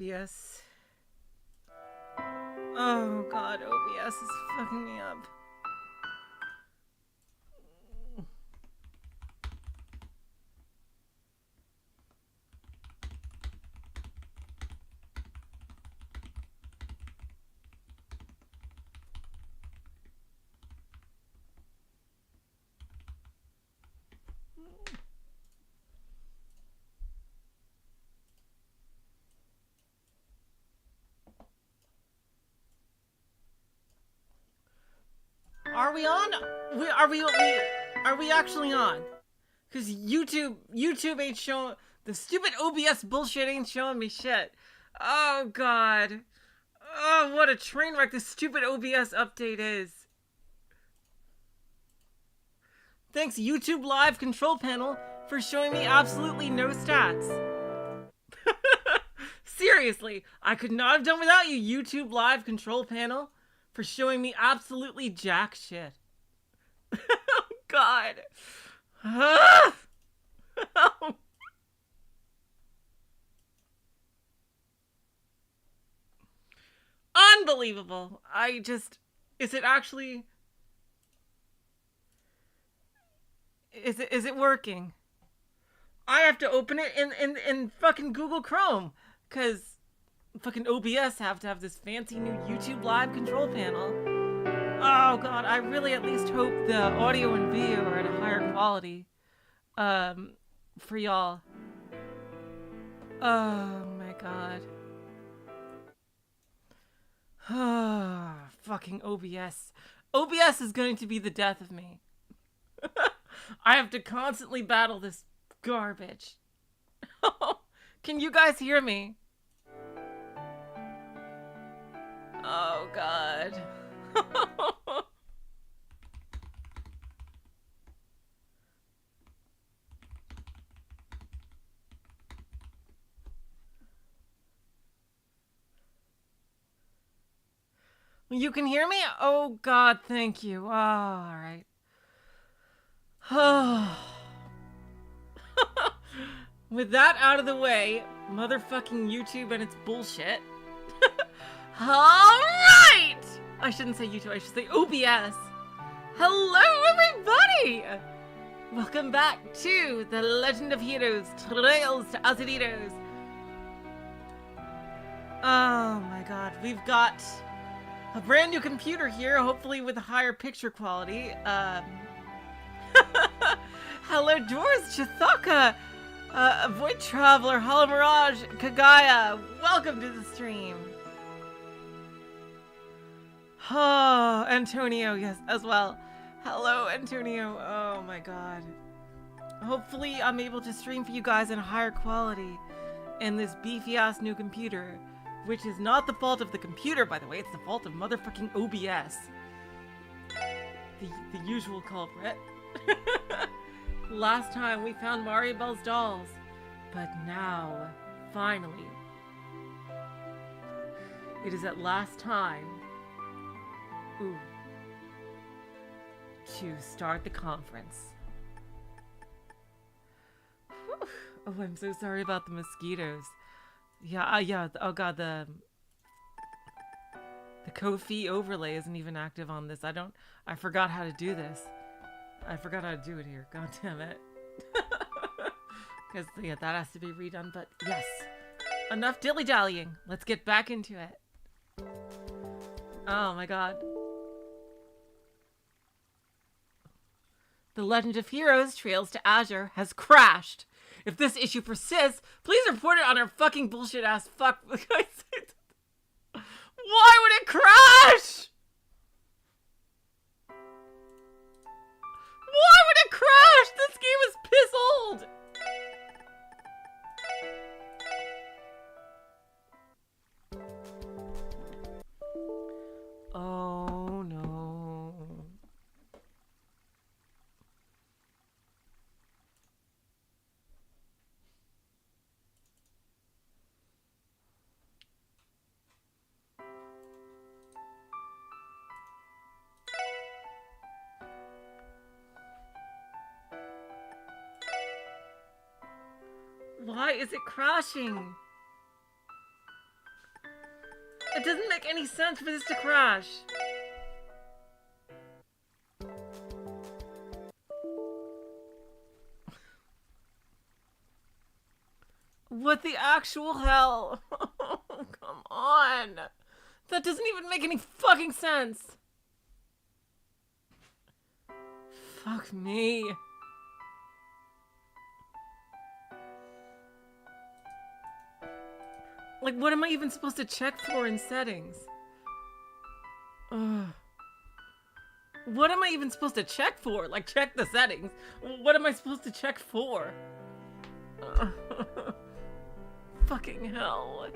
OBS. Oh god, OBS is fucking me up. Are we on? Are we actually on? Cause YouTube ain't showing, the stupid OBS bullshit ain't showing me shit. Oh god. Oh, what a train wreck this stupid OBS update is. Thanks YouTube Live control panel for showing me absolutely no stats. Seriously, I could not have done without you, YouTube Live control panel, for showing me absolutely jack shit. Oh god. Oh. Unbelievable. Is it actually, is it working? I have to open it in fucking Google Chrome, cause fucking OBS have to have this fancy new YouTube Live control panel. Oh god, I really at least hope the audio and video are at a higher quality. For y'all. Oh my god. Fucking OBS. OBS is going to be the death of me. I have to constantly battle this garbage. Can you guys hear me? Oh god. You can hear me? Oh god, thank you. Oh, alright. With that out of the way, motherfucking YouTube and its bullshit. Alright! I shouldn't say YouTube, I should say OBS. Hello, everybody! Welcome back to The Legend of Heroes, Trails to Azureros. Oh my god, we've got a brand new computer here, hopefully with a higher picture quality. Hello, Doors, Chithaka, Void Traveler, Hollow Mirage, Kagaya. Welcome to the stream. Oh, Antonio, yes, as well. Hello, Antonio. Oh my god. Hopefully I'm able to stream for you guys in a higher quality in this beefy-ass new computer, which is not the fault of the computer, by the way. It's the fault of motherfucking OBS. The usual culprit. Last time we found Mariabel's dolls, but now, finally, it is at last time to start the conference. Whew. Oh, I'm so sorry about the mosquitoes. Yeah, oh god, the Ko-fi overlay isn't even active on this. I forgot how to do this. I forgot how to do it here. God damn it. Because, yeah, that has to be redone, but yes. Enough dilly-dallying. Let's get back into it. Oh my god. The Legend of Heroes Trails to Azure has crashed. If this issue persists, please report it on our fucking bullshit ass fuck. Why would it crash? Why would it crash? This game is piss old. Oh no. Why is it crashing? It doesn't make any sense for this to crash. What the actual hell? Come on. That doesn't even make any fucking sense. Fuck me. Like, what am I even supposed to check for in settings? Ugh. What am I even supposed to check for? Like, check the settings. What am I supposed to check for? Fucking hell.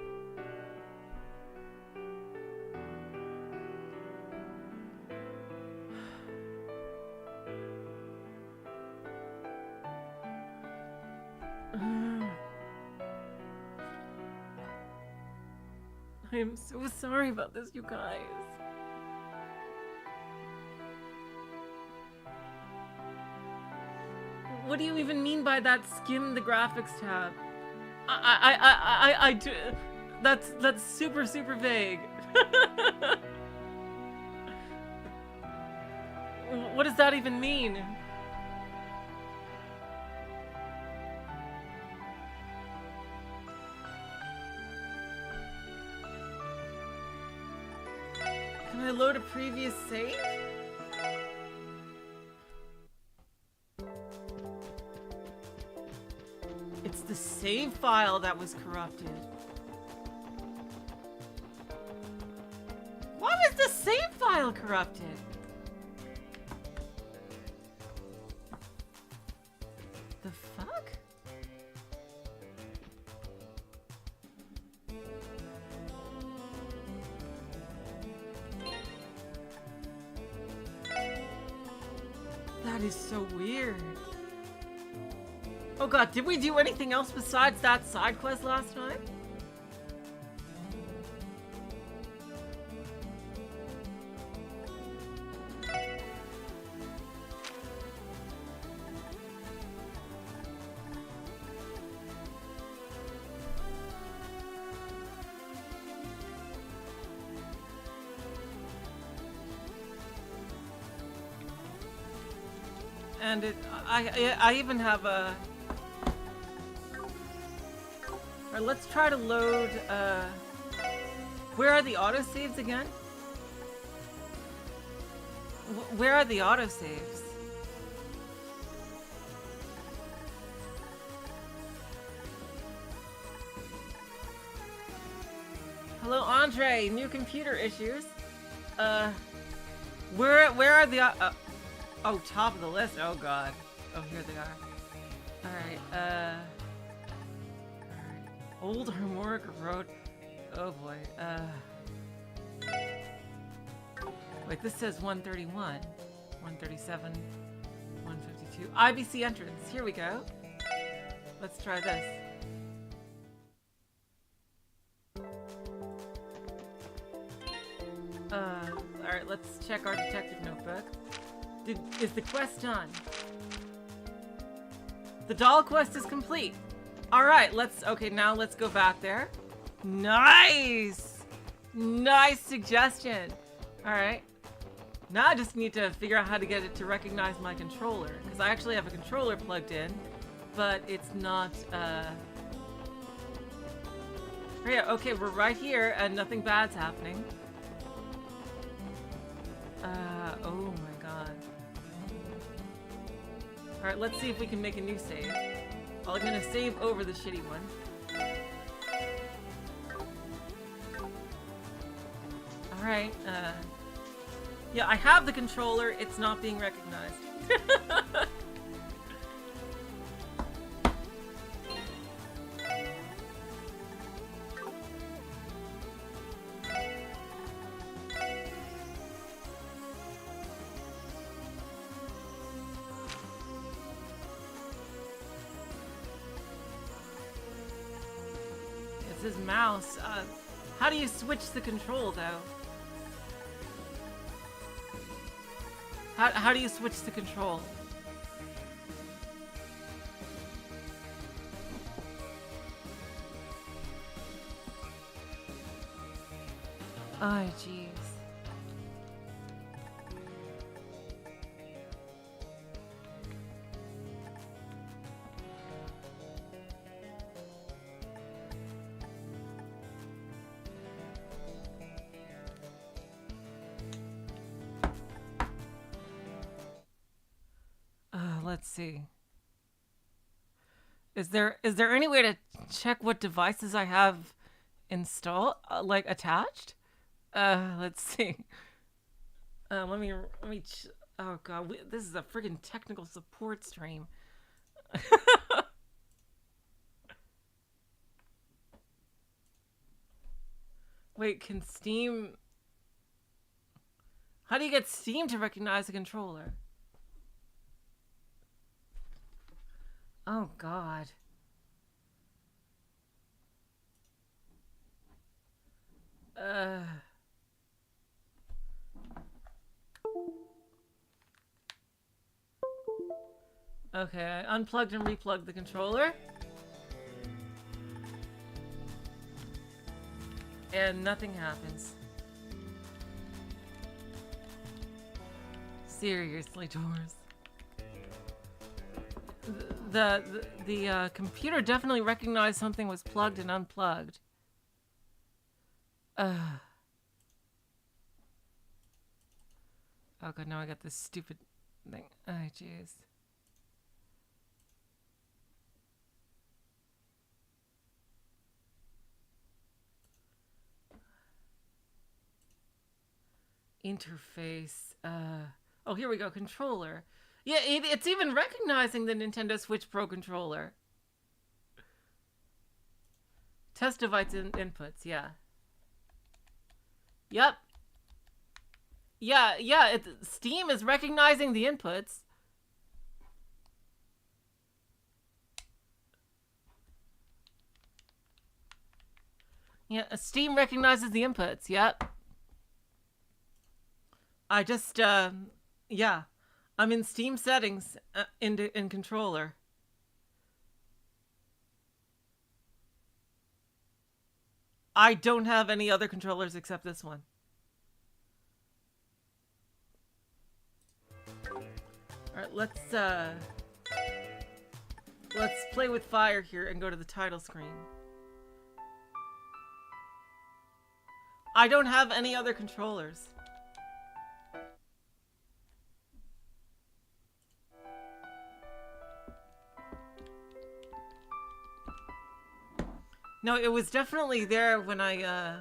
I am so sorry about this, you guys. What do you even mean by that skim the graphics tab? I do. That's super vague. What does that even mean? Can I load a previous save? It's the save file that was corrupted. Why was the save file corrupted? The fuck? That is so weird. Oh god, did we do anything else besides that side quest last time? And I even have a... Alright, let's try to load, where are the autosaves again? Where are the autosaves? Hello, Andre. New computer issues. Where are the, oh, top of the list. Oh god. Oh, here they are. Alright, Old Homework Road. Oh boy. Wait, this says 131, 137, 152. IBC entrance. Here we go. Let's try this. Alright, let's check our detective notebook. Is the quest done? The doll quest is complete. Alright, okay, now let's go back there. Nice! Nice suggestion. Alright. Now I just need to figure out how to get it to recognize my controller. Because I actually have a controller plugged in, but it's not, Yeah, okay, we're right here and nothing bad's happening. Oh my god. Alright, let's see if we can make a new save. I'm gonna save over the shitty one. Alright, yeah, I have the controller, it's not being recognized. His mouse. How do you switch the control, though? How do you switch the control? Oh, jeez. Let's see. Is there any way to check what devices I have installed, like attached? Let's see. Let me. Oh god, this is a friggin' technical support stream. Wait, can Steam? How do you get Steam to recognize a controller? Oh god. Okay, I unplugged and replugged the controller. And nothing happens. Seriously, Doors. The computer definitely recognized something was plugged and unplugged. Oh god, now I got this stupid thing. Oh jeez. Interface. Oh, here we go. Controller. Yeah, it's even recognizing the Nintendo Switch Pro controller. Test device inputs. Yeah. Yep. Yeah. Steam is recognizing the inputs. Yeah, Steam recognizes the inputs. Yep. I just, yeah. I'm in Steam settings in controller. I don't have any other controllers except this one. Alright, let's play with fire here and go to the title screen. I don't have any other controllers. No, it was definitely there when I,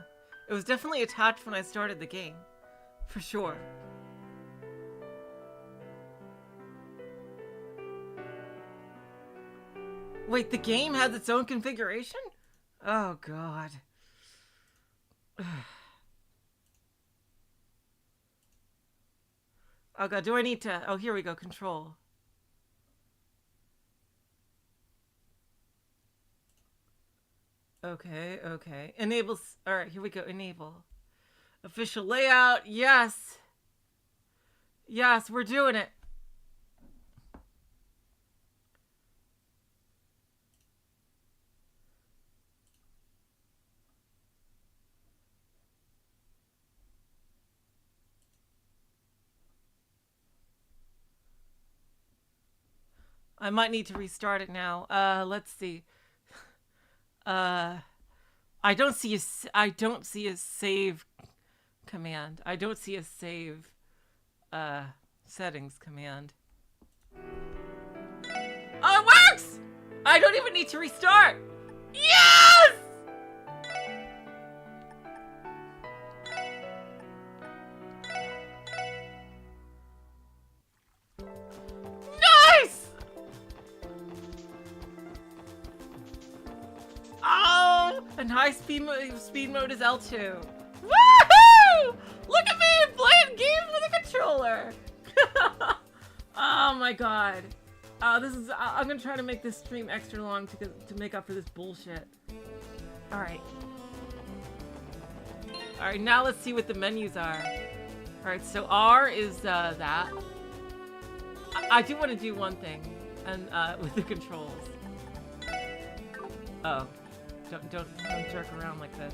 it was definitely attached when I started the game. For sure. Wait, the game has its own configuration? Oh, God. Oh, God, do I need to... Oh, here we go, control. Okay. Enables. All right, here we go. Enable. Official layout. Yes. Yes, we're doing it. I might need to restart it now. Let's see. I don't see a save command. I don't see a save settings command. Oh, it works! I don't even need to restart. Yes! Nice! Oh, and high speed mode is L2. Woohoo! Look at me playing games with a controller. Oh my god. I'm gonna try to make this stream extra long to make up for this bullshit. All right, now let's see what the menus are. All right, so R is that. I do want to do one thing, and with the controls. Oh, don't jerk around like this.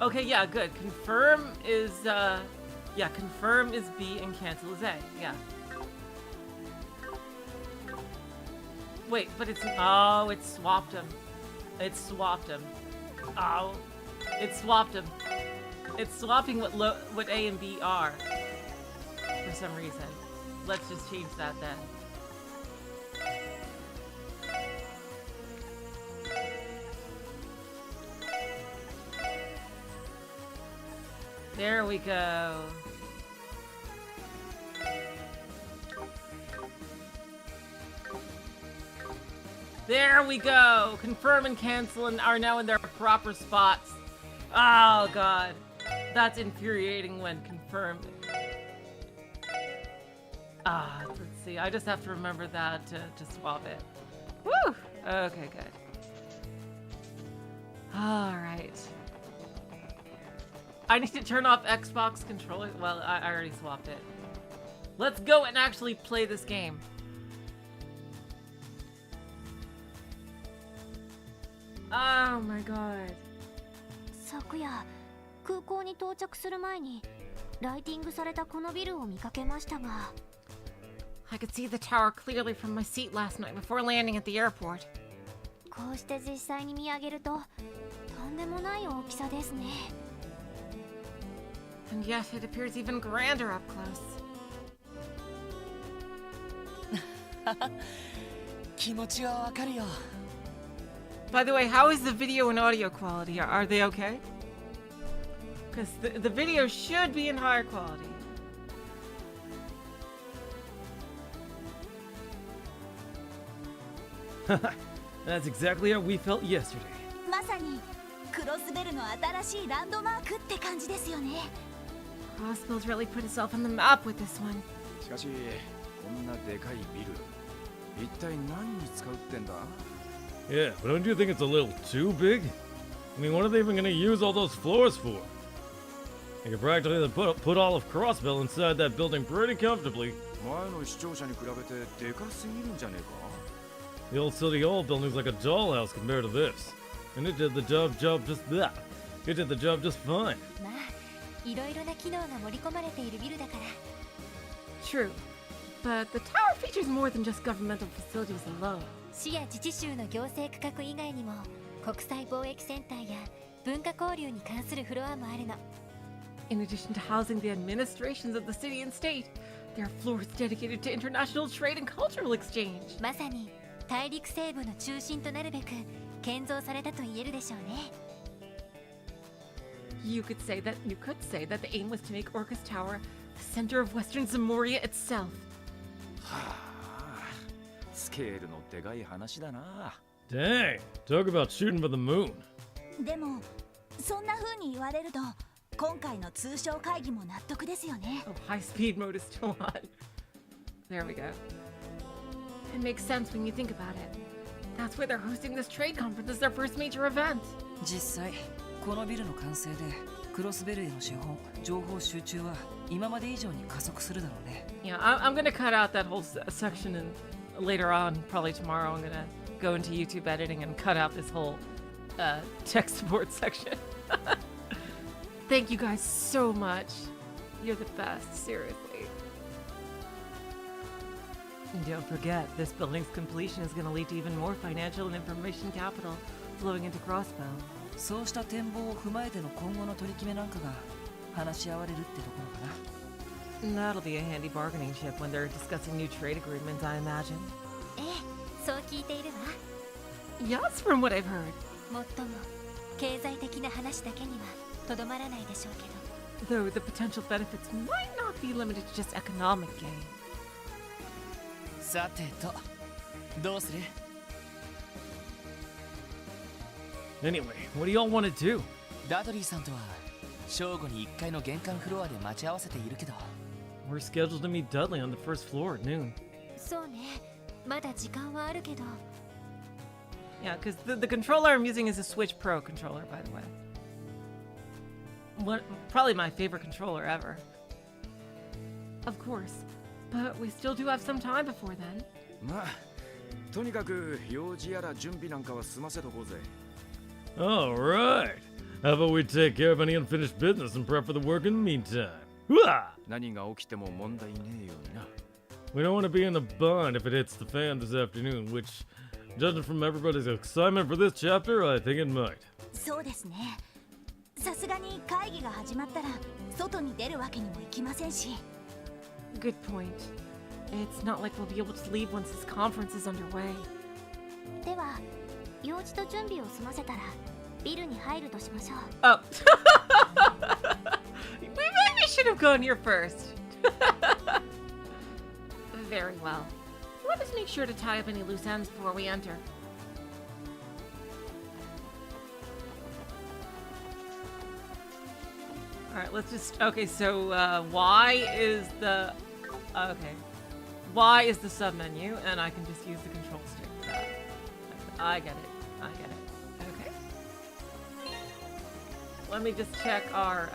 Okay, yeah, good. Confirm is, yeah, confirm is B and cancel is A. Yeah. Wait, but it's, oh, it swapped them. It swapped them. Oh, it swapped them. It's swapping what A and B are for some reason. Let's just change that then. There we go. There we go. Confirm and cancel and are now in their proper spots. Oh god. That's infuriating when confirmed. Let's see. I just have to remember that to swap it. Woo! Okay, good. Alright. I need to turn off Xbox controller. Well, I already swapped it. Let's go and actually play this game. Oh my god. 昨夜、空港に到着する前にライティングされたこのビルを見かけましたが。I could see the tower clearly from my seat last night before landing at the airport. こうして実際に見上げると、とんでもない大きさですね。And yet it appears even grander up close. 気持ちはわかるよ。 By the way, how is the video and audio quality? Are they okay? Because the video should be in higher quality. That's exactly how we felt yesterday. まさにクロスベルの新しいランドマークって感じですよね。Crossbill's really put itself on the map with this one. しかしこんなでかいビル一体何に使うってんだ Yeah, but don't you think it's a little too big? I mean, what are they even going to use all those floors for? They could practically put all of Crossbill inside that building pretty comfortably. 前の視聴者に比べてでかすぎるんじゃねえか The old City Hall building's like a dollhouse compared to this. And it did the job just that. It did the job just fine. まあ、いろいろな機能が盛り込まれているビルだから。True. But the tower features more than just governmental facilities alone. 市や自治州の行政区画以外にも国際貿易センターや文化交流に関するフロアもあるの。In addition to housing the administrations of the city and state, there are floors dedicated to international trade and cultural exchange. まさに大陸西部の中心となるべく建造されたと言えるでしょうね。You could say that the aim was to make Orchis Tower the center of Western Zamoria itself. はあスケールのでかい話だな Dang, talk about shooting for the moon. でもそんな風に言われると今回の通商会議も納得ですよね Oh, high speed mode is still on. There we go. It makes sense when you think about it. That's why they're hosting this trade conference as their first major event. 実際このビルの完成でクロスベルへの資本情報集中は今まで以上に加速するだろうね Yeah, I'm gonna cut out that whole section and later on, probably tomorrow, I'm gonna go into YouTube editing and cut out this whole tech support section. Thank you guys so much. You're the best, seriously. And don't forget, this building's completion is gonna lead to even more financial and information capital flowing into Crossbow. そうした展望を踏まえての今後の取り決めなんかが話し合われるってところかな That'll be a handy bargaining chip when they're discussing new trade agreements, I imagine. ええ、そう聞いているわ。 Yes, from what I've heard. もっとも経済的な話だけにはとどまらないでしょうけど。 Though the potential benefits might not be limited to just economic gain. さてとどうする Anyway, what do y'all want to do? ダドリーさんとは正午に1階の玄関フロアで待ち合わせているけど We're scheduled to meet Dudley on the first floor at noon. そうね、まだ時間はあるけど。 Yeah, because the controller I'm using is a Switch Pro controller, by the way. Probably my favorite controller ever. Of course, but we still do have some time before then. まあとにかく用事やら準備なんかは済ませとこうぜ All right. How about we take care of any unfinished business and prep for the work in the meantime? Hooah! 何が起きても問題ねえようにな。 We don't want to be in a bind if it hits the fan this afternoon, which, judging from everybody's excitement for this chapter, I think it might. そうですね。さすがに会議が始まったら外に出るわけにもいきませんし。 Good point. It's not like we'll be able to leave once this conference is underway. では用事と準備を済ませたらビルに入るとしましょう。 Oh. We maybe should have gone here first. Very well. Let us make sure to tie up any loose ends before we enter. Alright, let's just... Okay, so, Y is the... Okay. Y is the sub-menu, and I can just use the control stick for that. I get it. I get it. Okay. Let me just check our,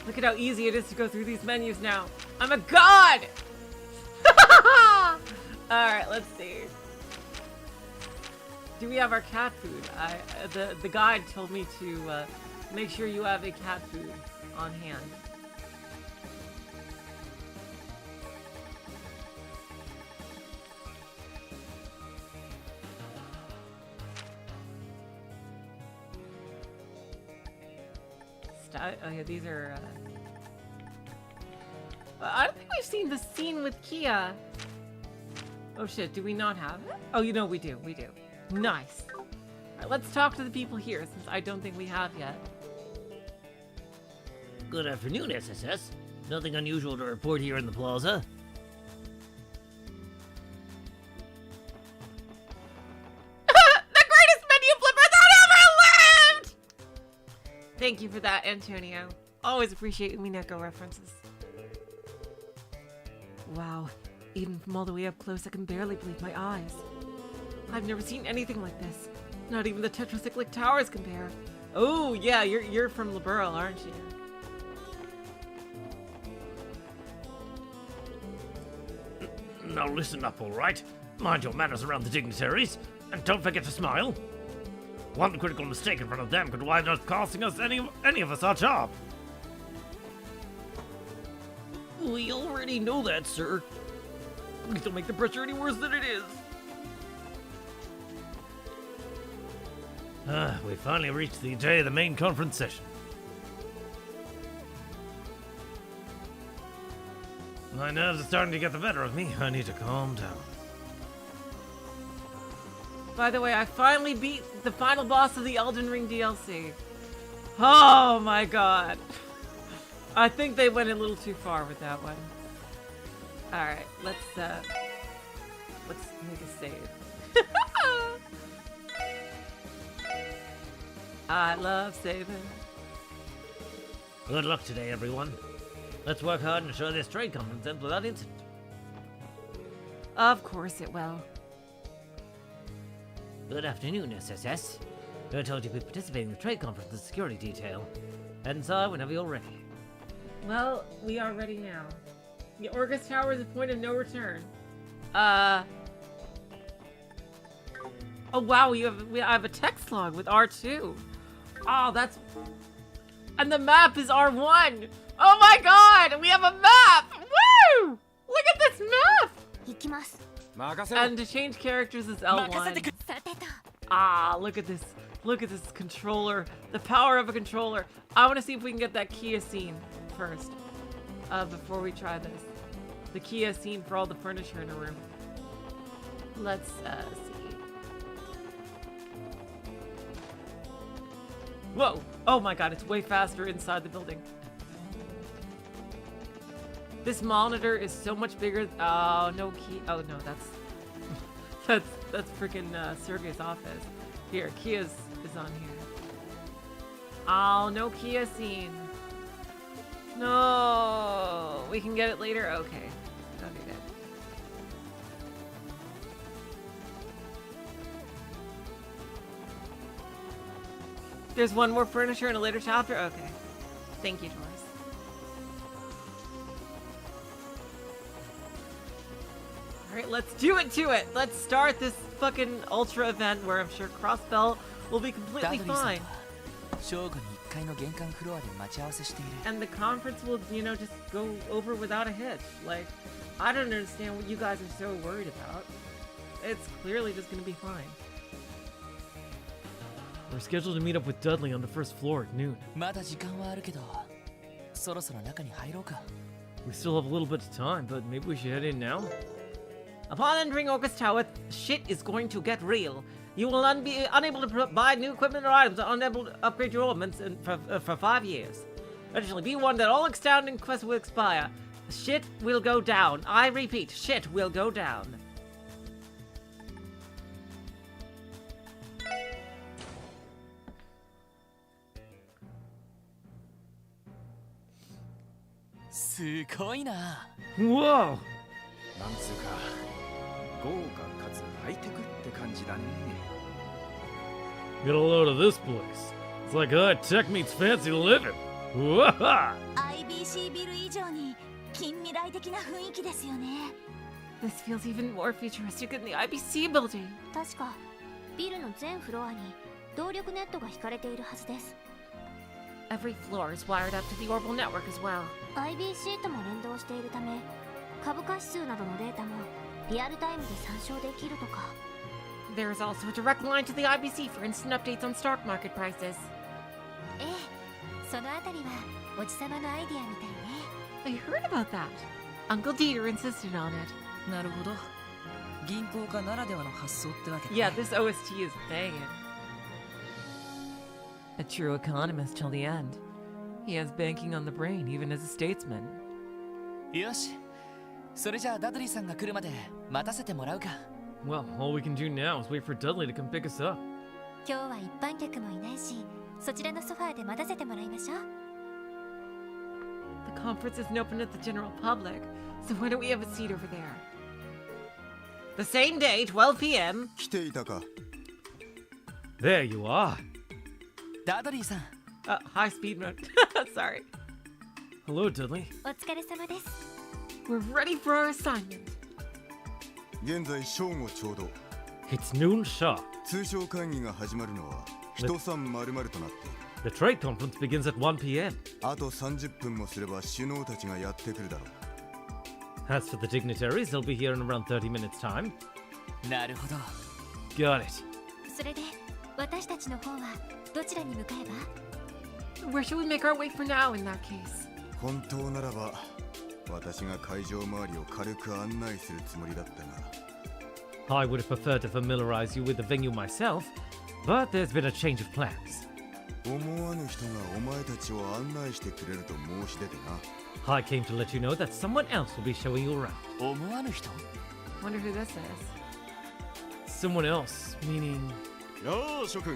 Look at how easy it is to go through these menus now. I'm a god! Alright, let's see. Do we have our cat food? The guide told me to make sure you have a cat food on hand. Oh yeah, these are I don't think we've seen the scene with Kia. Oh shit, do we not have it? Oh, you know we do, we do. Nice. Alright, let's talk to the people here, since I don't think we have yet. Good afternoon, SSS. Nothing unusual to report here in the plaza. The greatest menu flipper that ever lived! Thank you for that, Antonio. Always appreciate Mineko references. Wow, even from all the way up close, I can barely believe my eyes. I've never seen anything like this. Not even the tetracyclic towers compare. Oh yeah, you're from Liberl, aren't you? Now listen up, all right? Mind your manners around the dignitaries, and don't forget to smile. One critical mistake in front of them could wind up costing us any of us our job. We already know that, sir. Please don't make the pressure any worse than it is. We finally reached the day of the main conference session. My nerves are starting to get the better of me. I need to calm down. By the way, I finally beat the final boss of the Elden Ring DLC. Oh my god. I think they went a little too far with that one. Alright, let's make a save. I love saving. Good luck today, everyone. Let's work hard and ensure this trade conference ends without incident. Of course it will. Good afternoon, SSS. I told you we'd participate in the trade conference as security detail. Head inside whenever you're ready. Well, we are ready now. The Orchis Tower is a point of no return. Oh wow, I have a text log with R2. Oh, that's... And the map is R1! Oh my god! We have a map! Woo! Look at this map! 行きます。 And to change characters is L1. さてと。 Ah, look at this. Look at this controller. The power of a controller. I want to see if we can get that Kia scene first. Before we try this. The Kia scene for all the furniture in a room. Let's, see. Whoa! Oh my god, it's way faster inside the building. This monitor is so much bigger. Oh, no key. Oh no, that's freaking Sergey's office. Here, Kia's is on here. Oh, no Kia scene. No, we can get it later. Okay, okay, good. There's one more furniture in a later chapter. Okay, thank you, Taurus. Alright, let's do it to it! Let's start this fucking ultra event where I'm sure Crossbell will be completely fine. 正午に1階の玄関フロアで待ち合わせしている。 And the conference will, just go over without a hitch. Like, I don't understand what you guys are so worried about. It's clearly just gonna be fine. We're scheduled to meet up with Dudley on the first floor at noon. まだ時間はあるけど、そろそろ中に入ろうか。 We still have a little bit of time, but maybe we should head in now? Upon entering Orchis Tower, shit is going to get real. You will be unable to buy new equipment or items, unable to upgrade your ornaments for 5 years. Additionally, be warned that all outstanding quests will expire. Shit will go down. I repeat, shit will go down. Whoa! なんつうか豪華かつハイテクって感じだね。 Get a load of this place. It's like high tech meets fancy living. Whoa! IBC ビル以上に近未来的な雰囲気ですよね。 This feels even more futuristic than the IBC building. 確かビルの全フロアに動力ネットが引かれているはずです。 Every floor is wired up to the orbital network as well. IBC とも連動しているため、株価指数などのデータもリアルタイムで参照できるとか。 There is also a direct line to the IBC for instant updates on stock market prices. ええ、そのあたりはおじさまのアイディアみたいね。 I heard about that. Uncle Dieter insisted on it. なるほど。銀行家ならではの発想ってわけだね。 Yeah, this OST is banging. A true economist till the end. He has banking on the brain, even as a statesman. よし。それじゃあダドリーさんが来るまで待たせてもらうか。 Well, all we can do now is wait for Dudley to come pick us up. 今日は一般客もいないし、そちらのソファーで待たせてもらいましょう。 The conference isn't open at the general public, so why don't we have a seat over there? The same day, 12 p.m. 来ていたか。 There you are. ダドリーさん。 High speed mode. Sorry. Hello, Dudley. お疲れ様です。 We're ready for our assignment. 現在正午ちょうど。 It's noon sharp. 通商会議が始まるのは人三丸々となっている。 The trade conference begins at 1 p.m. あと30分もすれば首脳たちがやってくるだろう。 As for the dignitaries, they'll be here in around 30 minutes' time. なるほど。 Got it. それで私たちの方はどちらに向かえば？ Where should we make our way for now in that case? 本当ならば私が会場周りを軽く案内するつもりだったが。 I would have preferred to familiarize you with the venue myself, but there's been a change of plans. 思わぬ人がお前たちを案内してくれると申し出てな。 I came to let you know that someone else will be showing you around. 思わぬ人？ Wonder who this is. Someone else, meaning... よー諸君、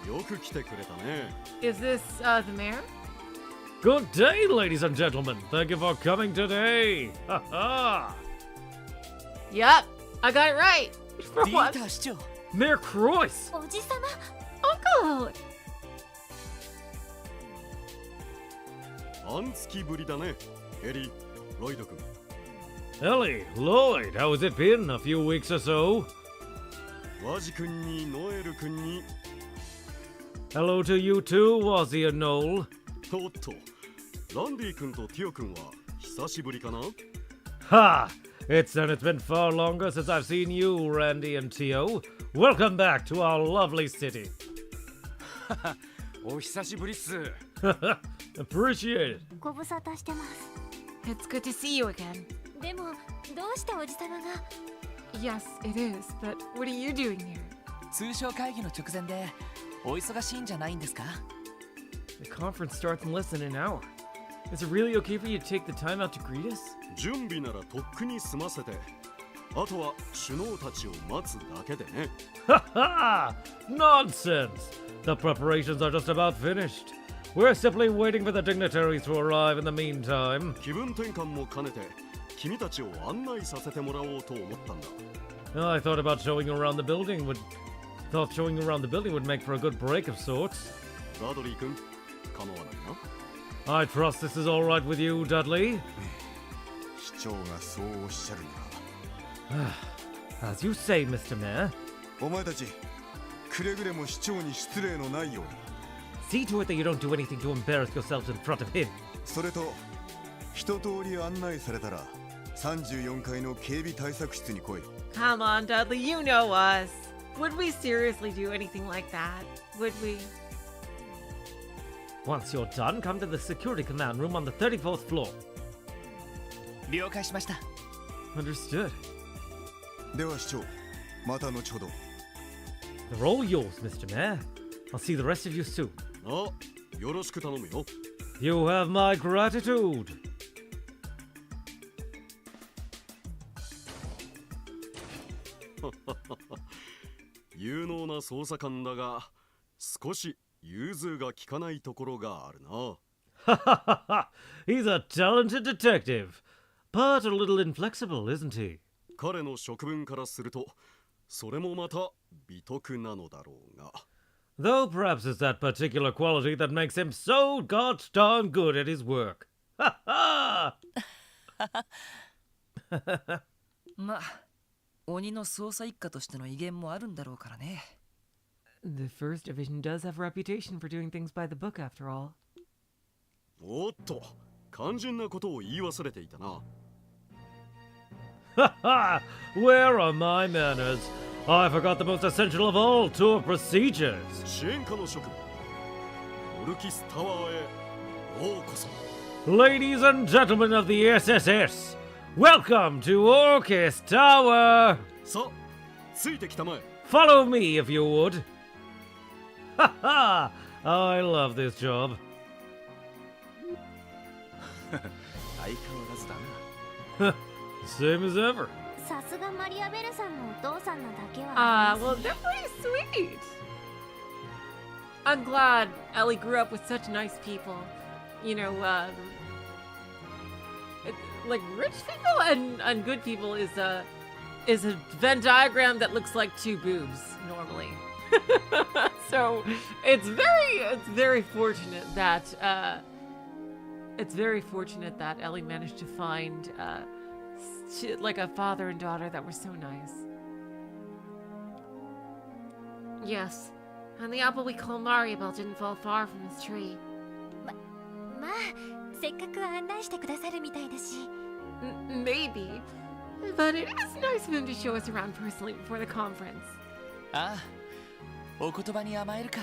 よく来てくれたね。 Is this, the mayor? Good day, ladies and gentlemen. Thank you for coming today. Ha ha. Yup, I got it right. For ディー once. ター市長。 Mayor Croix. おじさま。 Uncle! 半月ぶりだね。エリー、ロイド君。 Ellie, Lloyd, how has it been? A few weeks or so? ワジ君にノエル君に。 Hello to you too, Wazzy and Noel. おっと、ランディ君とティオ君は久しぶりかな？ Ha! It's been far longer since I've seen you, Randy and Tio. Welcome back to our lovely city. お久しぶりっす。 Appreciate it. ご無沙汰してます。 It's good to see you again. でもどうしておじさまが？ Yes, it is, but what are you doing here? 通商会議の直前でお忙しいんじゃないんですか？ The conference starts in less than an hour. Is it really okay for you to take the time out to greet us? 準備ならとっくに済ませて、あとは首脳たちを待つだけでね。 Ha ha! Nonsense! The preparations are just about finished. We're simply waiting for the dignitaries to arrive in the meantime. 気分転換も兼ねて、君たちを案内させてもらおうと思ったんだ。 I thought showing you around the building would make for a good break of sorts. ダドリー君、構わないな。 I trust this is all right with you, Dudley. 市長がそうおっしゃるな。 As you say, Mr. Mayor. お前たちくれぐれも市長に失礼のないように。See to it that you don't do anything to embarrass yourselves in front of him. それと一通り案内されたら34階の警備対策室に来い。 Come on, Dudley, you know us. Would we seriously do anything like that? Would we? Once you're done, come to the security command room on the 34th floor. 了解しました。 Understood. では市長、また後ほど。 They're all yours, Mr. Mayor. I'll see the rest of you soon. あ、よろしく頼むよ。 You have my gratitude. 有能な捜査官だが、少し融通が利かないところがあるな。 He's a talented detective, but a little inflexible, isn't he? 彼の職分からすると、それもまた美徳なのだろうが。 Though perhaps it's that particular quality that makes him so gosh darn good at his work. Ha ha! まあ、鬼の捜査一課としての威厳もあるんだろうからね。 The first division does have a reputation for doing things by the book, after all. おっと、肝心なことを言い忘れていたな。 Ha ha! Where are my manners? I forgot the most essential of all tour procedures. 支援課の職務、オルキスタワーへようこそ。 Ladies and gentlemen of the SSS, welcome to Orchis Tower. さあ、ついてきたまえ。 Follow me if you would. Ha ha! I love this job. 相変わらずだな。 Same as ever. さすがマリアベルさんのお父さんなだけは Well, they're pretty sweet. I'm glad Ellie grew up with such nice people. You know, like rich people and good people is a Venn diagram that looks like two boobs normally. So it's very fortunate that Ellie managed to find like a father and daughter that were so nice. Yes, and the apple we call Mariabel didn't fall far from this tree. まあせっかく案内してくださるみたいだし Maybe, but it is nice of him to show us around personally before the conference. ああ、お言葉に甘えるか。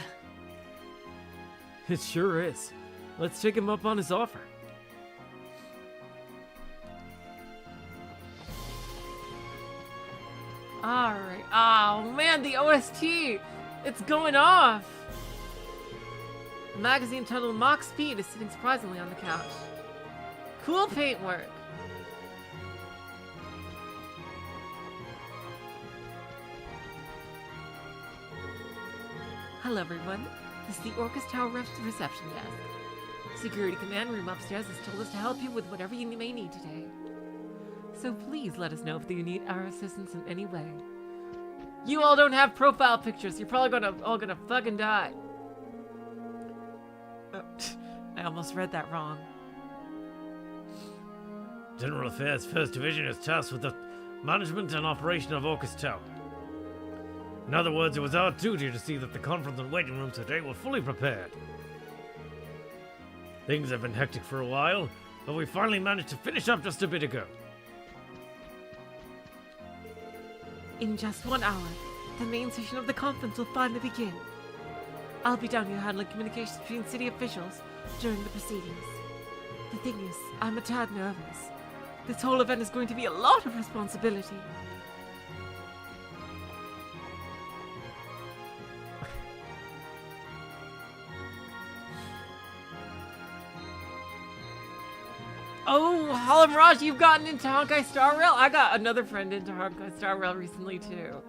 It sure is. Let's take him up on his offer. Alright. Oh man, the OST! It's going off! The magazine titled Mock Speed is sitting surprisingly on the couch. Cool paintwork. Hello everyone. This is the Orchis Tower reception desk. Security command room upstairs has told us to help you with whatever you may need today. So please let us know if you need our assistance in any way. You all don't have profile pictures. You're probably all gonna fucking die. I almost read that wrong. General Affairs 1st Division is tasked with the management and operation of Orchis Tower. In other words, it was our duty to see that the conference and waiting rooms today were fully prepared. Things have been hectic for a while, but we finally managed to finish up just a bit ago. In just 1 hour, the main session of the conference will finally begin. I'll be down here handling communications between city officials during the proceedings. The thing is, I'm a tad nervous. This whole event is going to be a lot of responsibility. Oh, Holland Raj, you've gotten into Honkai Star Rail? I got another friend into Honkai Star Rail recently too.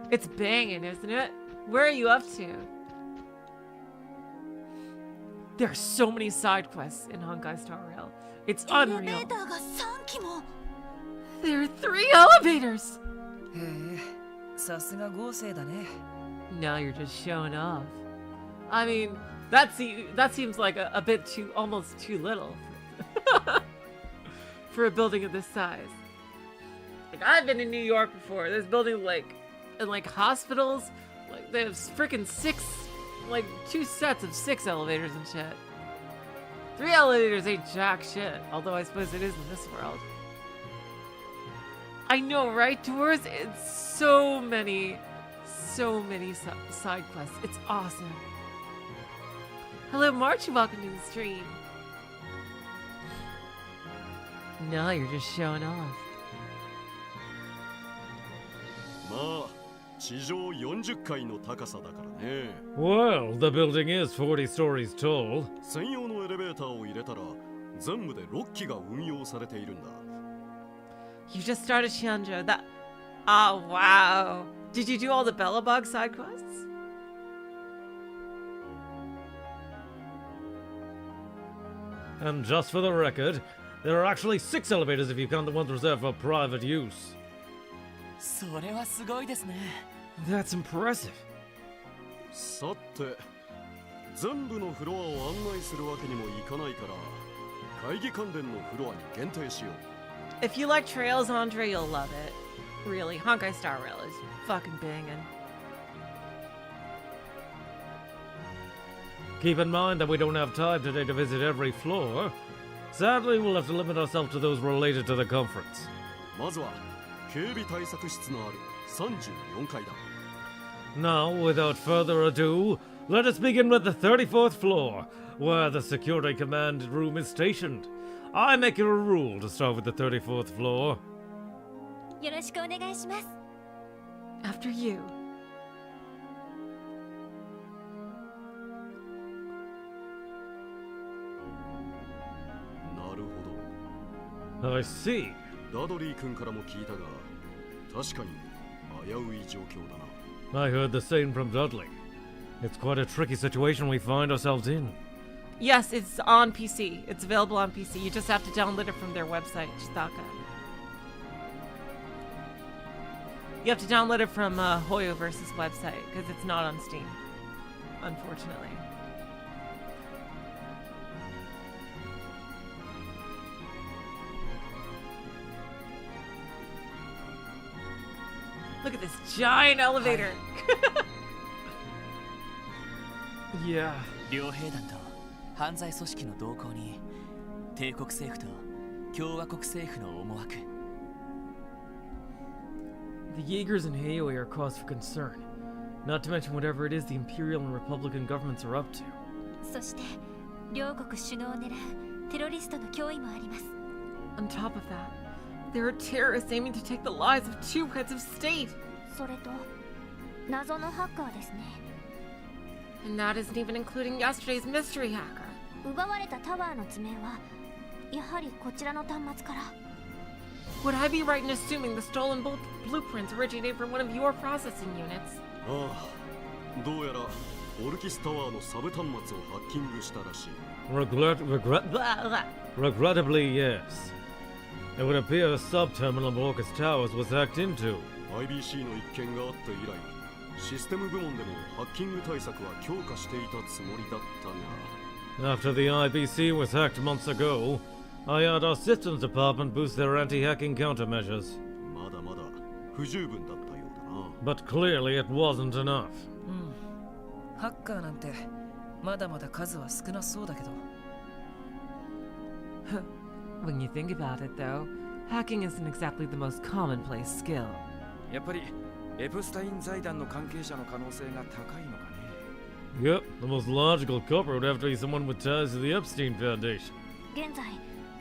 It's banging, isn't it? Where are you up to? There are so many side quests in Honkai Star Rail. It's unreal. エレベーターが3機も There are 3 elevators! へえ、さすが豪勢だね。 Now you're just showing off. I mean, that seems like a bit too, almost too little for a building of this size. Like, I've been in New York before. There's buildings like, in like hospitals, like they have freaking 6 like 2 sets of 6 elevators and shit. 3 elevators ain't jack shit, although I suppose it is in this world. I know, right, Doors? It's so many side quests. It's awesome. Hello, March, welcome to the stream. No, you're just showing off. まあ地上40階の高さだからね。 Well, the building is 40 stories tall. 専用のエレベーターを入れたら全部で6機が運用されているんだ。 You just started Shanjo. That. Oh, wow. Did you do all the Bleublanc side quests? And just for the record, there are actually 6 elevators if you count the ones reserved for private use. それはすごいですね。 That's impressive. さて全部のフロアを案内するわけにもいかないから会議関連のフロアに限定しよう。 If you like trails, Andre, you'll love it. Really, Honkai Star Rail is fucking banging. Keep in mind that we don't have time today to visit every floor. Sadly, we'll have to limit ourselves to those related to the conference. まずは警備対策室のある34階だ。 Now, without further ado, let us begin with the 34th floor, where the security command room is stationed. I make it a rule to start with the 34th floor. よろしくお願いします。 After you. なるほど。 I see. ダドリー君からも聞いたが確かに危うい状況だな。 I heard the same from Dudley. It's quite a tricky situation we find ourselves in. Yes, it's on PC. It's available on PC. You just have to download it from their website, Chitaka. You have to download it from Hoyoverse's website, because it's not on Steam. Unfortunately. Look at this giant elevator! Yeah. 両兵団と犯罪組織の動向に帝国政府と共和国政府の思惑。 The Jaegers and Heioi are cause for concern. Not to mention whatever it is the Imperial and Republican governments are up to. そして両国首脳を狙うテロリストの脅威もあります。 On top of that, there are terrorists aiming to take the lives of 2 heads of state. それと謎のハッカーですね。 And that isn't even including yesterday's mystery hacker. 奪われたタワーの図面はやはりこちらの端末から。 Would I be right in assuming the stolen blueprints originated from one of your processing units? ああ、どうやらオルキスタワーのサブ端末をハッキングしたらしい。 Regrettably, yes. It would appear the sub-terminal of Orchis Towers was hacked into. IBC の一件があって以来、システム部門でもハッキング対策は強化していたつもりだったが。 After the IBC was hacked months ago, I had our systems department boost their anti-hacking countermeasures. まだまだ不十分だったようだな。 But clearly it wasn't enough. ハッカーなんてまだまだ数は少なそうだけど。 When you think about it, though, hacking isn't exactly the most commonplace skill. やっぱりエプスタイン財団の関係者の可能性が高いのかね。 Yep, the most logical culprit would have to be someone with ties to the Epstein Foundation. 現在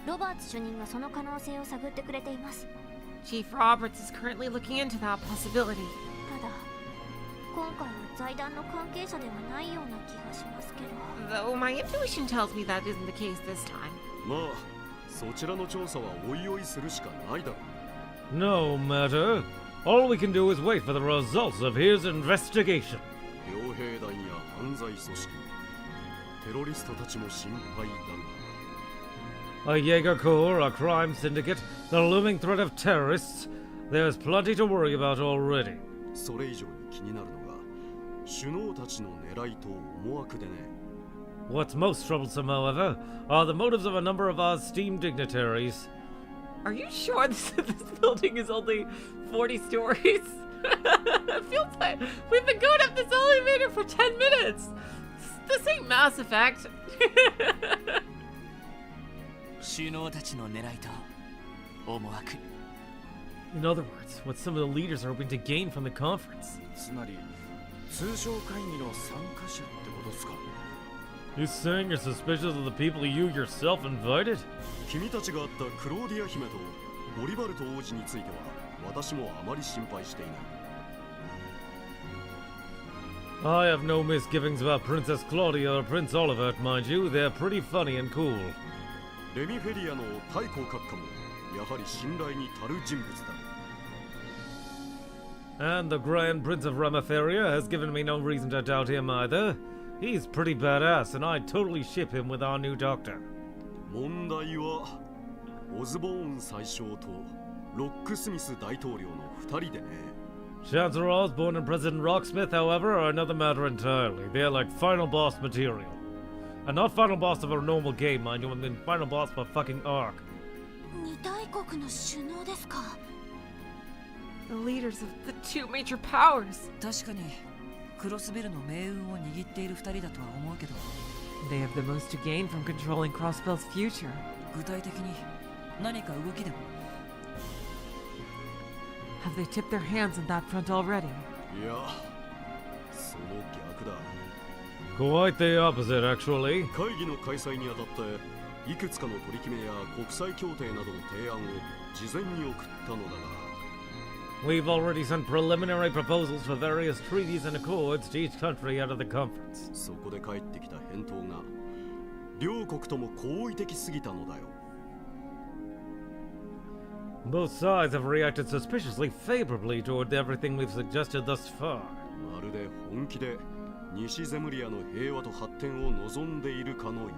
ロバーツ主任がその可能性を探ってくれています。 Chief Roberts is currently looking into that possibility. ただ今回は財団の関係者ではないような気がしますけど。 Though my intuition tells me that isn't the case this time. まあ、そちらの調査はおいおいするしかないだろう。 No matter. All we can do is wait for the results of his investigation. 傭兵団や犯罪組織、テロリストたちも心配だが。 A Jaeger Corps, a crime syndicate, the looming threat of terrorists. There's plenty to worry about already. それ以上に気になるのが首脳たちの狙いと思惑でね。 What's most troublesome, however, are the motives of a number of our esteemed dignitaries. Are you sure this building is only 40 stories? It feels like we've been going up this elevator for 10 minutes. This ain't Mass Effect. 首脳たちの狙いと思惑 In other words, what some of the leaders are hoping to gain from the conference. つまり通常会議の参加者ってことですか。 You saying you're suspicious of the people you yourself invited? 君たちが会ったクローディア姫とオリバルト王子については私もあまり心配していない。 I have no misgivings about Princess Claudia or Prince Olivert, mind you. They're pretty funny and cool. レミフェリアの太閤閣下もやはり信頼に足る人物だ。 And the Grand Prince of Ramaferia has given me no reason to doubt him either. He's pretty badass, and I'd totally ship him with our new doctor. 問題はオズボーン宰相とロックスミス大統領の2人でね。 Chancellor Osborne and President Rocksmith, however, are another matter entirely. They're like final boss material. And not final boss of a normal game, mind you, I mean final boss of a fucking arc. 二大国の首脳ですか。 The leaders of the two major powers. 確かにクロスベルの命運を握っている2人だとは思うけど They have the most to gain from controlling Crossbell's future. 具体的に何か動きでも Have they tipped their hands on that front already? いや、その逆だ。 Quite the opposite, actually. 会議の開催にあたっていくつかの取り決めや国際協定などの提案を事前に送ったのだが We've already sent preliminary proposals for various treaties and accords to each country out of the conference. そこで返ってきた返答が両国とも好意的すぎたのだよ。 Both sides have reacted suspiciously favorably toward everything we've suggested thus far. まるで本気で西ゼムリアの平和と発展を望んでいるかのように。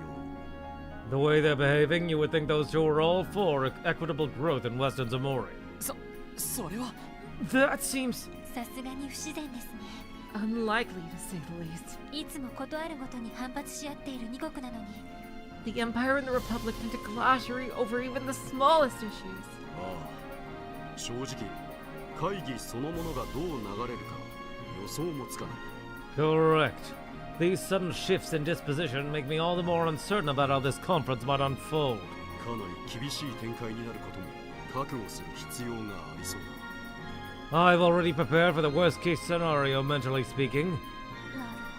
The way they're behaving, you would think those two are all for equitable growth in Western Zamori. それは That seems さすがに不自然ですね。 unlikely to say the least. いつもことあるごとに反発し合っている二国なのに。 The Empire and the Republic tend to clashery over even the smallest issues. ああ、正直会議そのものがどう流れるか予想もつかない。 Correct. These sudden shifts in disposition make me all the more uncertain about how this conference might unfold. かなり厳しい展開になることも覚悟する必要がありそうだ。 I've already prepared for the worst case scenario, mentally speaking. なる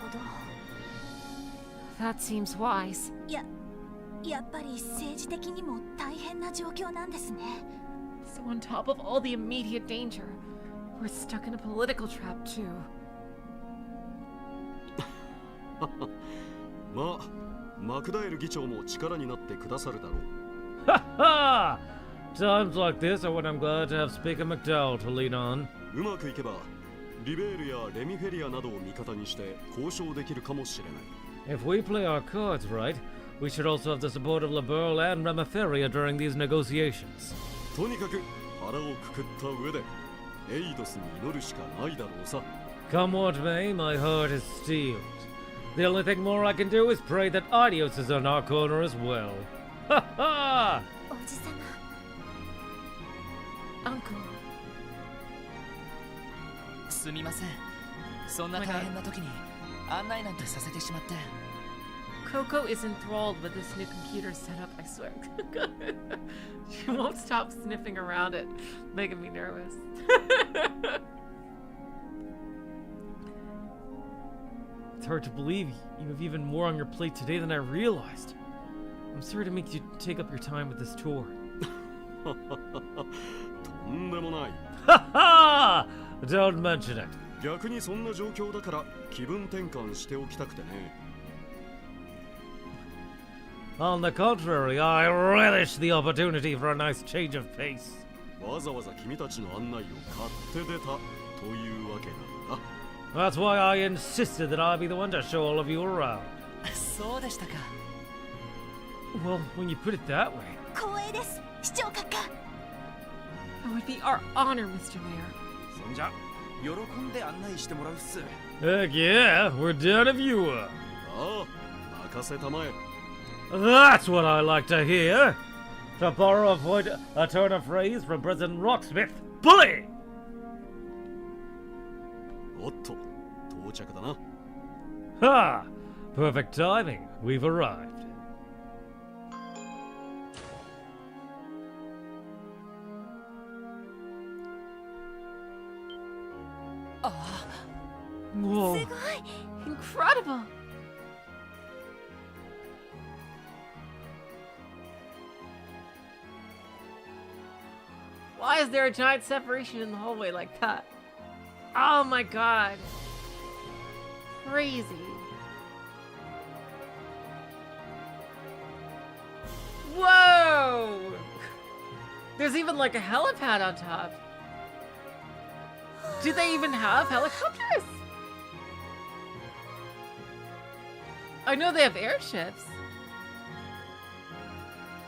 ほど。 That seems wise. やっぱり政治的にも大変な状況なんですね。 So on top of all the immediate danger, we're stuck in a political trap too. まあ、マクダエル議長も力になってくださるだろう。 Ha ha! Times like this are when I'm glad to have Speaker McDowell to lean on. うまくいけば、リベールやレミフェリアなどを味方にして交渉できるかもしれない。 If we play our cards right, we should also have the support of Liberl and Ramaferia during these negotiations. とにかく腹をくくった上で、エイドスに祈るしかないだろうさ。 Come what may, my heart is steeled. The only thing more I can do is pray that Idios is on our corner as well. Ha ha! おじさま。 Uncle. すみませんそんな大変な時に案内なんてさせてしまって Coco is enthralled with this new computer setup, I swear. She won't stop sniffing around it, making me nervous. It's hard to believe you have even more on your plate today than I realized. I'm sorry to make you take up your time with this tour. とんでもない。 Ha ha! Don't mention it. 逆にそんな状況だから気分転換しておきたくてね。 On the contrary, I relish the opportunity for a nice change of pace. わざわざ君たちの案内を買って出たというわけなんだ。 That's why I insisted that I be the one to show all of you around. そうでしたか Well, when you put it that way. 光栄です、市長閣下。 It would be our honor, Mr. Mayor. そんじゃ喜んで案内してもらうっす。 Heck yeah, we're down if you are. ああ、任せたまえ。 That's what I like to hear. To borrow a turn of phrase from President Rocksmith. Bully! おっと、到着だな。 Ha! Perfect timing. We've arrived. Whoa. Incredible. Why is there a giant separation in the hallway like that? Oh my god. Crazy. Whoa! There's even like a helipad on top. Do they even have helicopters? I know they have airships.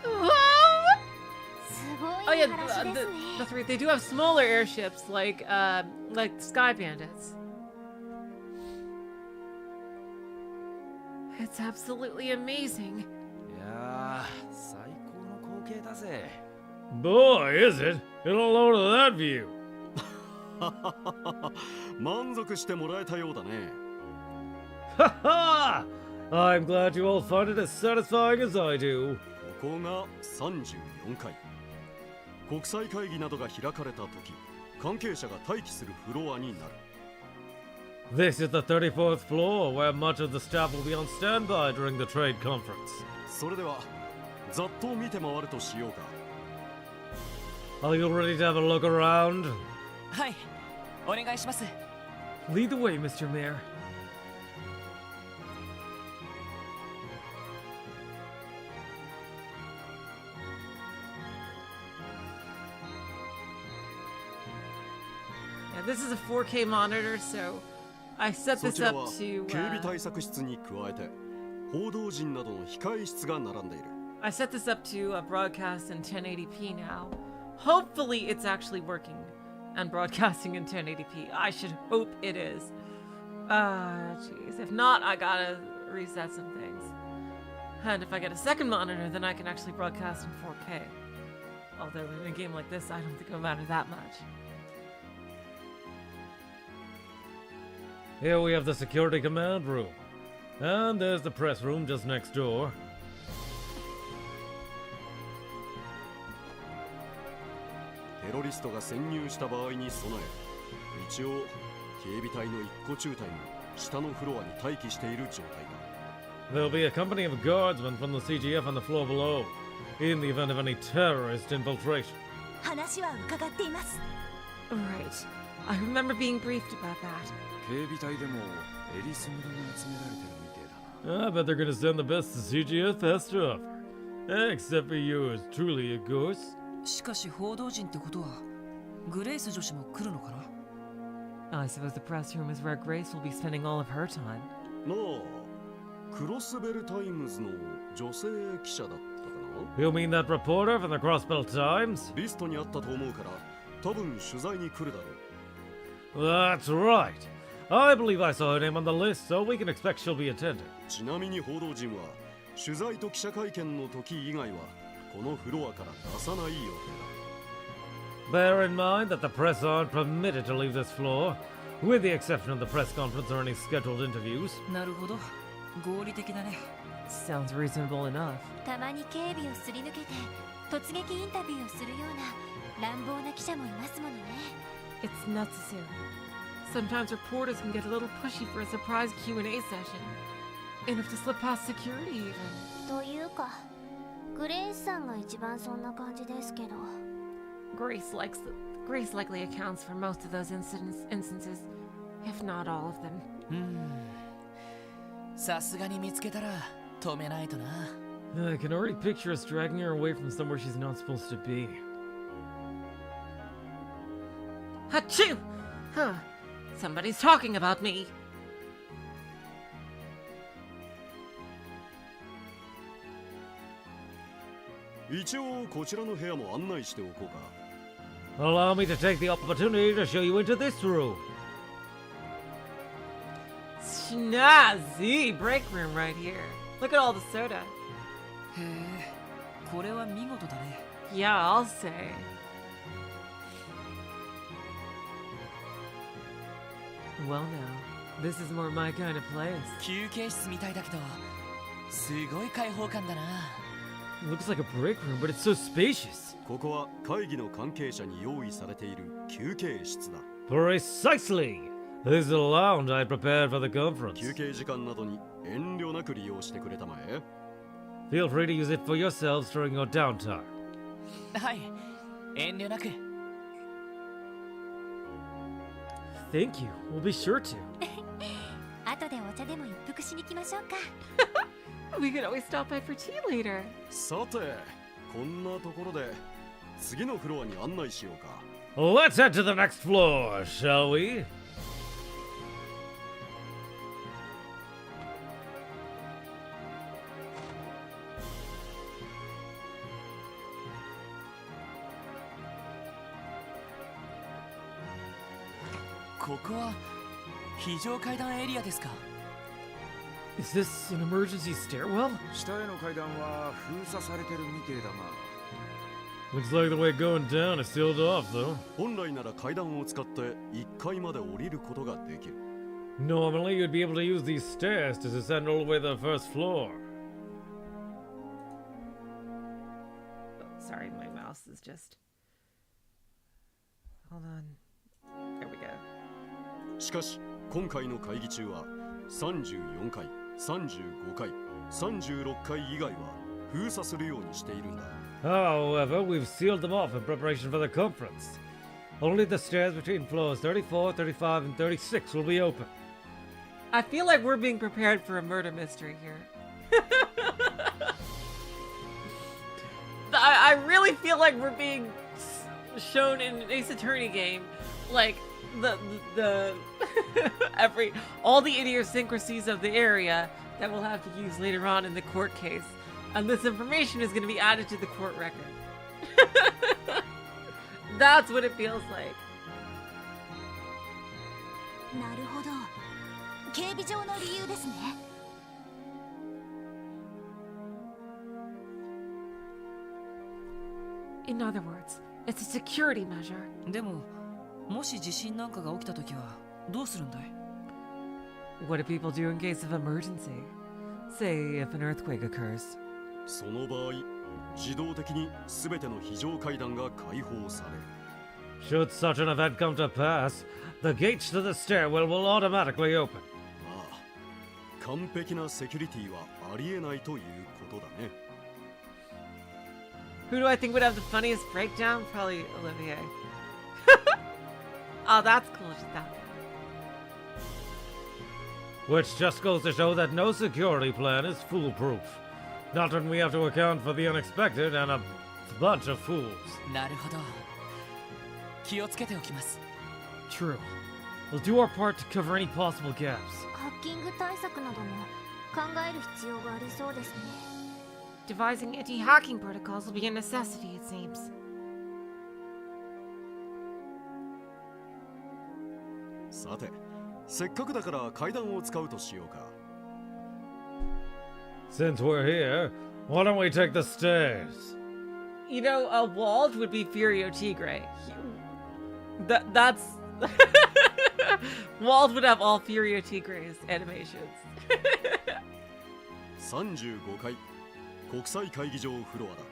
Whoa! Oh yeah, that's right. They do have smaller airships like Sky Bandits. It's absolutely amazing. いやー、最高の光景だぜ。 Boy, is it? Get a load of that view. 満足してもらえたようだね。 Ha ha! I'm glad you all find it as satisfying as I do. ここが34階。国際会議などが開かれた時、関係者が待機するフロアになる。 This is the 34th floor, where much of the staff will be on standby during the trade conference. それでは、ざっと見て回るとしようか。 Are you ready to have a look around? はい、お願いします。 Lead the way, Mr. Mayor. Yeah, this is a 4K monitor, so I set そ this ちら up は to 警備対策室に加えて、報道陣などの控え室が並んでいる。 I set this up to broadcast in 1080p now. Hopefully it's actually working and broadcasting in 1080p. I should hope it is. Jeez. If not, I gotta reset some things. And if I get a second monitor, then I can actually broadcast in 4K. Although in a game like this, I don't think it'll matter that much. Here we have the security command room. And there's the press room just next door. テロリストが潜入した場合に備え、一応警備隊の一個中隊も下のフロアに待機している状態だ。 There'll be a company of guardsmen from the CGF on the floor below, in the event of any terrorist infiltration. 話は伺っています。 Right. I remember being briefed about that. 警備隊でもエリスムルが集められてるみてえだな。 I bet they're gonna send the best the CGF has to offer. Except for you is truly a goose. しかし報道陣ってことはグレイス女子も来るのかな。 I suppose the press room is where Grace will be spending all of her time. なあ、クロスベルタイムズの女性記者だったかな。 You mean that reporter from the Crossbelt Times? リストにあったと思うから、多分取材に来るだろう。 That's right. I believe I saw her name on the list, so we can expect she'll be attending. ちなみに報道陣は取材と記者会見の時以外はこのフロアから出さない予定だ。 Bear in mind that the press aren't permitted to leave this floor, with the exception of the press conference or any scheduled interviews. なるほど、合理的だね。 Sounds reasonable enough. たまに警備をすり抜けて突撃インタビューをするような乱暴な記者もいますものね。 It's necessary. Sometimes reporters can get a little pushy for a surprise Q&A session. Enough to slip past security even. というかグレイスさんが一番そんな感じですけど。 Grace likely accounts for most of those instances, if not all of them. さすがに見つけたら止めないとな。 I can already picture us dragging her away from somewhere she's not supposed to be. Achoo! Huh. Somebody's talking about me. 一応こちらの部屋も案内しておこうか。 Allow me to take the opportunity to show you into this room. Snazzy break room right here. Look at all the soda. へえ、これは見事だね。 Yeah, I'll say. Well now, This is more my kind of place. 休憩室みたいだけどすごい開放感だな。 It looks like a break room, but it's so spacious. ここは会議の関係者に用意されている休憩室だ。 Precisely! This is a lounge I prepared for the conference. 休憩時間などに遠慮なく利用してくれたまえ。 Feel free to use it for yourselves during your downtime. はい、遠慮なく。 Thank you. We'll be sure to. 後でお茶でも一服しに来ましょうか。 We could always stop by for tea later. さて、こんなところで次のフロアに案内しようか。 Let's head to the next floor, shall we? ここは非常階段エリアですか。 Is this an emergency stairwell? 下への階段は封鎖されてるみてえだが。 Looks like the way going down is sealed off, though. 本来なら階段を使って1階まで降りることができる。 Normally, you'd be able to use these stairs to descend all the way to the first floor. Sorry, my mouse is just. Hold on. There we go. しかし、今回の会議中は34階、35階、36階以外は封鎖するようにしているんだ。 However, we've sealed them off in preparation for the conference. Only the stairs between floors 34, 35, and 36 will be open. I feel like we're being prepared for a murder mystery here. I really feel like we're being shown in an Ace Attorney game, like the all the idiosyncrasies of the area that we'll have to use later on in the court case, and this information is going to be added to the court record. That's what it feels like. なるほど。警備上の理由ですね。 In other words, it's a security measure. でももし地震なんかが起きた時はどうするんだい？ What do people do in case of emergency? Say if an earthquake occurs. その場合、自動的に全ての非常階段が開放される。 Should such an event come to pass, the gates to the stairwell will automatically open. まあ、完璧なセキュリティはありえないということだね。 Who do I think would have the funniest breakdown? Probably Olivier. Oh, that's cool. She's that bad. Which just goes to show that no security plan is foolproof. Not when we have to account for the unexpected and a bunch of fools. なるほど。気をつけておきます。 True. We'll do our part to cover any possible gaps. ハッキング対策なども考える必要がありそうですね。 Devising anti-hacking protocols will be a necessity, it seems. さて、せっかくだから階段を使うとしようか。 Since we're here, why don't we take the stairs? You know, Wald would be Furio Tigre. That's... Wald would have all Furio Tigre's animations. 35階、国際会議場フロアだ。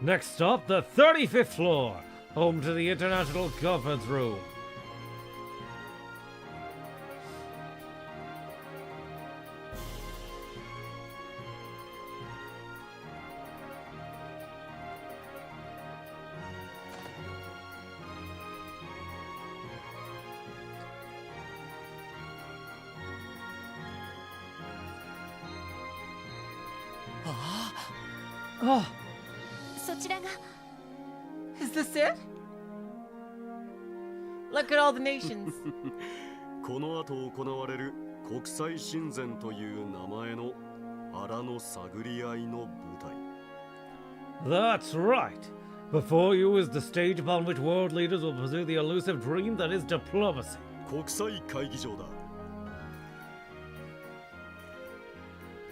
Next stop, the 35th floor, home to the International Conference Room. Oh, そちらが is this it? Look at all the nations. この後行われる国際親善という名前の腹の探り合いの舞台。 That's right. Before you is the stage upon which world leaders will pursue the elusive dream that is diplomacy. 国際会議場だ。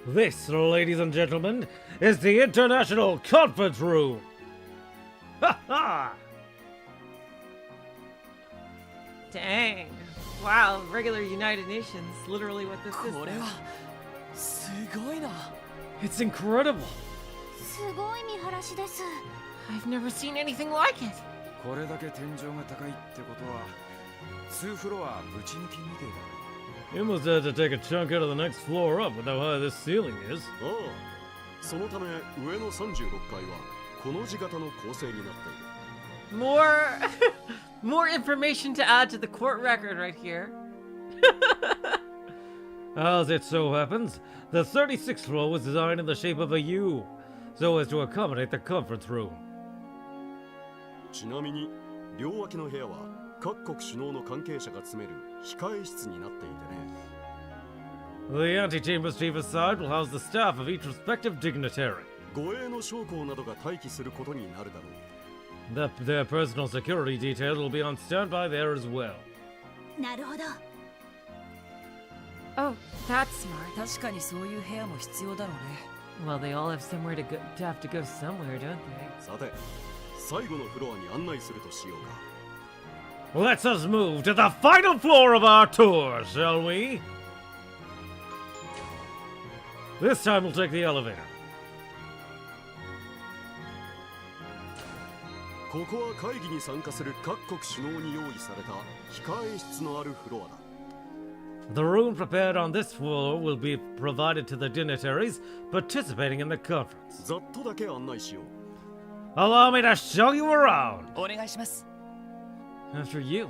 This, ladies and gentlemen, is the International Conference Room. Ha ha! Dang. Wow, regular United Nations. Literally what this is. これはすごいな。 It's incredible. すごい見晴らしです。 I've never seen anything like it. これだけ天井が高いってことは2フロアぶち抜きみてえだ。 You must have to take a chunk out of the next floor up with how high this ceiling is. ああ、そのため上の36階はこの字型の構成になっている。 More information to add to the court record right here. As it so happens, the 36th floor was designed in the shape of a U, so as to accommodate the conference room. ちなみに両脇の部屋は各国首脳の関係者が詰める控え室になっていてね。 The antechamber's chiefest side will house the staff of each respective dignitary. 護衛の将校などが待機することになるだろう。 Their personal security detail will be on standby there as well. なるほど。 Oh, that's smart. 確かにそういう部屋も必要だろうね。 Well, they all have somewhere to have to go somewhere, don't they? さて、最後のフロアに案内するとしようか。 Let's us move to the final floor of our tour, shall we? This time we'll take the elevator. ここは会議に参加する各国首脳に用意された控え室のあるフロアだ。 The room prepared on this floor will be provided to the dignitaries participating in the conference. ざっとだけ案内しよう。 Allow me to show you around. お願いします。 After you.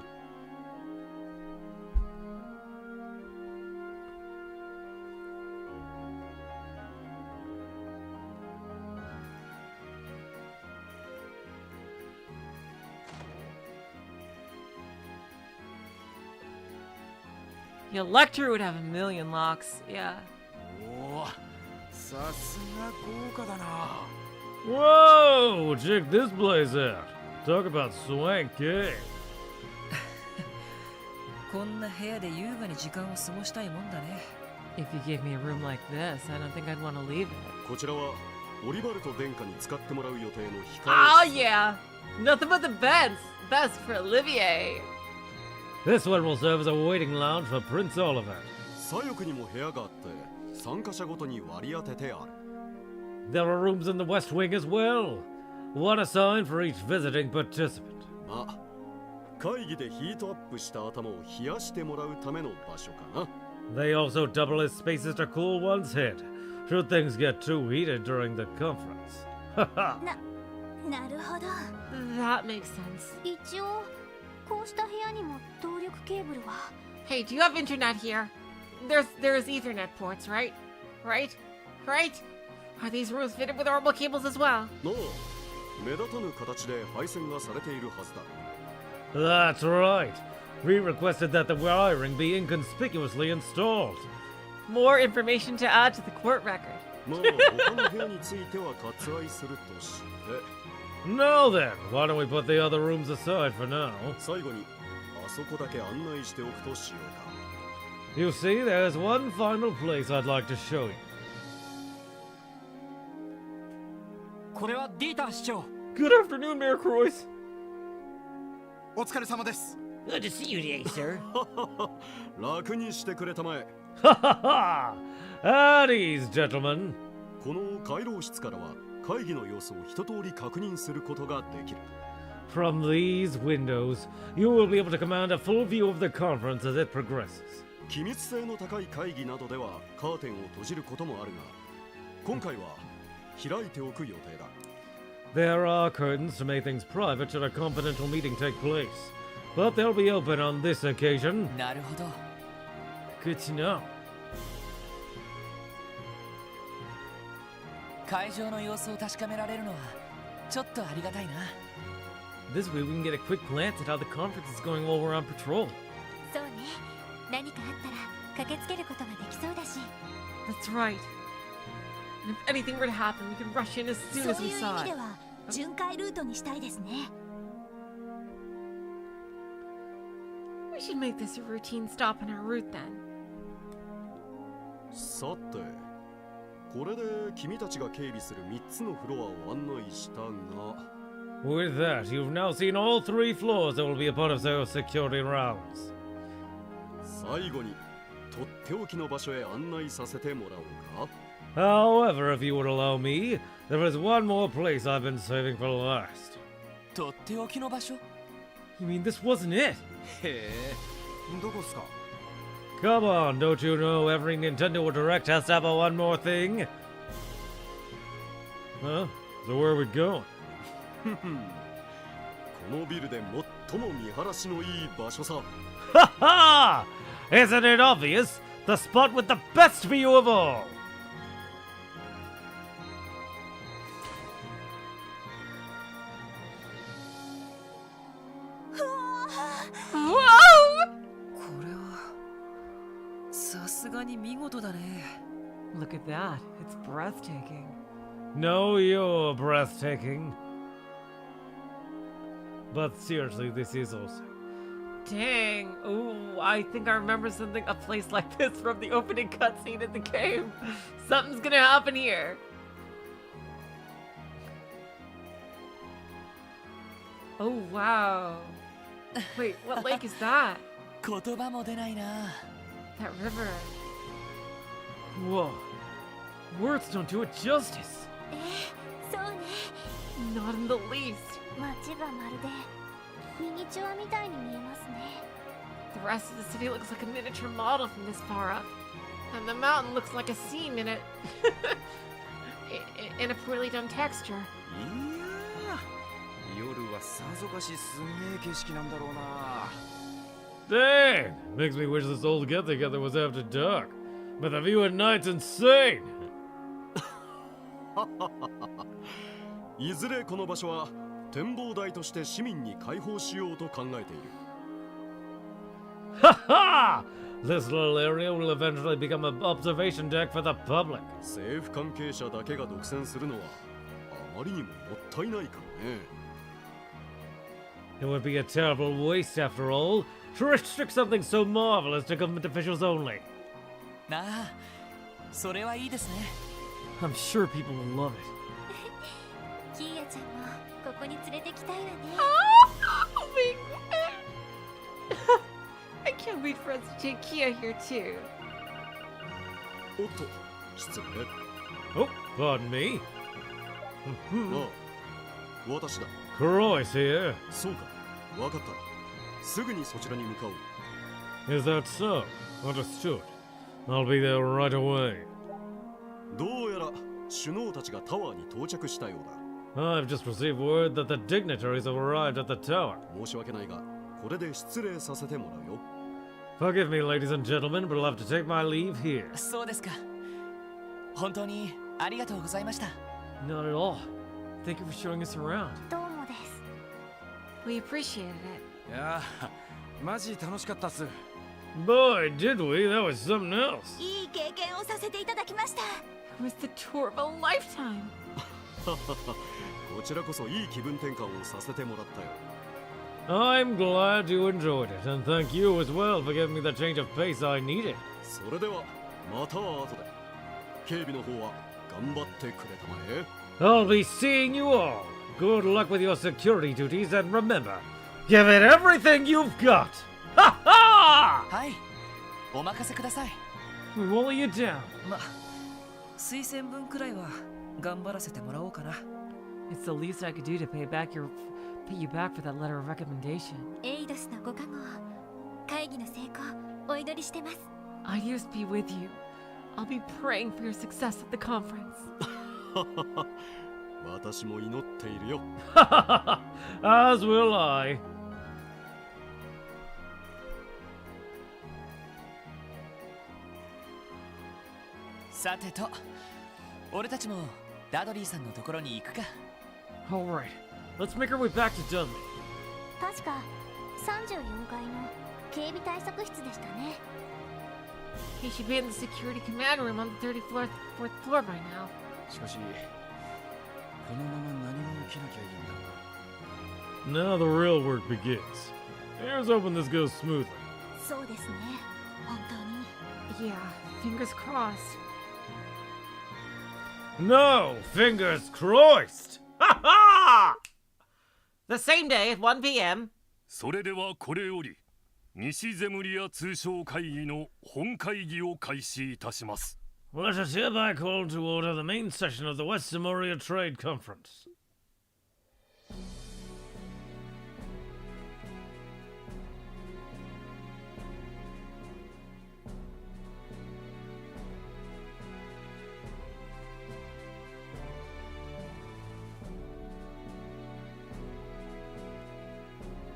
Yeah, Lecter would have a million locks. Yeah. おお、さすが豪華だな。 Whoa! Check this place out. Talk about swanky. こんな部屋で優雅に時間を過ごしたいもんだね。 If you gave me a room like this, I don't think I'd want to leave it. こちらはオリバルト殿下に使ってもらう予定の控 Oh え室。 yeah! Nothing but the beds! Best for Olivier! This one will serve as a waiting lounge for Prince Oliver. 左翼にも部屋があって参加者ごとに割り当ててある。 There are rooms in the West Wing as well. One assigned for each visiting participant. まあ、会議でヒートアップした頭を冷やしてもらうための場所かな。 They also double as spaces to cool one's head, should things get too heated during the conference. Haha. なるほど。 That makes sense. 一応こうした部屋にも動力ケーブルは。 Hey, do you have internet here? There's Ethernet ports, right? Right? Are these rooms fitted with normal cables as well? なあ、目立たぬ形で配線がされているはずだ。 That's right. We requested that the wiring be inconspicuously installed. More information to add to the court record. まあ、他の部屋については割愛するとして、 Now then, why don't we put the other rooms aside for now? 最後にあそこだけ案内しておくとしようか。 You see, there's one final place I'd like to show you. これはディーター市長。 Good afternoon, Mayor Croix. お疲れ様です。 Good to see you today, sir. 楽にしてくれたまえ。 Ha ha ha! At ease, gentlemen. この回廊室からは会議の様子を一通り確認することができる。 From these windows, you will be able to command a full view of the conference as it progresses. 機密性の高い会議などではカーテンを閉じることもあるが、今回は開いておく予定だ。 There are curtains to make things private should a confidential meeting take place, but they'll be open on this occasion. なるほど。 Good to know. 会場の様子を確かめられるのはちょっとありがたいな。 This way we can get a quick glance at how the conference is going while we're on patrol. そうね。何かあったら駆けつけることができそうだし。 That's right. And if anything were to happen, we could rush in as そ soon う as いう we 意 saw 味で it. は巡回ルートにしたいですね。 We should make this a routine stop on our route then. さて、これで君たちが警備する3つのフロアを案内したが、With that, you've now seen all 3 floors that will be a part of those security rounds. 最後にとっておきの場所へ案内させてもらおうか。 However, if you would allow me, there is one more place I've been saving for last. とっておきの場所 You mean this wasn't it? へえ、どこっすか？ Come on, don't you know every Nintendo Direct has to have a one more thing? Huh? So where are we going? このビルで最も見晴らしのいい場所さ。 Ha ha! Isn't it obvious? The spot with the best view of all! Whoa! これはさすがに見事だね。 Look at that. It's breathtaking. No, you're breathtaking. But seriously, this is also. Dang. Ooh, I think I remember something, a place like this from the opening cutscene in the game. Something's gonna happen here. Oh, wow. Wait, what lake is that? 言葉も出ないな。 That river. Whoa. Words don't do it justice. そうね。 Not in the least. 街がまるでミニチュアみたいに見えますね。 The rest of the city looks like a miniature model from this far up. And the mountain looks like a seam in it. in a poorly done texture. いやー、夜はさぞかしすんげえ景色なんだろうな。 Dang! Makes me wish this old get-together was after dark. But the view at night's insane! いずれこの場所は展望台として市民に開放しようと考えている。 Ha ha! This little area will eventually become an observation deck for the public. 政府関係者だけが独占するのはあまりにももったいないからね。 It would be a terrible waste, after all, to restrict something so marvelous to government officials only. なあ、それはいいですね。 I'm sure people will love it. キーヤちゃんもここに連れてきたいわね。 Oh my god. I can't wait for us to take Kia here too. おっと、失礼。 Oh, pardon me. ああ、私だ。 Croix here. そうか、わかった。すぐにそちらに向かおう。 Is that so? Understood. I'll be there right away. どうやら首脳たちがタワーに到着したようだ。 I've just received word that the dignitaries have arrived at the tower. 申し訳ないが、これで失礼させてもらうよ。 Forgive me, ladies and gentlemen, but I'll have to take my leave here. そうですか。本当にありがとうございました。 Not at all. Thank you for showing us around. どうもです。 We appreciated it. いやー、マジ楽しかったっす。 Boy, did we? That was something else. いい経験をさせていただきました。 It was the tour of a lifetime. こちらこそいい気分転換をさせてもらったよ。 I'm glad you enjoyed it, and thank you as well for giving me the change of pace I needed. それではまた後で。警備の方は頑張ってくれたまえ。 I'll be seeing you all. Good luck with your security duties, and remember, give it everything you've got. Ha ha! はい、お任せください。 We won't let you down. ま、推薦文くらいは頑張らせてもらおうかな。 It's the least I could do to pay you back for that letter of recommendation. エイドスのご加護、会議の成功お祈りしてます。 I'd just be with you. I'll be praying for your success at the conference. 私も祈っているよ。 As will I. さてと、俺たちもダドリーさんのところに行くか。 All right, let's make our way back to Dudley. 確か34階の警備対策室でしたね。 He should be in the security command room on the 34th floor by now. しかし、このまま何も起きなきゃいいんだが。 Now the real work begins. Here's hoping this goes smoothly. そうですね。本当に。 Yeah, fingers crossed. No! Fingers crossed! Ha ha! The same day at 1 p.m. それではこれより西ゼムリア通商会議の本会議を開始いたします。 Let us hereby call to order the main session of the West Zemuria Trade Conference.「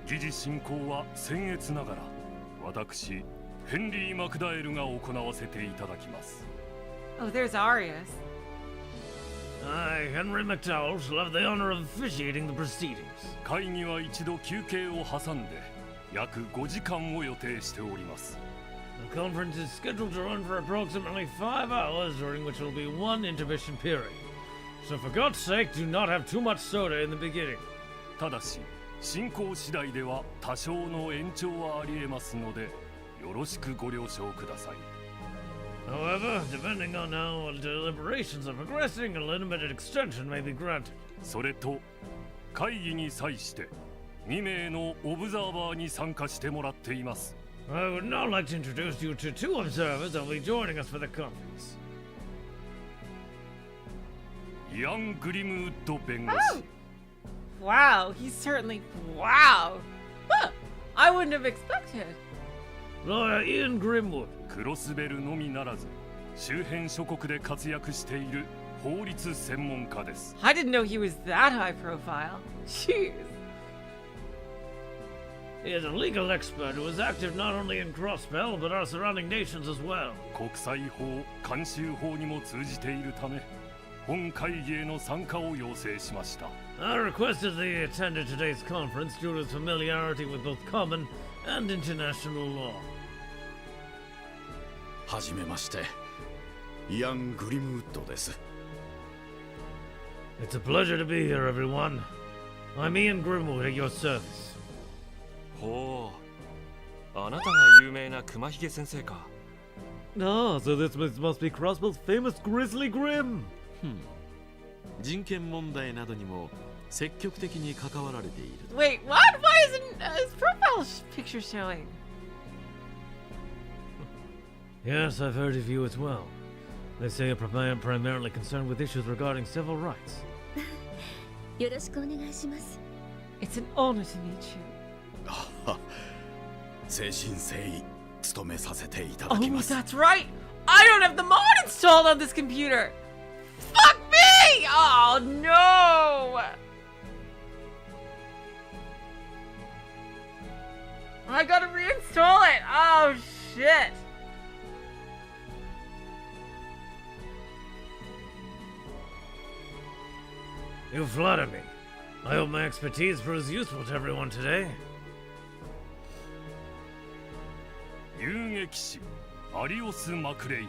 議事進行は僭越ながら私ヘンリー・マクダエルが行わせていただきます。 Oh, there's Arius. I, Henry McDowell, shall have the honor of officiating the proceedings. 会議は一度休憩を挟んで約5時間を予定しております。 The conference is scheduled to run for approximately 5 hours, during which will be one intermission period. So for God's sake, do not have too much soda in the beginning. ただし進行次第では多少の延長はありえますのでよろしくご了承ください。 However, depending on how deliberations are progressing, a limited extension may be granted. それと会議に際して2名のオブザーバーに参加してもらっています。 I would now like to introduce you to 2 observers that will be joining us for the conference. イアン・グリムウッド弁護士。 Wow, he's certainly... Wow! Huh, I wouldn't have expected. Lawyer Ian Grimwood. クロスベルのみならず周辺諸国で活躍している法律専門家です。 I didn't know he was that high profile. Jeez. He is a legal expert who is active not only in Crossbell but our surrounding nations as well. 国際法、慣習法にも通じているため本会議への参加を要請しました。 I requested that he attended today's conference due to his familiarity with both common and international law. はじめまして、イアン・グリムウッドです。 It's a pleasure to be here, everyone. I'm Ian Grimwood at your service. ほう、あなたが有名な熊ひげ先生か。 Ah, so this must be Crossbell's famous Grizzly Grim. 人権問題などにも積極的に関わられている。 Wait, what? Why isn't his profile picture showing? Yes, I've heard of you as well. They say you're primarily concerned with issues regarding civil rights. よろしくお願いします。 It's an honor to meet you. 誠心誠意務めさせていただ Oh, きます。 that's right! I don't have the mod installed on this computer! Fuck me! Oh, no! I gotta reinstall it! Oh, shit! You flatter me. I hope my expertise proves useful to everyone today. 遊撃士アリオス・マクレイン。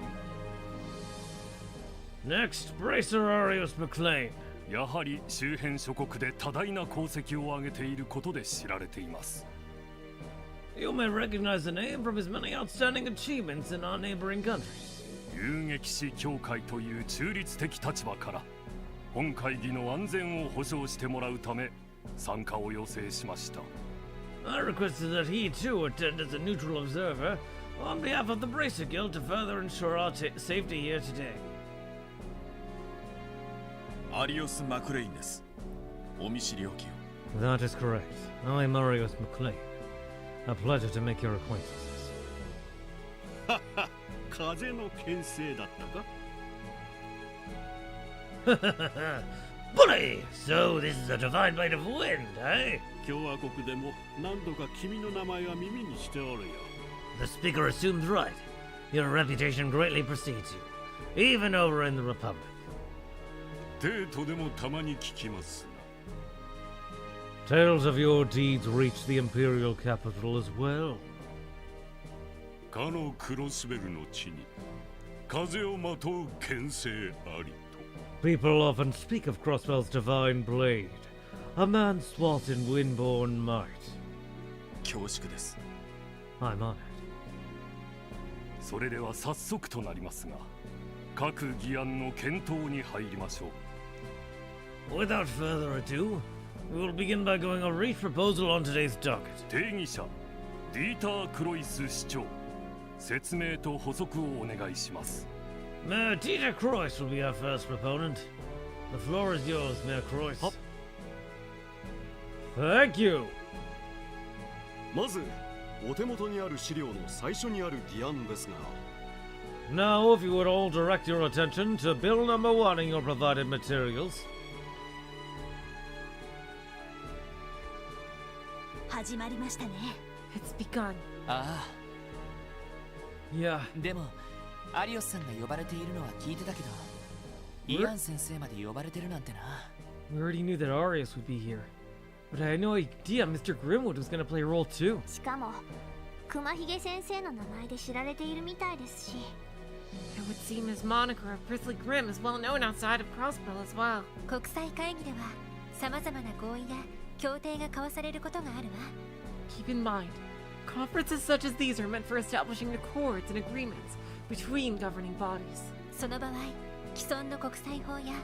Next, Bracer Arius McLean. やはり周辺諸国で多大な功績を挙げていることで知られています。 You may recognize the name from his many outstanding achievements in our neighboring countries. 遊撃士協会という中立的立場から本会議の安全を保障してもらうため参加を要請しました。 I requested that he too attend as a neutral observer on behalf of the Bracer Guild to further ensure our safety here today. アリオス・マクレインです。お見知りおきを。 That is correct. I'm Arius McLean. A pleasure to make your acquaintances. 風の牽制だったか Bully! So this is a divine blade of wind, eh? 共和国でも何度か君の名前は耳にしておるよ。 The speaker assumes right. Your reputation greatly precedes you, even over in the Republic. デートでもたまに聞きます。 Tales of your deeds reach the Imperial capital as well. かのクロスベルの地に風をまとう牽制ありと。 People often speak of Crossbell's divine blade, a man swathed in windborne might. 恐縮です。 I'm honored. それでは早速となりますが、各議案の検討に入りましょう。 Without further ado, We will begin by going over each proposal on today's docket. 定義者ディーター・クロイス市長説明と補足をお願いします Mayor Dieter Croix will be our first proponent. The floor is yours, Mayor Croix. Thank you. まずお手元にある資料の最初にある議案ですが Now, if you would all direct your attention to bill number 1 in your provided materials. 始まりましたね。 It's begun. あ Yeah. あでもアリオスさんが呼ばれているのは聞いてたけどイアン先生まで呼ばれてるなんてな We already knew that Arius would be here. But I had no idea Mr. Grimwood was going to play a role too. しかも熊ひげ先生の名前で知られているみたいですし It would seem his moniker of Grizzly Grim is well known outside of Crossbill as well. 国際会議では様々な合意や協定が交わされることがあるわ Keep in mind, conferences such as these are meant for establishing accords and agreements between governing bodies. その場合既存の国際法や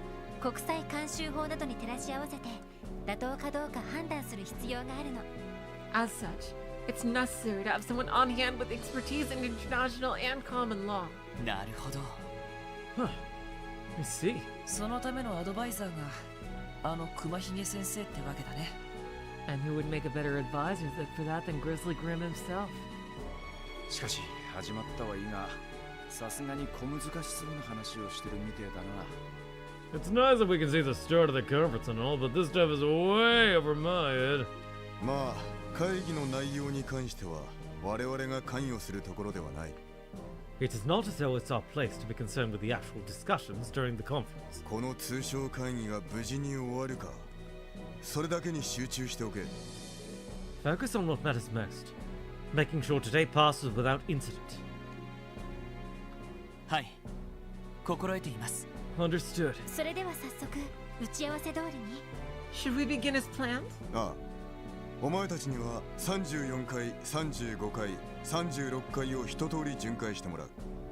国際慣習法などに照らし合わせて妥当かどうか判断する必要があるの As such, it's necessary to have someone on hand with expertise in international and common law. なるほど Huh. I see. そのためのアドバイザーがあの熊ひげ先生ってわけだね And who would make a better advisor for that than Grizzly Grim himself? しかし始まったはいいがさすがに小難しそうな話をしてるみてえだな It's nice that we can see the start of the conference and all, but this stuff is way over my head. まあ会議の内容に関しては我々が関与するところではない It is not as though it's our place to be concerned with the actual discussions during the conference. この通商会議が無事に終わるかそれだけに集中しておけ Focus on what matters most. Making sure today passes without incident. はい心得ています Understood. それでは早速打ち合わせ通りに Should we begin as planned? ああお前たちには34回35回36回を一通り巡回してもらう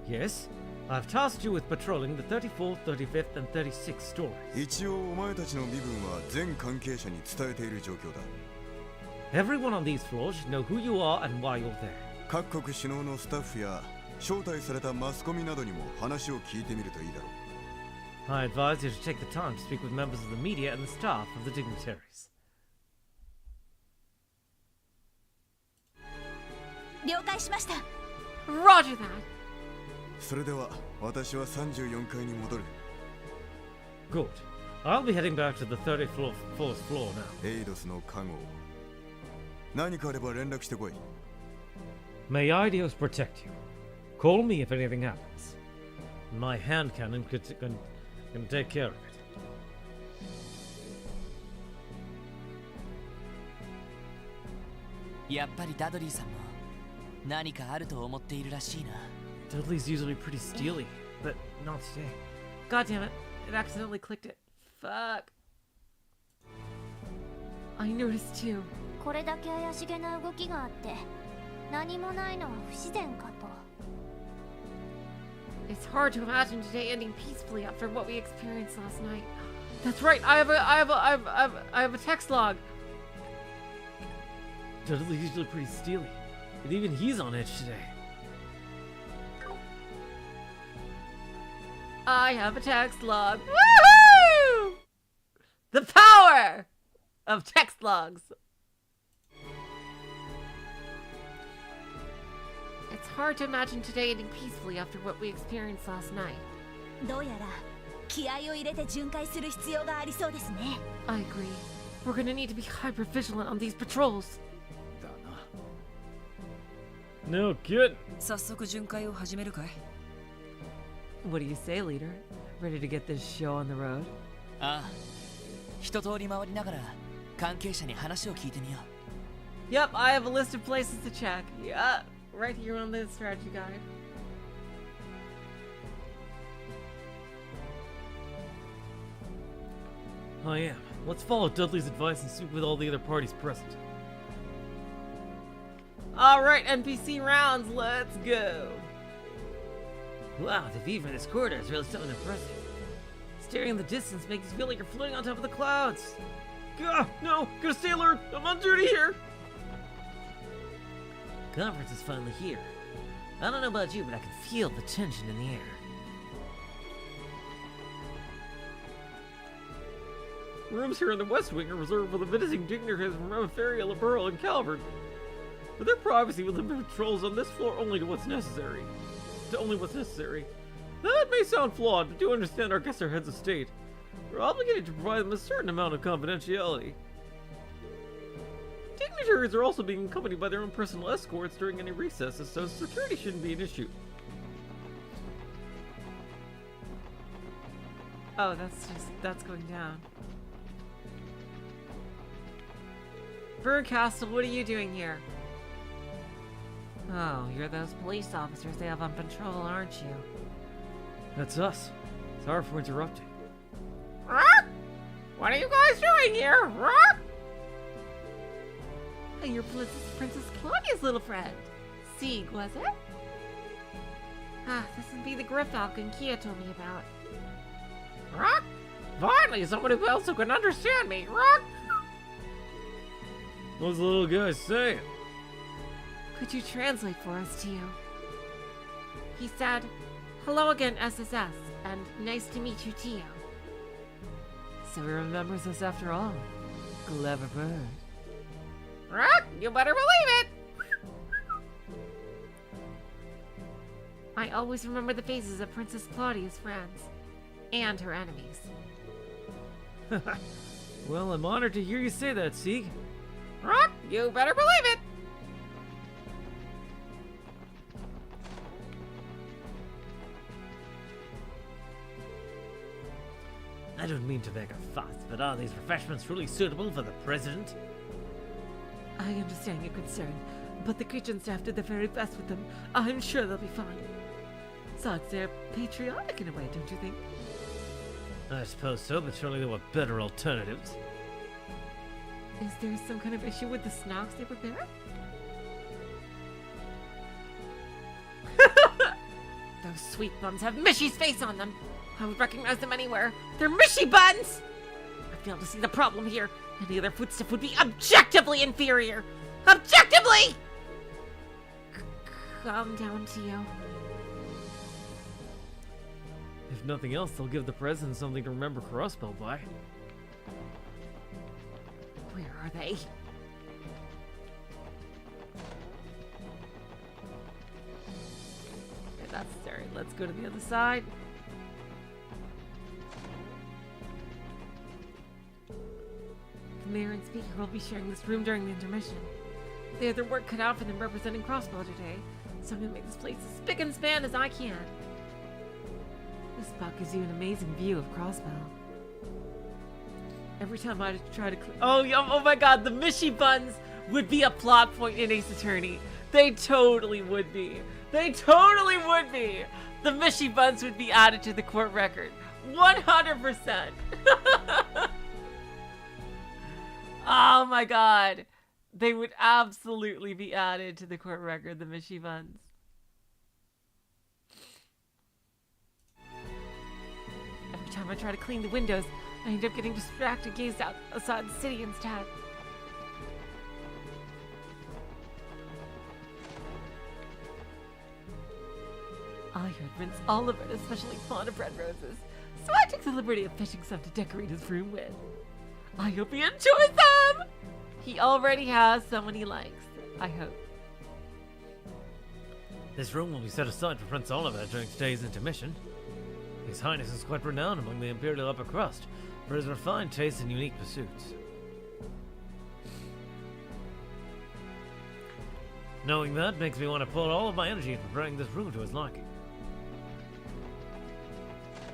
Yes? I've tasked you with patrolling the 34th, 35th, and 36th stories. 一応お前たちの身分は全関係者に伝えている状況だ Everyone on these floors should know who you are and why you're there. 各国首脳のスタッフや招待されたマスコミなどにも話を聞いてみるといいだろう I advise you to take the time to speak with members of the media and the staff of the dignitaries. 了解しました Roger that! それでは私は34階に戻る Good. I'll be heading back to the 34th floor now. エイドスの加護何かあれば連絡してこい May Idios protect you. Call me if anything happens. My hand cannon can take care of it. やっぱりダドリーさんも何かあると思っているらしいな Dudley's usually pretty steely, but not today. God damn it, it accidentally clicked it. Fuck. I noticed too. これだけ怪しげな動きがあって何もないのは不自然かと It's hard to imagine today ending peacefully after what we experienced last night. That's right, I have a text log. Dudley's usually pretty steely, but even he's on edge today. I have a text log. Woohoo! The power of text logs. It's hard to imagine today ending peacefully after what we experienced last night. どうやら気合を入れて巡回する必要がありそうですね I agree. We're gonna need to be hyper vigilant on these patrols. だな No kidding. 早速巡回を始めるかい What do you say, leader? Ready to get this show on the road? ああ一通り回りながら関係者に話を聞いてみよう Yep, I have a list of places to check. Yeah, right here on the strategy guide. I am. Let's follow Dudley's advice and speak with all the other parties present. Alright, NPC rounds, let's go. Wow, the view from this corridor is really something impressive. Staring in the distance makes you feel like you're floating on top of the clouds. No! Gotta stay alert! I'm on duty here! Conference is finally here. I don't know about you, but I can feel the tension in the air. Rooms here in the West Wing are reserved for the visiting dignitaries from Ramaferia, Laburl, and Calvert. But their privacy will limit patrols on this floor only to what's necessary. That may sound flawed, but do understand our guests are heads of state. We're obligated to provide them a certain amount of confidentiality. Dignitaries are also being accompanied by their own personal escorts during any recesses, so security shouldn't be an issue. Oh, that's going down. Burn Castle, what are you doing here? Oh, you're those police officers they have on patrol, aren't you? That's us. Sorry for interrupting. What are you guys doing here? You're Princess Claudia's little friend. Sieg, was it? This would be the Gryffalcon Kia told me about. Finally, someone who also can understand me. What's the little guy saying? Could you translate for us, Tio? He said, "Hello again, SSS, and nice to meet you, Tio." So he remembers us after all. Clever bird. You better believe it! I always remember the faces of Princess Claudia's friends. And her enemies. Well, I'm honored to hear you say that, Sieg. You better believe it! I don't mean to make a fuss, but are these refreshments really suitable for the president? I understand your concern, but the kitchen staff did their very best with them. I'm sure they'll be fine. Besides, they're patriotic in a way, don't you think? I suppose so, but surely there were better alternatives. Is there some kind of issue with the snacks they prepare? Those sweet buns have Mishy's face on them. I would recognize them anywhere. They're Mishy buns! I fail to see the problem here. Any other foodstuff would be objectively inferior. Objectively! Calm down, Tio. If nothing else, they'll give the president something to remember Crossbell by. Where are they? Okay, that's scary. Let's go to the other side. The mayor and speaker will be sharing this room during the intermission. They have their work cut out for them representing Crossbell today, so I'm gonna make this place as spick and span as I can. This spot gives you an amazing view of Crossbell. Every time I try to oh my god, the Mishy buns would be a plot point in Ace Attorney. They totally would be. They totally would be. The Mishy buns would be added to the court record. 100%. Oh my god. They would absolutely be added to the court record, the Mishy buns. Every time I try to clean the windows, I end up getting distracted, gazed out outside the city instead. I heard Prince Oliver is especially fond of red roses, so I took the liberty of fetching some to decorate his room with. I hope he enjoys them! He already has someone he likes, I hope. This room will be set aside for Prince Oliver during today's intermission. His Highness is quite renowned among the Imperial upper crust for his refined tastes and unique pursuits. Knowing that makes me want to put all of my energy into preparing this room to his liking.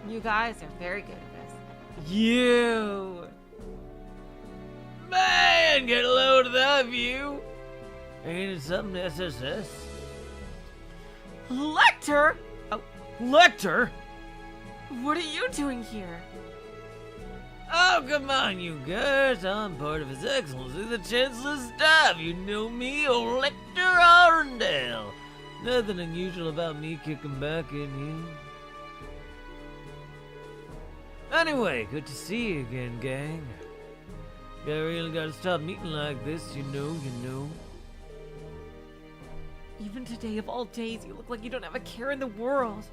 You guys are very good at this. You! Man, get a load of that view! Ain't it something, SSS? Lecter? Oh, Lecter? What are you doing here? Oh, come on, you guys. I'm part of His Excellency, the Chancellor's staff. You know me, old Lecter Arundel. Nothing unusual about me kicking back in here. Anyway, good to see you again, gang. I really gotta stop meeting like this, you know. Even today of all days, you look like you don't have a care in the world.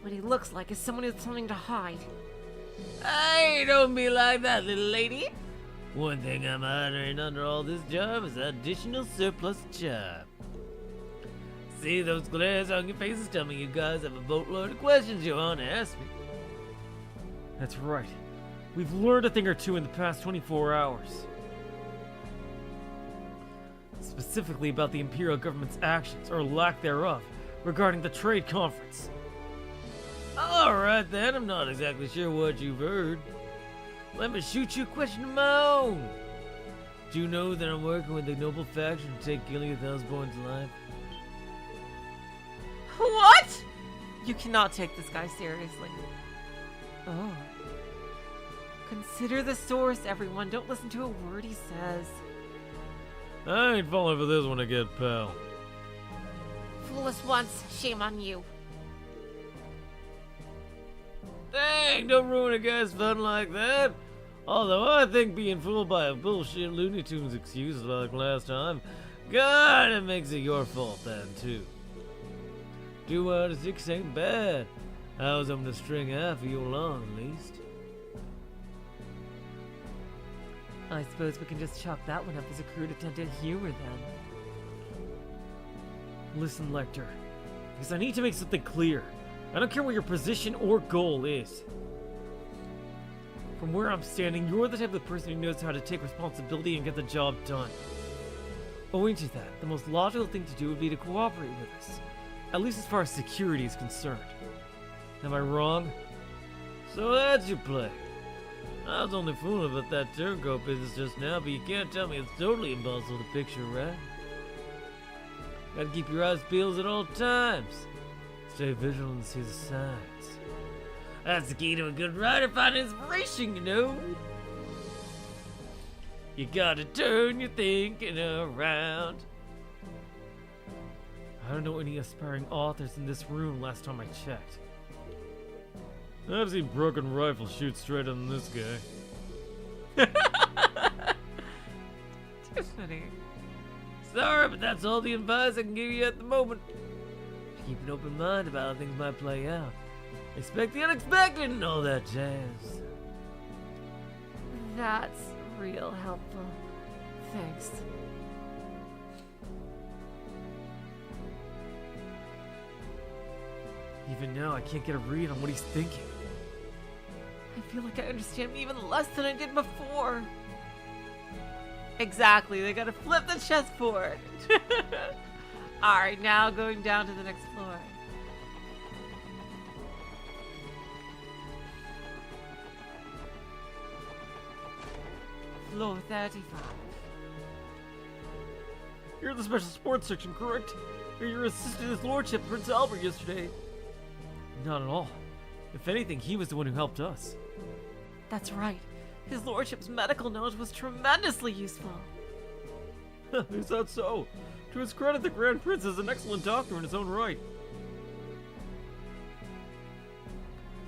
What he looks like is someone with something to hide. Hey, don't be like that, little lady. One thing I'm honoring under all this job is additional surplus job. See those glares on your faces? Tell me you guys have a boatload of questions you want to ask me. That's right. We've learned a thing or two in the past 24 hours. Specifically about the Imperial government's actions, or lack thereof, regarding the trade conference. Alright then, I'm not exactly sure what you've heard. Let me shoot you a question of my own. Do you know that I'm working with the noble faction to take Gilead Osborne's life? What? You cannot take this guy seriously. Oh. Consider the source, everyone. Don't listen to a word he says. I ain't falling for this one again, pal. Fool us once, shame on you. Dang, don't ruin a guy's fun like that. Although I think being fooled by a bullshit Looney Tunes excuse like last time, God, it makes it your fault then, too. 2 out of 6 ain't bad. I was hoping to string half of you along, at least. I suppose we can just chalk that one up as a crude attempt at humor, then. Listen, Lecter, because I need to make something clear. I don't care what your position or goal is. From where I'm standing, you're the type of person who knows how to take responsibility and get the job done. Owing to that, the most logical thing to do would be to cooperate with us. At least as far as security is concerned. Am I wrong? So that's your play. I was only fooling about that turncoat business just now, but you can't tell me it's totally impossible to picture, right? Gotta keep your eyes peeled at all times. Stay vigilant and see the signs. That's the key to a good writer, find inspiration, you know? You gotta turn your thinking around. I don't know any aspiring authors in this room last time I checked. I've seen broken rifle shoot straight on this guy. Tiffany. Sorry, but that's all the advice I can give you at the moment. Keep an open mind about how things might play out. Expect the unexpected and all that jazz. That's real helpful. Thanks. Even now, I can't get a read on what he's thinking. I feel like I understand him even less than I did before. Exactly, they gotta flip the chessboard. Alright, now going down to the next floor. Floor 35. You're in the special sports section, correct? Or you assisted his lordship, Prince Albert, yesterday? Not at all. If anything, he was the one who helped us. That's right. His lordship's medical knowledge was tremendously useful. Is that so? To his credit, the Grand Prince is an excellent doctor in his own right.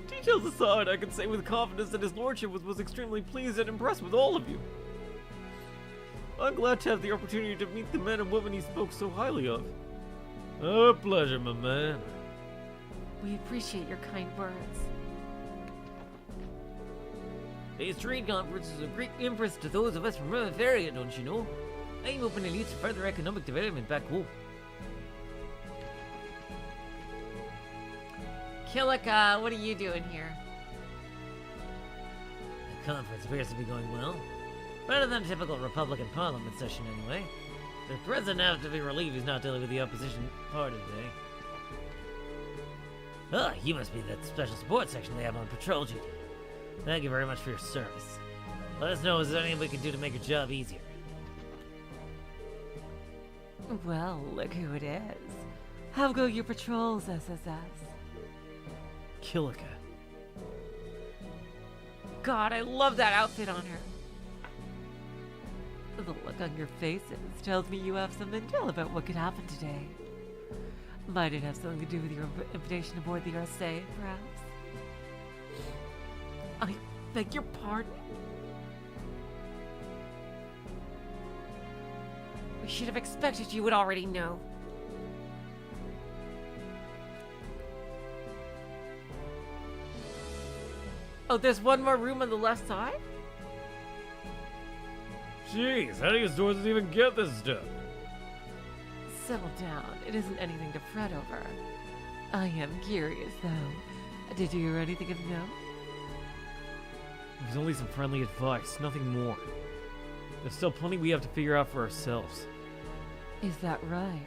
Details aside, I can say with confidence that his lordship was extremely pleased and impressed with all of you. I'm glad to have the opportunity to meet the men and women he spoke so highly of. A pleasure, my man. We appreciate your kind words. These trade conferences are of great interest to those of us from River area, don't you know? I'm hoping it leads to further economic development back home. Kilika, what are you doing here? The conference appears to be going well. Better than a typical Republican Parliament session, anyway. The president has to be relieved he's not dealing with the opposition party today. Ah, you must be that special support section they have on patrol duty. Thank you very much for your service. Let us know if there's anything we can do to make your job easier. Well, look who it is. How go your patrols, SSS? Kilika. God, I love that outfit on her. The look on your faces tells me you have some intel about what could happen today. Might it have something to do with your invitation aboard the RSA, perhaps? I beg your pardon? We should have expected you would already know. Oh, there's one more room on the left side? Jeez, how do you stores even get this stuff? Settle down. It isn't anything to fret over. I am curious, though. Did you hear anything of note? It was only some friendly advice, nothing more. There's still plenty we have to figure out for ourselves. Is that right?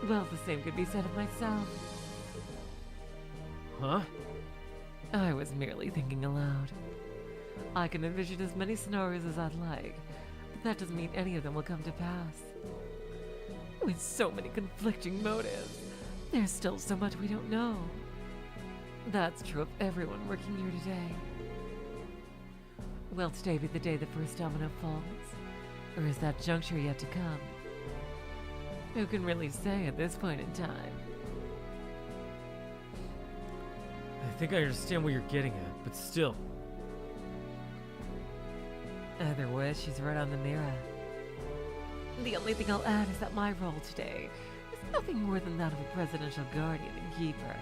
Well, the same could be said of myself. Huh? I was merely thinking aloud. I can envision as many scenarios as I'd like, but that doesn't mean any of them will come to pass. With so many conflicting motives, there's still so much we don't know. That's true of everyone working here today. Will today be the day the first domino falls? Or is that juncture yet to come? Who can really say at this point in time? I think I understand what you're getting at, but still. Either way, she's right on the mirror. The only thing I'll add is that my role today is nothing more than that of a presidential guardian and keeper.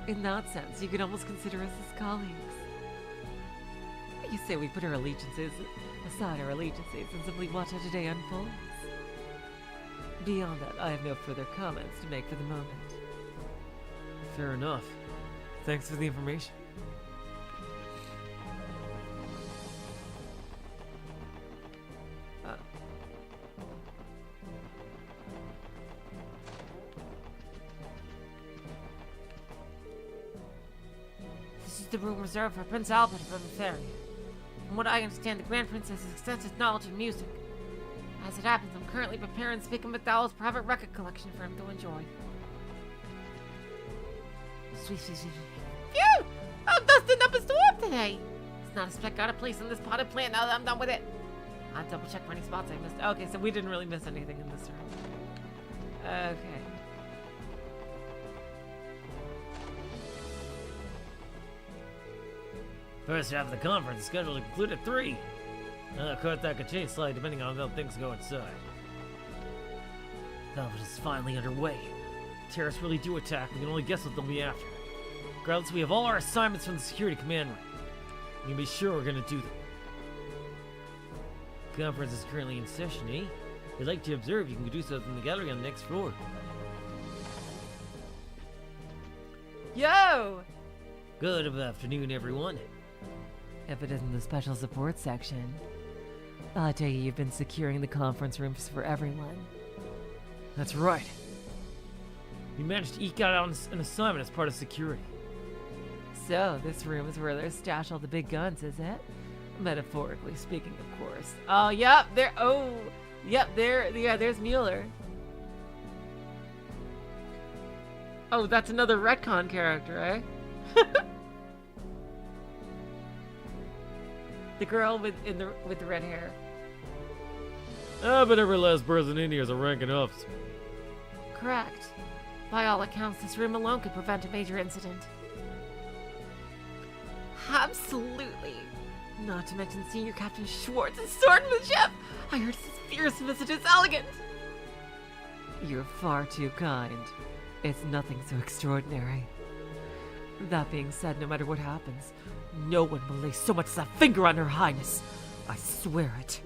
In that sense, you could almost consider us as colleagues. You say we put our allegiances aside, and simply watch how today unfolds. Beyond that, I have no further comments to make for the moment. Fair enough. Thanks for the information. This is the room reserved for Prince Albert of Emetheria. From what I understand, the Grand Princess has extensive knowledge of music. As it happens, I'm currently preparing Speaking McDowell's private record collection for him to enjoy. Sweet. Phew! I'm dusting up a storm today! It's not a speck out of place in this potted plant now that I'm done with it. I'll double check for any spots I missed. Okay, so we didn't really miss anything in this room. Okay. First half of the conference is scheduled to conclude at 3. Of course, that could change slightly depending on how things go inside. The conference is finally underway. Terrorists really do attack. We can only guess what they'll be after. Regardless, we have all our assignments from the security command room. You can be sure we're going to do them. The conference is currently in session, eh? If you'd like to observe, you can do so from the gallery on the next floor. Yo! Good afternoon, everyone. If it isn't the special support section, I tell you, you've been securing the conference rooms for everyone. That's right. We managed to eke out an assignment as part of security. So, this room is where they stash all the big guns, is it? Metaphorically speaking, of course. Oh, yep, there. Oh, yep, there. Yeah, there's Mueller. Oh, that's another retcon character, eh? The girl with the red hair. But every last person in here is a ranking officer. Correct. By all accounts, this room alone could prevent a major incident. Absolutely. Not to mention Senior Captain Schwartz and swordsmanship. I heard his fierce message is elegant. You're far too kind. It's nothing so extraordinary. That being said, no matter what happens, no one will lay so much as a finger on Her Highness. I swear it.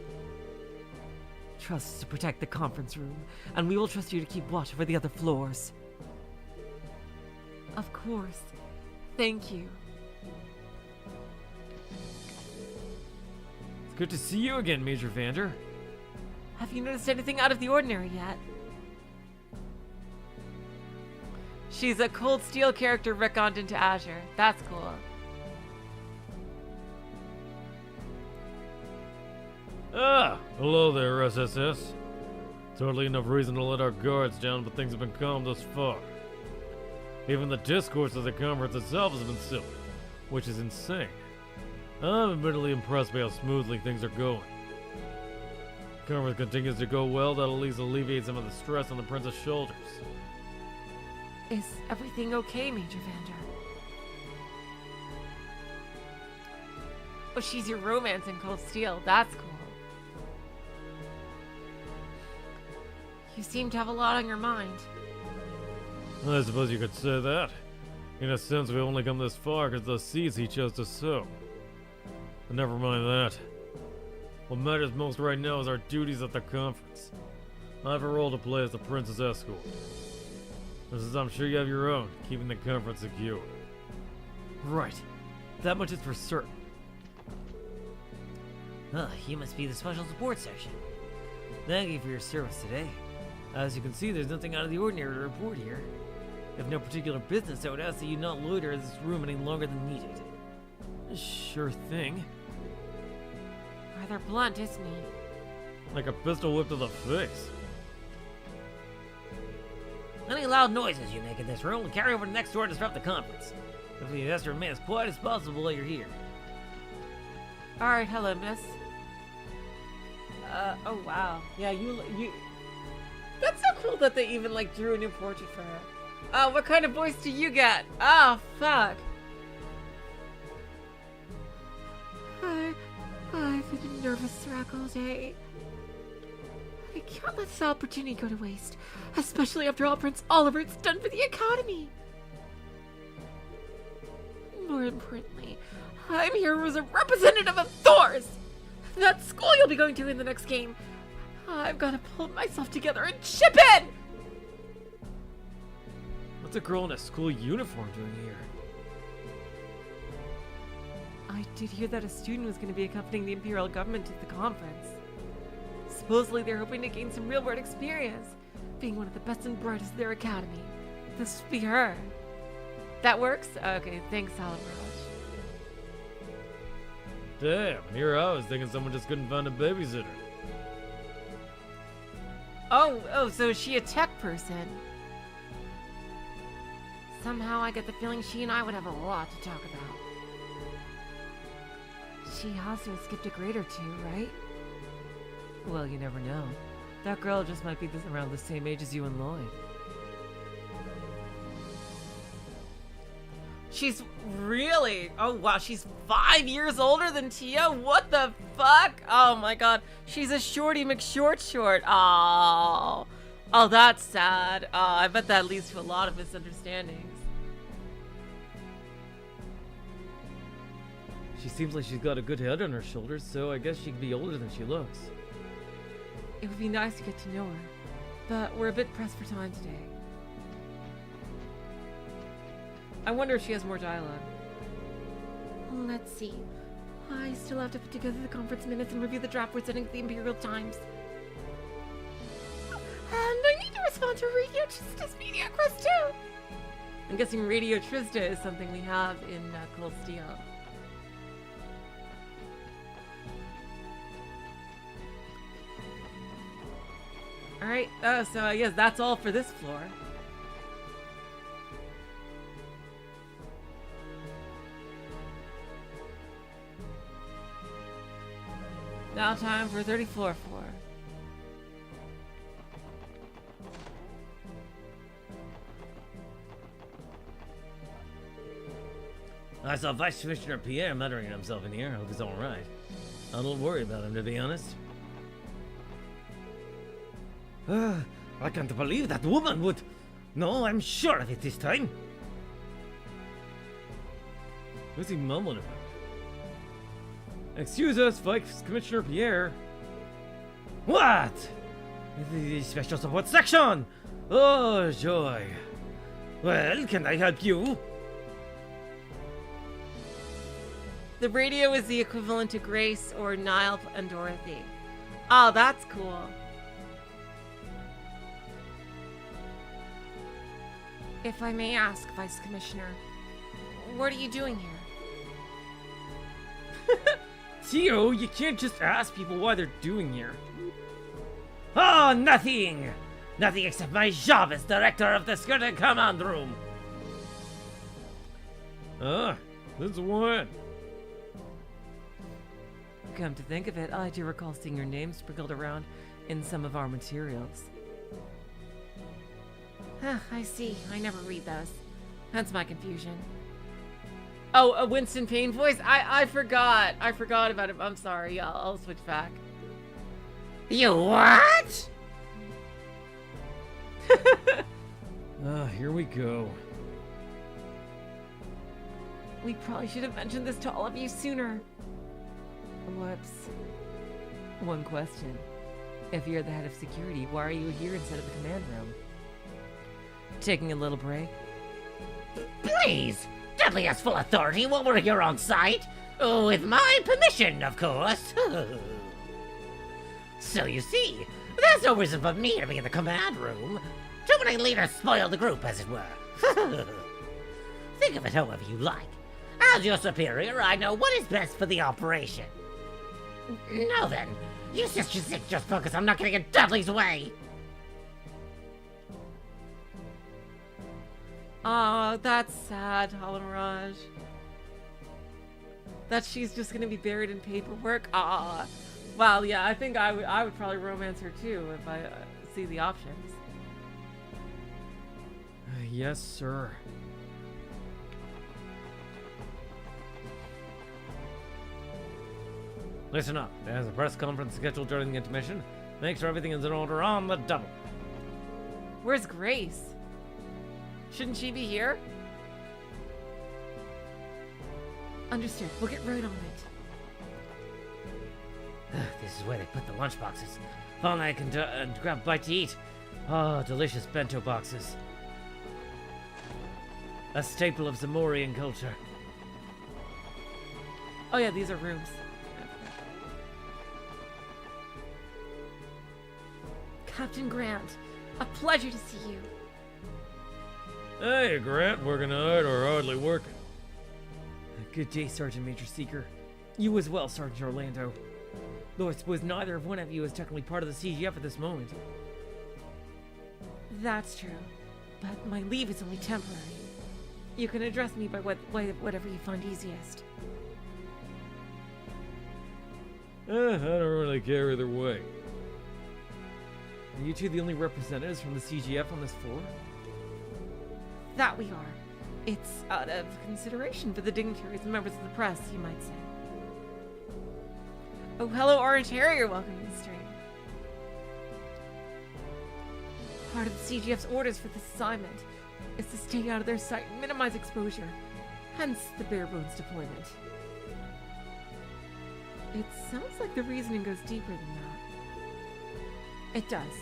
Trust us to protect the conference room, and we will trust you to keep watch over the other floors. Of course. Thank you. It's good to see you again, Major Vander. Have you noticed anything out of the ordinary yet? She's a Cold Steel character retconned into Azure. That's cool. Ah, hello there, SSS. Totally enough reason to let our guards down, but things have been calm thus far. Even the discourse of the conference itself has been civil, which is insane. I'm admittedly impressed by how smoothly things are going. The conference continues to go well, that'll at least alleviate some of the stress on the prince's shoulders. Is everything okay, Major Vander? Oh, she's your romance in Cold Steel. That's cool. You seem to have a lot on your mind. I suppose you could say that. In a sense, we've only come this far because of the seeds he chose to sow. But never mind that. What matters most right now is our duties at the conference. I have a role to play as the Prince's escort. Just as I'm sure you have your own, keeping the conference secure. Right. That much is for certain. You must be the special support section. Thank you for your service today. As you can see, there's nothing out of the ordinary to report here. If no particular business, I would ask that you not loiter in this room any longer than needed. Sure thing. Rather blunt, isn't he? Like a pistol whip to the face. Any loud noises you make in this room will carry over to next door and disrupt the conference. If you have to remain as quiet as possible while you're here. Alright, hello, miss. Oh wow. Yeah, you... That's so cool that they even, like, drew a new portrait for her. Oh, what kind of voice do you get? Oh, fuck. I've been a nervous wreck all day. I can't let this opportunity go to waste, especially after all Prince Oliver's done for the Academy. More importantly, I'm here as a representative of Thor's! That school you'll be going to in the next game. I've got to pull myself together and chip in! What's a girl in a school uniform doing here? I did hear that a student was going to be accompanying the Imperial government to the conference. Supposedly they're hoping to gain some real-world experience, being one of the best and brightest of their academy. This would be her. That works? Okay, thanks, Alamiraj. Damn, here I was thinking someone just couldn't find a babysitter. Oh, so is she a tech person? Somehow I get the feeling she and I would have a lot to talk about. She also skipped a grade or two, right? Well, you never know. That girl just might be around the same age as you and Lloyd. She's really... Oh, wow, she's 5 years older than Tia? What the fuck? Oh, my God. She's a shorty McShort. Oh. Oh, that's sad. Oh, I bet that leads to a lot of misunderstandings. She seems like she's got a good head on her shoulders, so I guess she could be older than she looks. It would be nice to get to know her, but we're a bit pressed for time today. I wonder if she has more dialogue. Let's see. I still have to put together the conference minutes and review the draft we're sending to the Imperial Times. And I need to respond to Radio Trista's media request too. I'm guessing Radio Trista is something we have in Cold Steel. Alright, so I guess that's all for this floor. Now time for 34th floor. I saw Vice Commissioner Pierre muttering to himself in here. I hope he's alright. I don't worry about him, to be honest. I can't believe that woman would... No, I'm sure of it this time. What's he mumbling about? Excuse us, Vice Commissioner Pierre. What? The special support section! Oh, joy. Well, can I help you? The radio is the equivalent to Grace or Niall and Dorothy. Oh, that's cool. If I may ask, Vice Commissioner, what are you doing here? Tio, you can't just ask people why they're doing here. Oh, nothing! Nothing except my job as director of the Skirted Command Room. Since when? Come to think of it, I do recall seeing your name sprinkled around in some of our materials. I see. I never read those. That's my confusion. Oh, a Winston Payne voice? I forgot. I forgot about him. I'm sorry. I'll switch back. You what? Here we go. We probably should have mentioned this to all of you sooner. Whoops. One question. If you're the head of security, why are you here instead of the command room? Taking a little break? Please! Dudley has full authority while we're here on site. With my permission, of course. So you see, there's no reason for me to be in the command room. Too many leaders spoil the group, as it were. Think of it however you like. As your superior, I know what is best for the operation. Now then, you sisters just focus on not getting in Dudley's way. Oh, that's sad, Halamraj. That she's just gonna be buried in paperwork. Ah, well, yeah, I think I would probably romance her too if I see the options. Yes, sir. Listen up. There's a press conference scheduled during the intermission. Make sure everything is in order on the double. Where's Grace? Shouldn't she be here? Understood. We'll get right on it. This is where they put the lunchboxes. If only I can grab a bite to eat. Oh, delicious bento boxes. A staple of Zamorian culture. Oh yeah, these are rooms. Captain Grant, a pleasure to see you. Hey, Grant, working hard or hardly working? Good day, Sergeant Major Seeker. You as well, Sergeant Orlando. Though I suppose neither of one of you is technically part of the CGF at this moment. That's true, but my leave is only temporary. You can address me by whatever you find easiest. I don't really care either way. Are you two the only representatives from the CGF on this floor? That we are. It's out of consideration for the dignitaries and members of the press, you might say. Oh, hello, Orange Harrier. Welcome to the stream. Part of the CGF's orders for this assignment is to stay out of their sight and minimize exposure. Hence the bare bones deployment. It sounds like the reasoning goes deeper than that. It does.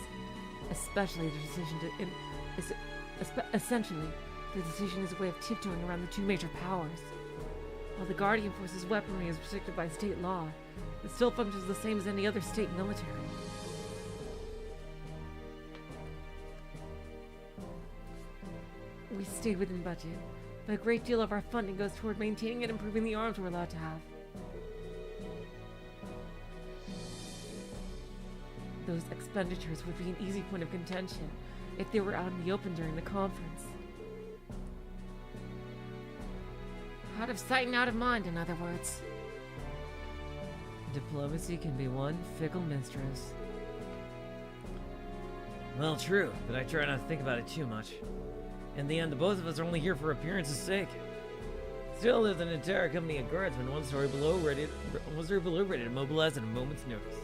Especially the decision to... essentially, the decision is a way of tiptoeing around the two major powers. While the Guardian Force's weaponry is restricted by state law, it still functions the same as any other state military. We stay within budget, but a great deal of our funding goes toward maintaining and improving the arms we're allowed to have. Those expenditures would be an easy point of contention if they were out in the open during the conference. Out of sight and out of mind, in other words. Diplomacy can be one fickle mistress. Well, true, but I try not to think about it too much. In the end, the both of us are only here for appearance's sake. Still, there's an entire company of guardsmen one story below ready to mobilize at a moment's notice.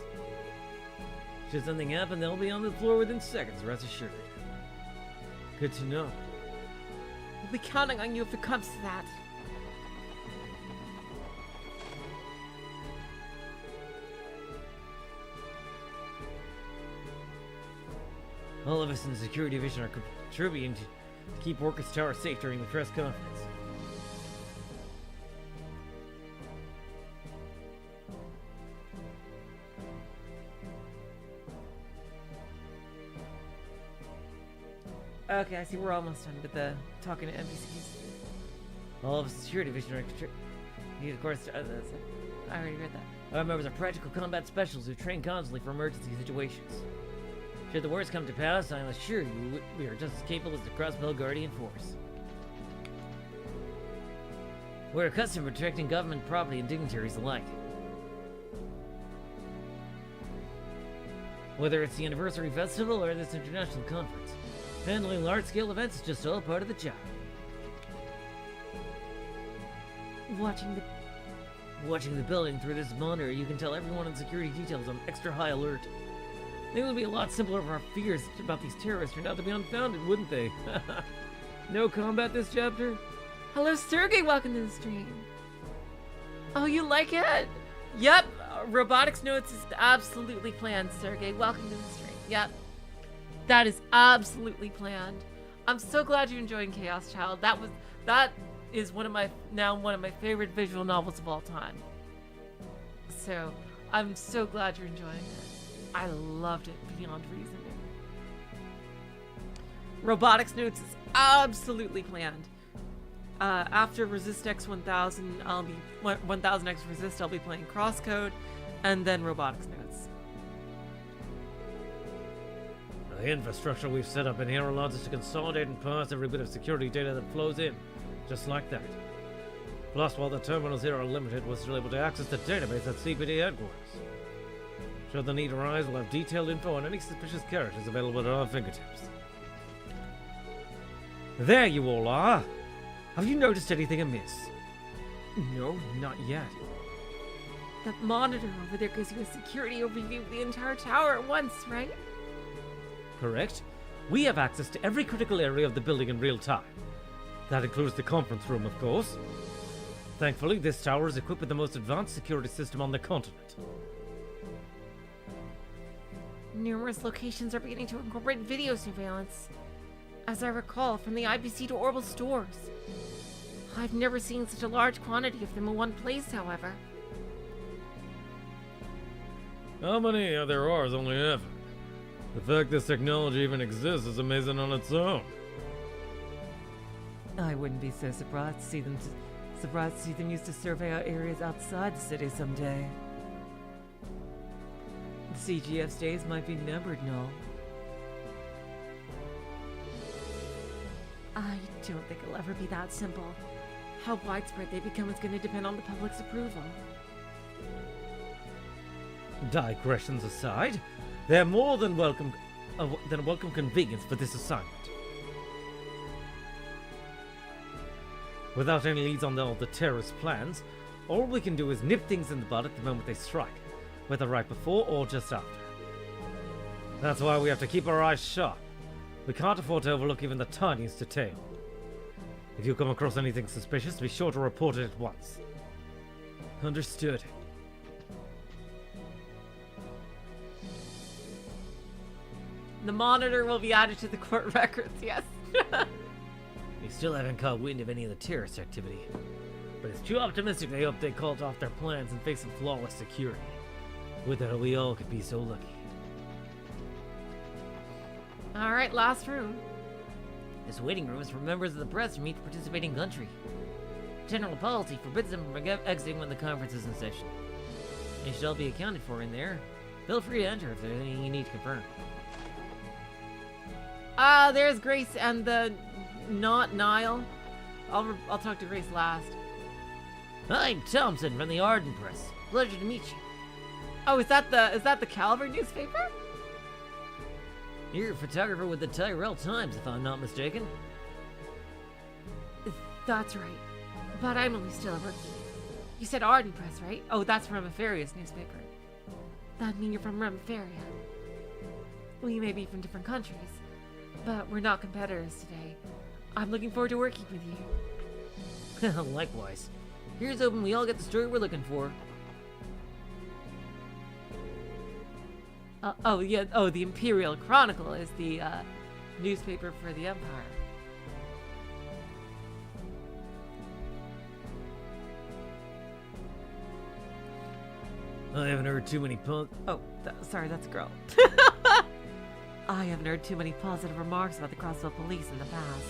Should something happen, they'll be on the floor within seconds, rest assured. Good to know. We'll be counting on you if it comes to that. All of us in the security division are contributing to keep Orchis Tower safe during the press conference. Okay, I see we're almost done with the talking to NPCs. All of us in the security division are of course, I already read that. Our members are practical combat specialists who train constantly for emergency situations. Should the worst come to pass, I assure you we are just as capable as the Crossbell Guardian Force. We're accustomed to protecting government property and dignitaries alike. Whether it's the anniversary festival or this international conference, handling large-scale events is just all part of the job. Watching the building through this monitor, you can tell everyone in security details on extra high alert. They would be a lot simpler if our fears about these terrorists turned out to be unfounded, wouldn't they? No combat this chapter? Hello, Sergey. Welcome to the stream. Oh, you like it? Yep. Robotics Notes is absolutely planned, Sergey. Welcome to the stream. Yep. That is absolutely planned. I'm so glad you're enjoying Chaos Child. That is one of my favorite visual novels of all time. So I'm so glad you're enjoying it. I loved it beyond reason. Robotics Notes is absolutely planned. After Resist X 1000, 1000X Resist, I'll be playing Crosscode, and then Robotics Notes. The infrastructure we've set up in here allows us to consolidate and parse every bit of security data that flows in, just like that. Plus, while the terminals here are limited, we're still able to access the database at CPD headquarters. Should the need arise, we'll have detailed info on any suspicious characters available at our fingertips. There you all are! Have you noticed anything amiss? No, not yet. That monitor over there gives you a security overview of the entire tower at once, right? Correct. We have access to every critical area of the building in real time. That includes the conference room, of course. Thankfully, this tower is equipped with the most advanced security system on the continent. Numerous locations are beginning to incorporate video surveillance. As I recall, from the IBC to Orbital stores. I've never seen such a large quantity of them in one place, however. How many there are is only half. The fact this technology even exists is amazing on its own. I wouldn't be so surprised to see them used to survey our areas outside the city someday. The CGF's days might be numbered, no? I don't think it'll ever be that simple. How widespread they become is going to depend on the public's approval. Digressions aside, they're more than welcome convenience for this assignment. Without any leads on all the terrorist plans, all we can do is nip things in the bud at the moment they strike, whether right before or just after. That's why we have to keep our eyes sharp. We can't afford to overlook even the tiniest detail. If you come across anything suspicious, be sure to report it at once. Understood. The monitor will be added to the court records, yes. We still haven't caught wind of any of the terrorist activity, but it's too optimistic they hope they called off their plans and face some flawless security. Would that we all could be so lucky. Alright, last room. This waiting room is for members of the press from each participating country. General policy forbids them from exiting when the conference is in session. They should all be accounted for in there. Feel free to enter if there's anything you need to confirm. There's Grace and the not Nile. I'll talk to Grace last. I'm Thompson from the Arden Press. Pleasure to meet you. Oh, is that the Calvary newspaper? You're a photographer with the Tyrell Times, if I'm not mistaken. That's right. But I'm only still a rookie. You said Arden Press, right? Oh, that's Remiferia's newspaper. That mean you're from Remiferia. We may be from different countries, but we're not competitors today. I'm looking forward to working with you. Likewise. Here's hoping we all get the story we're looking for. The Imperial Chronicle is the newspaper for the Empire. I haven't heard too many Sorry, that's a girl. I haven't heard too many positive remarks about the Crossville police in the past.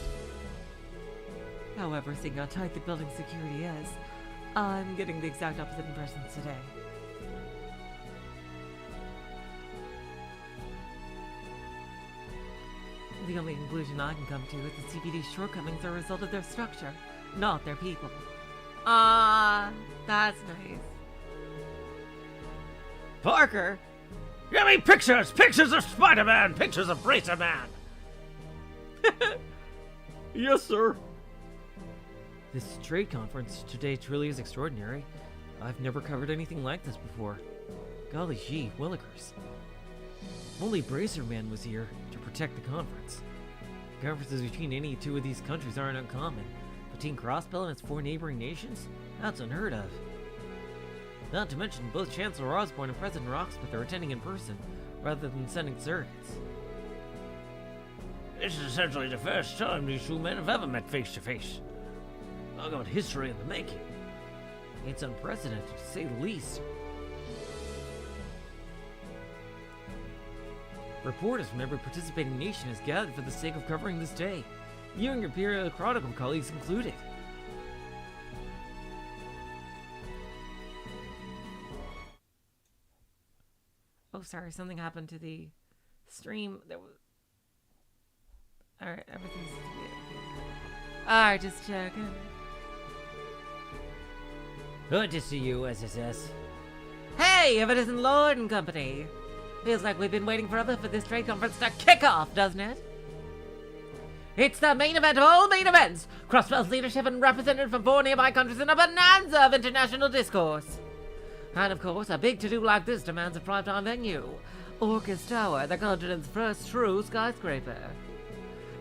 However, seeing how tight the building security is, I'm getting the exact opposite impressions today. The only conclusion I can come to is that CPD's shortcomings are a result of their structure, not their people. That's nice. Parker! Give me pictures! Pictures of Spider-Man! Pictures of Bracer Man! Yes, sir. This trade conference today truly is extraordinary. I've never covered anything like this before. Golly gee, willikers. Only Bracerman was here to protect the conference. Conferences between any two of these countries aren't uncommon. Between Crossbell and its 4 neighboring nations? That's unheard of. Not to mention, both Chancellor Osborne and President Rocksmith are attending in person, rather than sending surrogates. This is essentially the first time these two men have ever met face to face. Talk about history in the making. It's unprecedented, to say the least. Reporters from every participating nation has gathered for the sake of covering this day, you and your Imperial Chronicle colleagues included. Oh, sorry, something happened to the stream. There was... Alright, everything's... Alright, just checking. Good to see you, SSS. Hey, if it isn't Lord and company. Feels like we've been waiting forever for this trade conference to kick off, doesn't it? It's the main event of all main events! Crossbell's leadership and representatives from 4 nearby countries in a bonanza of international discourse. And of course, a big to-do like this demands a primetime venue. Orchis Tower, the continent's first true skyscraper.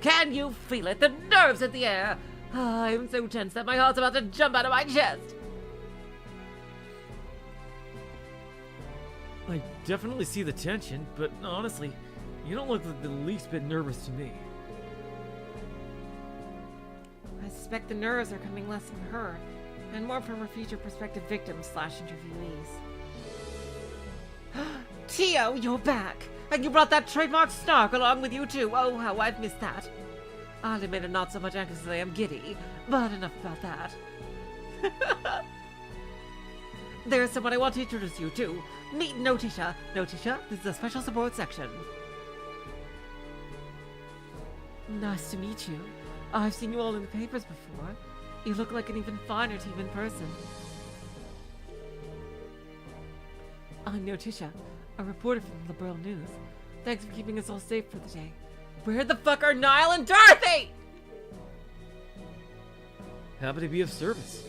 Can you feel it? The nerves in the air! I'm so tense that my heart's about to jump out of my chest. I definitely see the tension, but honestly, you don't look like the least bit nervous to me. I suspect the nerves are coming less from her, and more from her future prospective victims / interviewees. Tio, you're back! And you brought that trademark snark along with you too! Oh, how I've missed that! I'll admit I'm not so much anxious as I am giddy, but enough about that. There's someone I want to introduce you to. Meet Notisha. Notisha, this is a special support section. Nice to meet you. I've seen you all in the papers before. You look like an even finer team in person. I'm Notisha, a reporter from Bleublanc News. Thanks for keeping us all safe for the day. Where the fuck are Niall and Dorothy? Happy to be of service.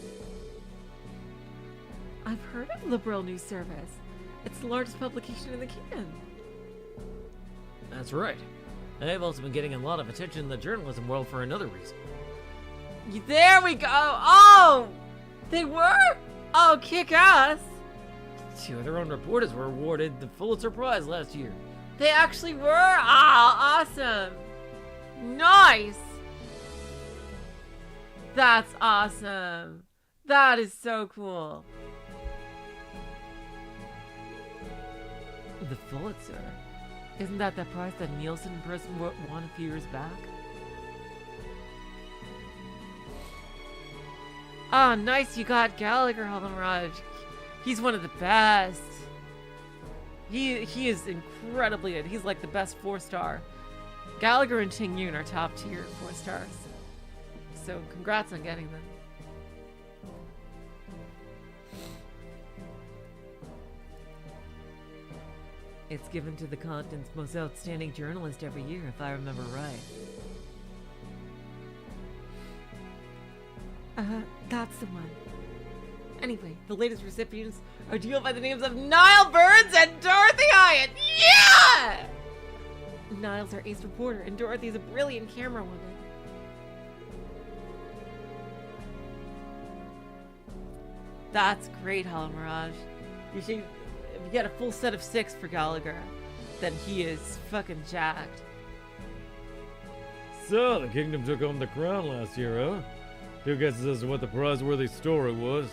I've heard of Bleublanc News Service. It's the largest publication in the kingdom. That's right. I've also been getting a lot of attention in the journalism world for another reason. There we go! Oh! They were? Oh, kick ass! 2 of their own reporters were awarded the Pulitzer Prize last year. They actually were? Ah, awesome! Nice! That's awesome! That is so cool. The Pulitzer? Isn't that the prize that Nielsen in person won a few years back? Oh, nice, you got Gallagher, Haldenraj. He's one of the best. He is incredibly good. He's like the best 4-star. Gallagher and Ting Yun are top tier 4 stars. So congrats on getting them. It's given to the continent's most outstanding journalist every year, if I remember right. That's the one. Anyway, the latest recipients are duo by the names of Niall Burns and Dorothy Hyatt. Yeah! Niall's our ace reporter, and Dorothy's a brilliant camera woman. That's great, Halamiraj. You should, if you get a full set of 6 for Gallagher, then he is fucking jacked. So, the kingdom took home the crown last year, huh? 2 guesses as to what the prize-worthy story was.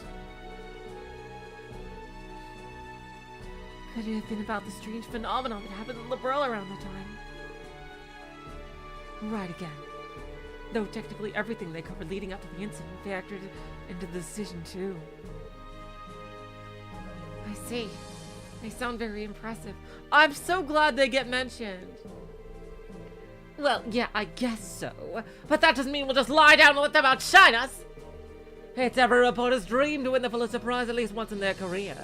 Could it have been about the strange phenomenon that happened in Liberal around the time? Right again. Though technically everything they covered leading up to the incident factored into the decision too. I see. They sound very impressive. I'm so glad they get mentioned. Well, yeah, I guess so. But that doesn't mean we'll just lie down and let them outshine us. It's every reporter's dream to win the Pulitzer Prize at least once in their career.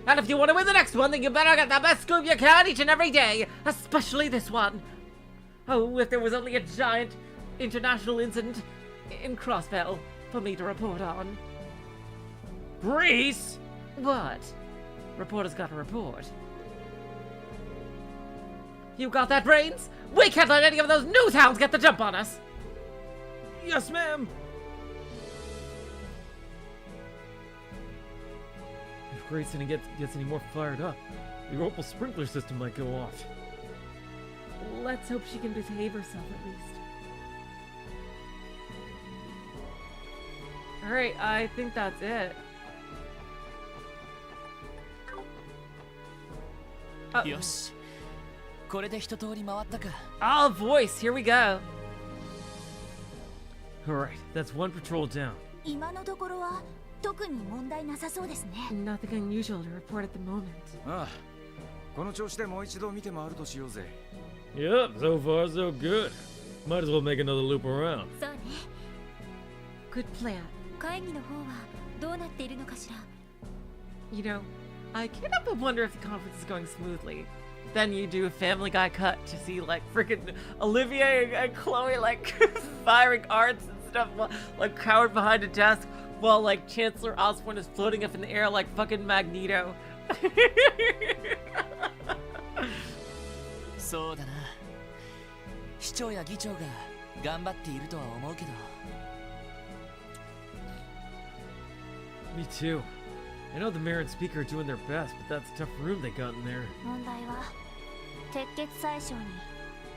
And if you want to win the next one, then you better get the best scoop you can each and every day. Especially this one. Oh, if there was only a giant international incident in Crossbell. for me to report on. Greece? What? Reporter's got a report. You got that, Brains? We can't let any of those news hounds get the jump on us! Yes, ma'am. If Grayson gets any more fired up, the Opal sprinkler system might go off. Let's hope she can behave herself at least. Alright, I think that's it. Yosh. これで一通り回ったか。 Oh, voice, here we go. Alright, that's one patrol down. 今のところは特に問題なさそうですね。 Nothing unusual to report at the moment. ああ、この調子でもう一度見て回るとしようぜ。 Yep, so far so good. Might as well make another loop around. そうね。 Good plan. 会議の方はどうなっているのかしら。 You know, I can't help but wonder if the conference is going smoothly. Then you do a Family Guy cut to see like freaking Olivier and Chloe like firing arts and stuff, like cowered behind a desk, while like Chancellor Osborne is floating up in the air like fucking Magneto. そうだな。市長や議長が頑張っているとは思うけど。 Me too. I know the mayor and speaker are doing their best, but that's a tough room they got in there. 問題は鉄血宰相に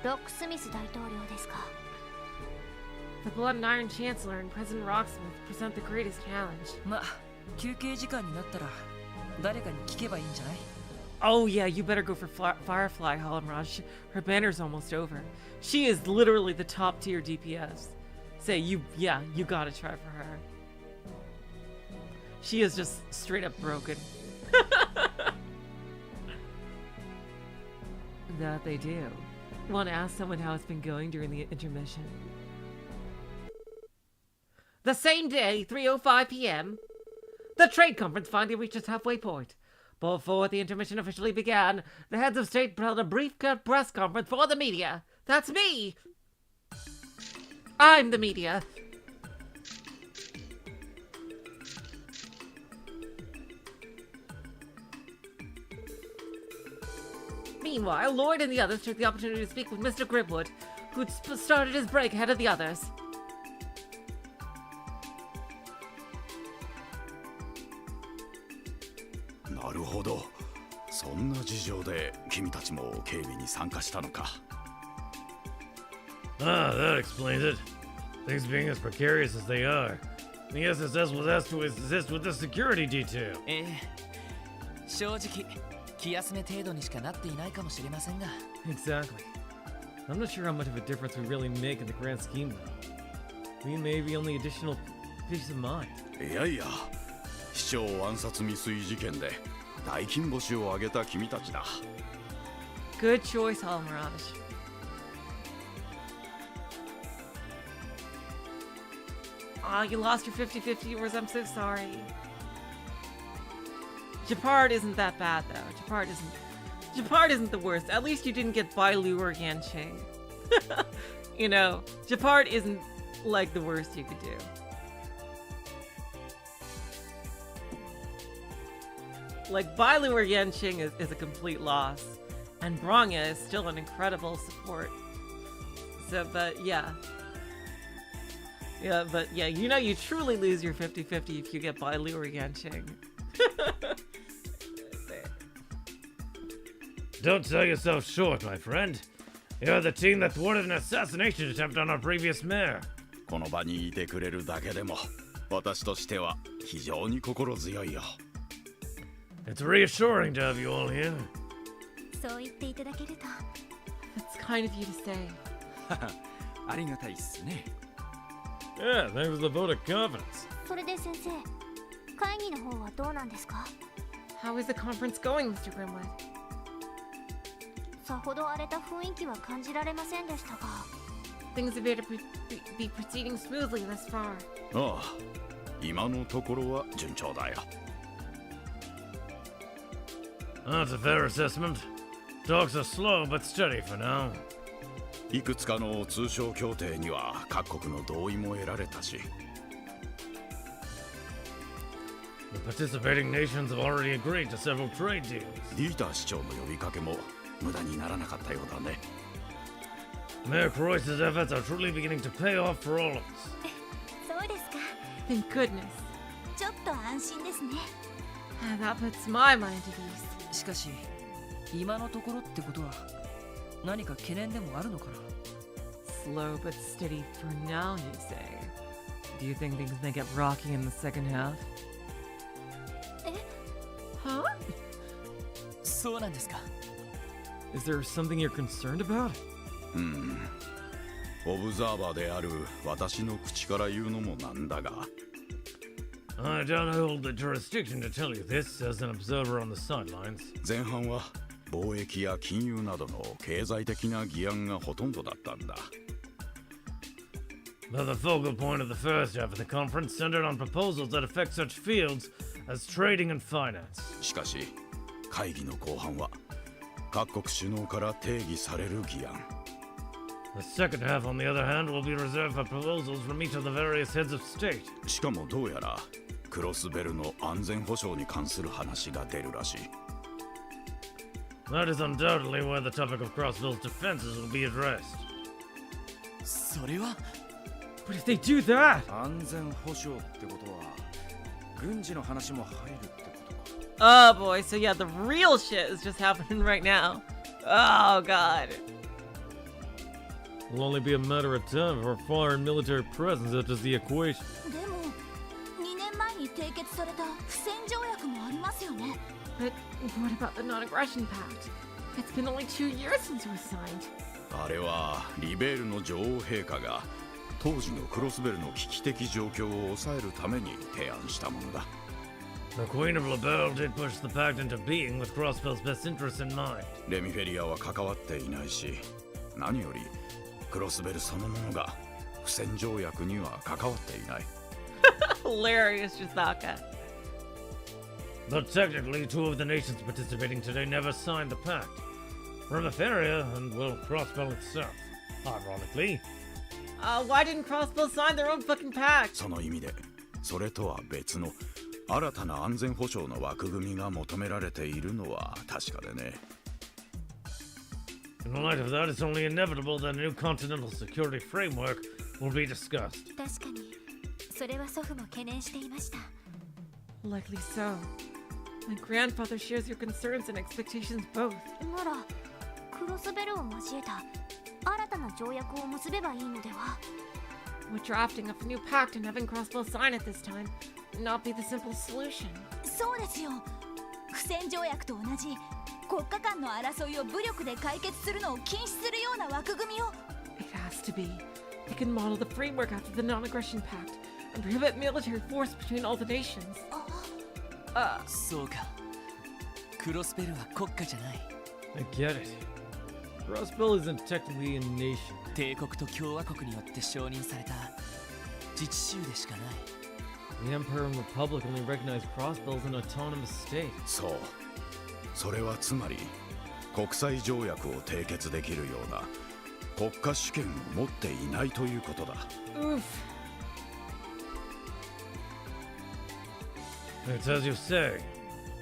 ロックスミス大統領ですか。 The Blood and Iron Chancellor and President Rocksmith present the greatest challenge. ま、休憩時間になったら誰かに聞けばいいんじゃない？ Oh yeah, you better go for Firefly, Holmraj. Her banner's almost over. She is literally the top tier DPS. Say, you gotta try for her. She is just straight up broken. That they do. Want to ask someone how it's been going during the intermission? The same day, 3:05 p.m., the trade conference finally reached its halfway point. Before the intermission officially began, the heads of state held a brief press conference for the media. That's me! I'm the media. Meanwhile, Lloyd and the others took the opportunity to speak with Mr. Grimwood, who'd started his break ahead of the others. なるほど。そんな事情で君たちも警備に参加したのか。Ah, that explains it. Things being as precarious as they are, the SSS was asked to assist with the security detail. 正直、気休め程度にしかなっていないかもしれませんが。 Exactly. I'm not sure how much of a difference we really make in the grand scheme, though. We may be only additional peace of mind. いやいや、市長暗殺未遂事件で大金星を挙げた君たちだ。Good choice, Holmraj. Ah, you lost your 50-50 viewers. I'm so sorry. Japard isn't that bad though. Japard isn't the worst. At least you didn't get Bailu or Yanqing. You know, Japard isn't like the worst you could do. Like Bailu or Yanqing is a complete loss, and Bronya is still an incredible support. So, but yeah. Yeah, but yeah, you know you truly lose your 50-50 if you get Bailu or Yanqing. Don't sell yourself short, my friend. You're the team that thwarted an assassination attempt on our previous mayor. この場にいてくれるだけでも、私としては非常に心強いよ。It's reassuring to have you all here. そう言っていただけると。It's kind of you to say. ありがたいっすね。Yeah, thanks for the vote of confidence. それで先生、会議の方はどうなんですか？ How is the conference going, Mr. Grimwood? さほど荒れた雰囲気は感じられませんでしたが。Things appear to be proceeding smoothly thus far. ああ、今のところは順調だよ。That's a fair assessment. Talks are slow but steady for now. いくつかの通商協定には各国の同意も得られたし、The participating nations have already agreed to several trade deals. ディーター市長の呼びかけも無駄にならなかったようだね。 Mayor Croyce's efforts are truly beginning to pay off for all of us. そうですか。 Thank goodness. ちょっと安心ですね。 That puts my mind at ease. しかし今のところってことは何か懸念でもあるのかな。 Slow but steady for now, you say. Do you think things may get rocky in the second half? え Huh? そうなんですか。 Is there something you're concerned about? オブザーバーである私の口から言うのもなんだが。 I don't hold the jurisdiction to tell you this as an observer on the sidelines. 前半は貿易や金融などの経済的な議案がほとんどだったんだ。 But the focal point of the first half of the conference centered on proposals that affect such fields as trading and finance. しかし会議の後半は各国首脳から定義される議案。 The second half, on the other hand, will be reserved for proposals from each of the various heads of state. しかもどうやらクロスベルの安全保障に関する話が出るらしい。 That is undoubtedly where the topic of Crossbill's defenses will be addressed. それは But if they do that... 安全保障ってことは軍事の話も入るってことか。 Oh boy, so yeah, the real shit is just happening right now. Oh god. It'll only be a matter of time before foreign military presence enters the equation. でも2年前に締結された不戦条約もありますよね。 But what about the non-aggression pact? It's been only 2 years since it was signed. あれはリベールの女王陛下が当時のクロスベルの危機的状況を抑えるために提案したものだ。 The Queen of Bleublanc did push the pact into being with Crossbill's best interests in mind. レミフェリアは関わっていないし、何よりクロスベルそのものが不戦条約には関わっていない。Hilarious, Jisaka. But technically, 2 of the nations participating today never signed the pact. Remiferia and, well, Crossbill itself. Ironically. Why didn't Crossbill sign their own fucking pact? その意味で、それとは別の新たな安全保障の枠組みが求められているのは確かでね。 In light of that, it's only inevitable that a new continental security framework will be discussed. 確かにそれは祖父も懸念していました。 Likely so. My grandfather shares your concerns and expectations both. ならクロスベルを交えた新たな条約を結べばいいのでは。 We're drafting up a new pact and having Crossbill sign it this time would not be the simple solution. そうですよ。不戦条約と同じ国家間の争いを武力で解決するのを禁止するような枠組みを。 It has to be. They can model the framework after the non-aggression pact and prohibit military force between all the nations. そうか。クロスベルは国家じゃない。 I get it. Crossbill isn't technically a nation. 帝国と共和国によって承認された自治州でしかない。 The Empire and Republic only recognize Crossbill as an autonomous state. そう。それはつまり国際条約を締結できるような国家主権を持っていないということだ。 Oof. It's as you say.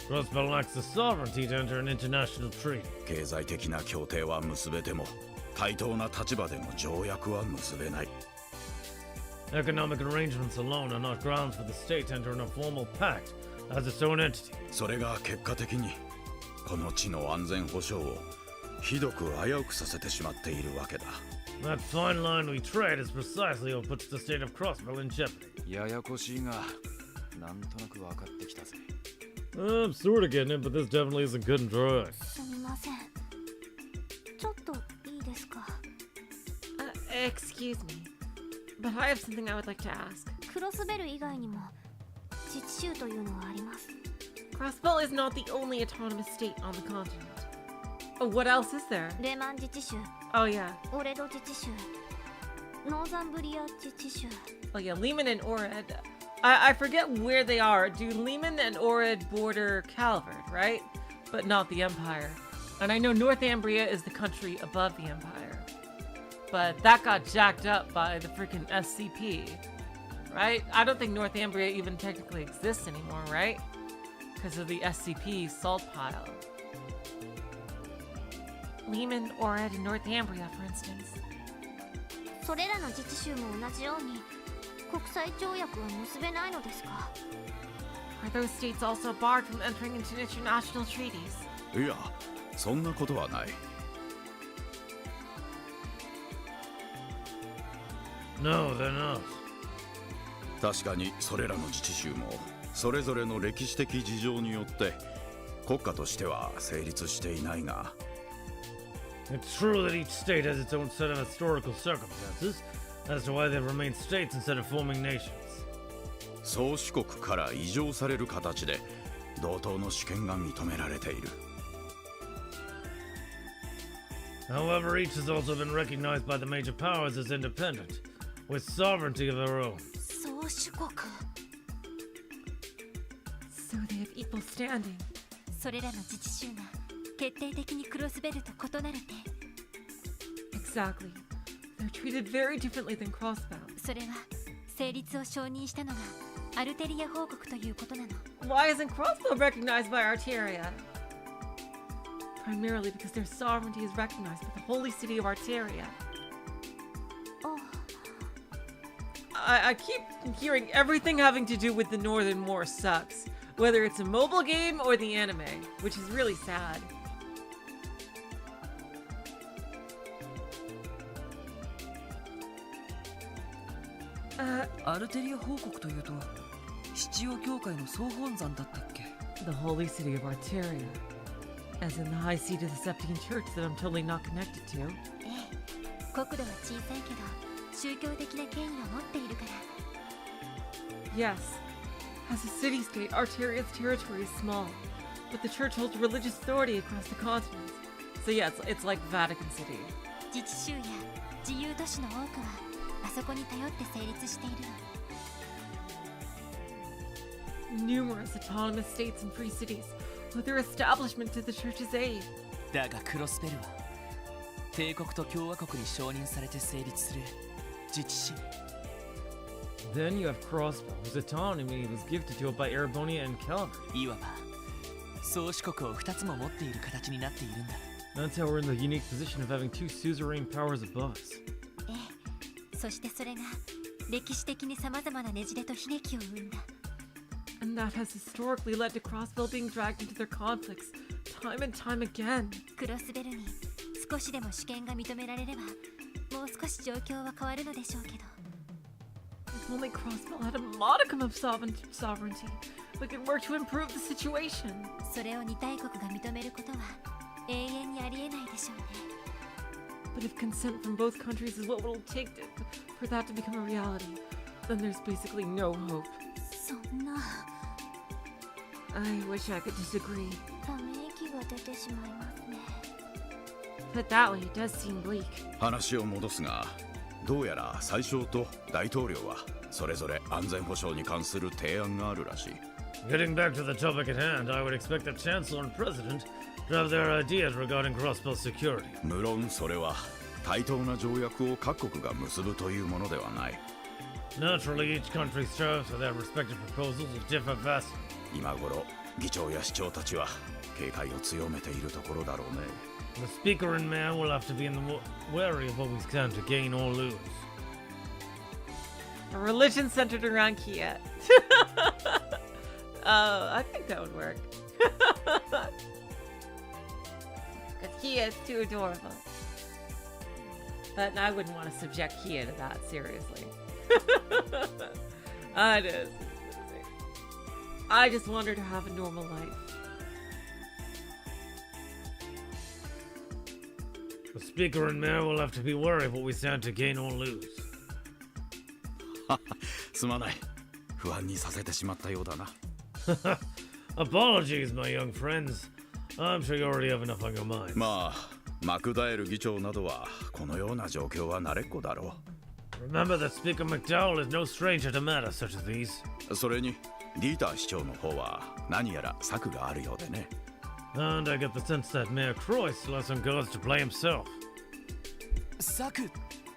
Crossbill lacks the sovereignty to enter an international treaty. 経済的な協定は結べても対等な立場での条約は結べない。 Economic arrangements alone are not grounds for the state to enter in a formal pact as its own entity. それが結果的にこの地の安全保障をひどく危うくさせてしまっているわけだ。 That fine line we tread is precisely what puts the state of Crossbill in jeopardy. ややこしいがなんとなく分かってきたぜ。 I'm sort of getting it, but this definitely isn't good and dry. すみません。ちょっといいですか。Excuse me, but I have something I would like to ask. クロスベル以外にも自治州というのはあります。 Crossbill is not the only autonomous state on the continent. Oh, what else is there? レマン自治州。 Oh yeah. オレド自治州。ノーザンブリア自治州。 Oh yeah, Lehman and Ored. I forget where they are. Do Lehman and Ored border Calvert, right? But not the Empire. And I know Northumbria is the country above the Empire. But that got jacked up by the freaking SCP. right? I don't think Northumbria even technically exists anymore, right? Because of the SCP salt pile. Lehman, Orad, and Northumbria, for instance. それらの自治州も同じように国際条約は結べないのですか？ Are those states also barred from entering into international treaties? いや、そんなことはない。No, they're not. 確かにそれらの自治州もそれぞれの歴史的事情によって国家としては成立していないが。It's true that each state has its own set of historical circumstances as to why they've remained states instead of forming nations. 宗主国から移譲される形で同等の主権が認められている。However, each has also been recognized by the major powers as independent, with sovereignty of their own. 宗主国 So they have equal standing. それらの自治州が決定的にクロスベルと異なる点。 Exactly. They're treated very differently than Crossbound. それは成立を承認したのがアルテリア報告ということなの。 Why isn't Crossbow recognized by Arteria? Primarily because their sovereignty is recognized by the holy city of Arteria. Oh. I keep hearing everything having to do with the Northern Moor sucks, whether it's a mobile game or the anime, which is really sad. Arteria 報告というと七葉教会の総本山だったっけ？ The holy city of Arteria. As in the high seat of the Septian Church that I'm totally not connected to. ええ、国土は小さいけど宗教的な権威を持っているから。Yes. As a city-state, Arteria's territory is small, but the church holds religious authority across the continent. So yeah, it's like Vatican City. 自治州や自由都市の多くはあそこに頼って成立しているの。Numerous autonomous states and free cities with their establishment to the church's aid. だがクロスベルは帝国と共和国に承認されて成立する自治州。 Then you have Crossbow, whose autonomy was gifted to it by Erebonia and Calvary. いわば宗主国を2つも持っている形になっているんだ。 That's how we're in the unique position of having two suzerain powers above us. ええ、そしてそれが歴史的に様々なねじれと悲劇を生んだ。 And that has historically led to Crossbow being dragged into their conflicts time and time again. クロスベルに少しでも主権が認められればもう少し状況は変わるのでしょうけど。 If only Crossbow had a modicum of sovereignty, we could work to improve the situation. それを二大国が認めることは永遠にありえないでしょうね。 But if consent from both countries is what it'll take for that to become a reality, then there's basically no hope. そんな。 I wish I could disagree. ため息が出てしまいますね。 Put that way, it does seem bleak. 話を戻すが、どうやら宰相と大統領はそれぞれ安全保障に関する提案があるらしい。 Getting back to the topic at hand, I would expect the Chancellor and President to have their ideas regarding Crossbow security. 無論それは対等な条約を各国が結ぶというものではない。 Naturally, each country's terms for their respective proposals will differ vastly. 今頃議長や市長たちは警戒を強めているところだろうね。 The speaker and mayor will have to be in the wary of what we stand to gain or lose. A religion centered around Kia. I think that would work. Because Kia is too adorable. But I wouldn't want to subject Kia to that, seriously. I just want her to have a normal life. The speaker and mayor will have to be wary of what we stand to gain or lose. すまない。不安にさせてしまったようだな。Apologies, my young friends. I'm sure you already have enough on your mind. まあ、マクダエル議長などはこのような状況は慣れっこだろう。Remember that Speaker McDowell is no stranger to matters such as these. それに、ディーター市長の方は何やら策があるようでね。And I get the sense that Mayor Croy still has some cards to play策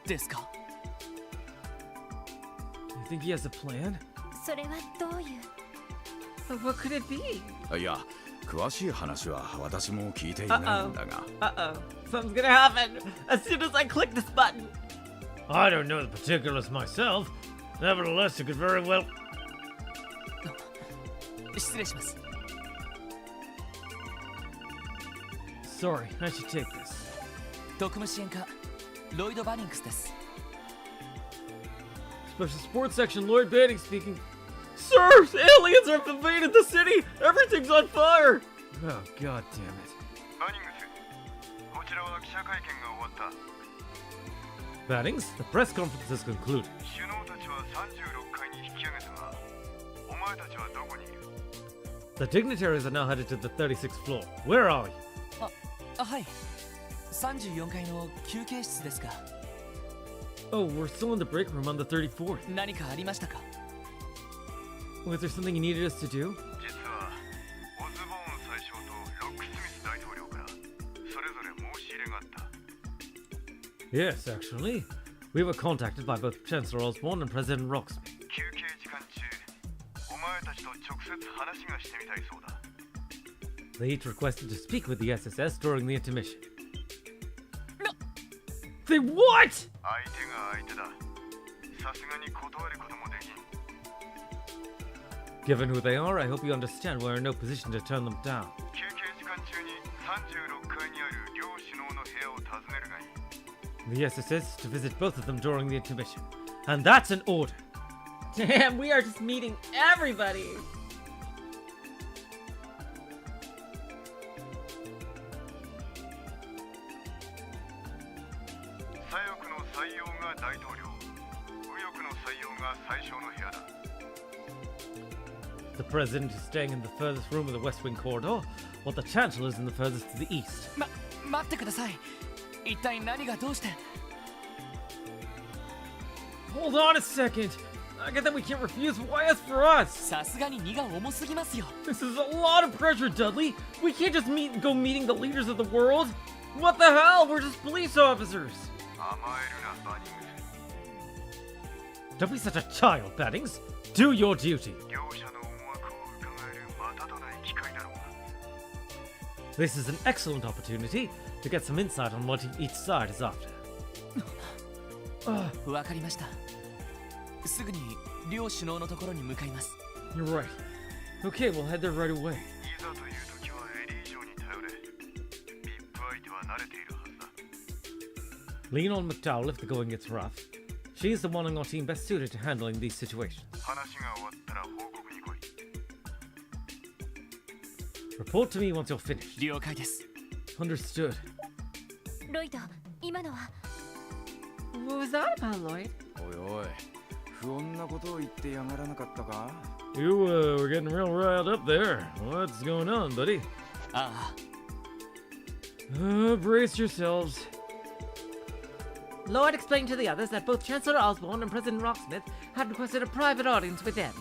ですか？ think he has a plan? それはどういう But what could it be? いや、詳しい話は私も聞いていないんだが。Uh-oh. Something's gonna happen as soon as I click this button. I don't know the particulars myself. Nevertheless, it could very well. 失礼します。 Sorry, I should take this. 特務支援課ロイド・バニンクスです。 Special Sports Section, Lloyd Banning speaking. Sirs, aliens have invaded the city! Everything's on fire! Oh, god damn it. Bannings, the press conference is concluded. The dignitaries are now headed to the 36th floor. Where are you? はい。34階の休憩室ですが。 Oh, we're still in the break room on the 34th. 何かありましたか？ Was there something you needed us to do? Yes, actually. We were contacted by both Chancellor Osborne and President Roxby. They each requested to speak with the SSS during the intermission. No. They what? Given who they are, I hope you understand we're in no position to turn them down. The SSS is to visit both of them during the intermission. And that's an order. Damn, we are just meeting everybody. The president is staying in the furthest room of the West Wing corridor, while the chancellor is in the furthest to the east. 待ってください。一体何がどうして？ Hold on a second. I get that we can't refuse. Why ask for us? さすがに荷が重すぎますよ。 This is a lot of pressure, Dudley. We can't just go meeting the leaders of the world. What the hell? We're just police officers. Don't be such a child, Bannings. Do your duty. This is an excellent opportunity to get some insight on what each side is after. わかりました。すぐに両首脳のところに向かいます。 You're right. Okay, we'll head there right away. Lean on McDowell if the going gets rough. She's the one on our team best suited to handling these situations. Report to me once you're finished. 了解です。 Understood. ロイド、今のは What was that about, Lloyd? おいおい、不穏なことを言ってやがらなかったか？ You were getting real riled up there. What's going on, buddy? ああ。Brace yourselves. Lloyd explained to the others that both Chancellor Osborne and President Rocksmith had requested a private audience with them.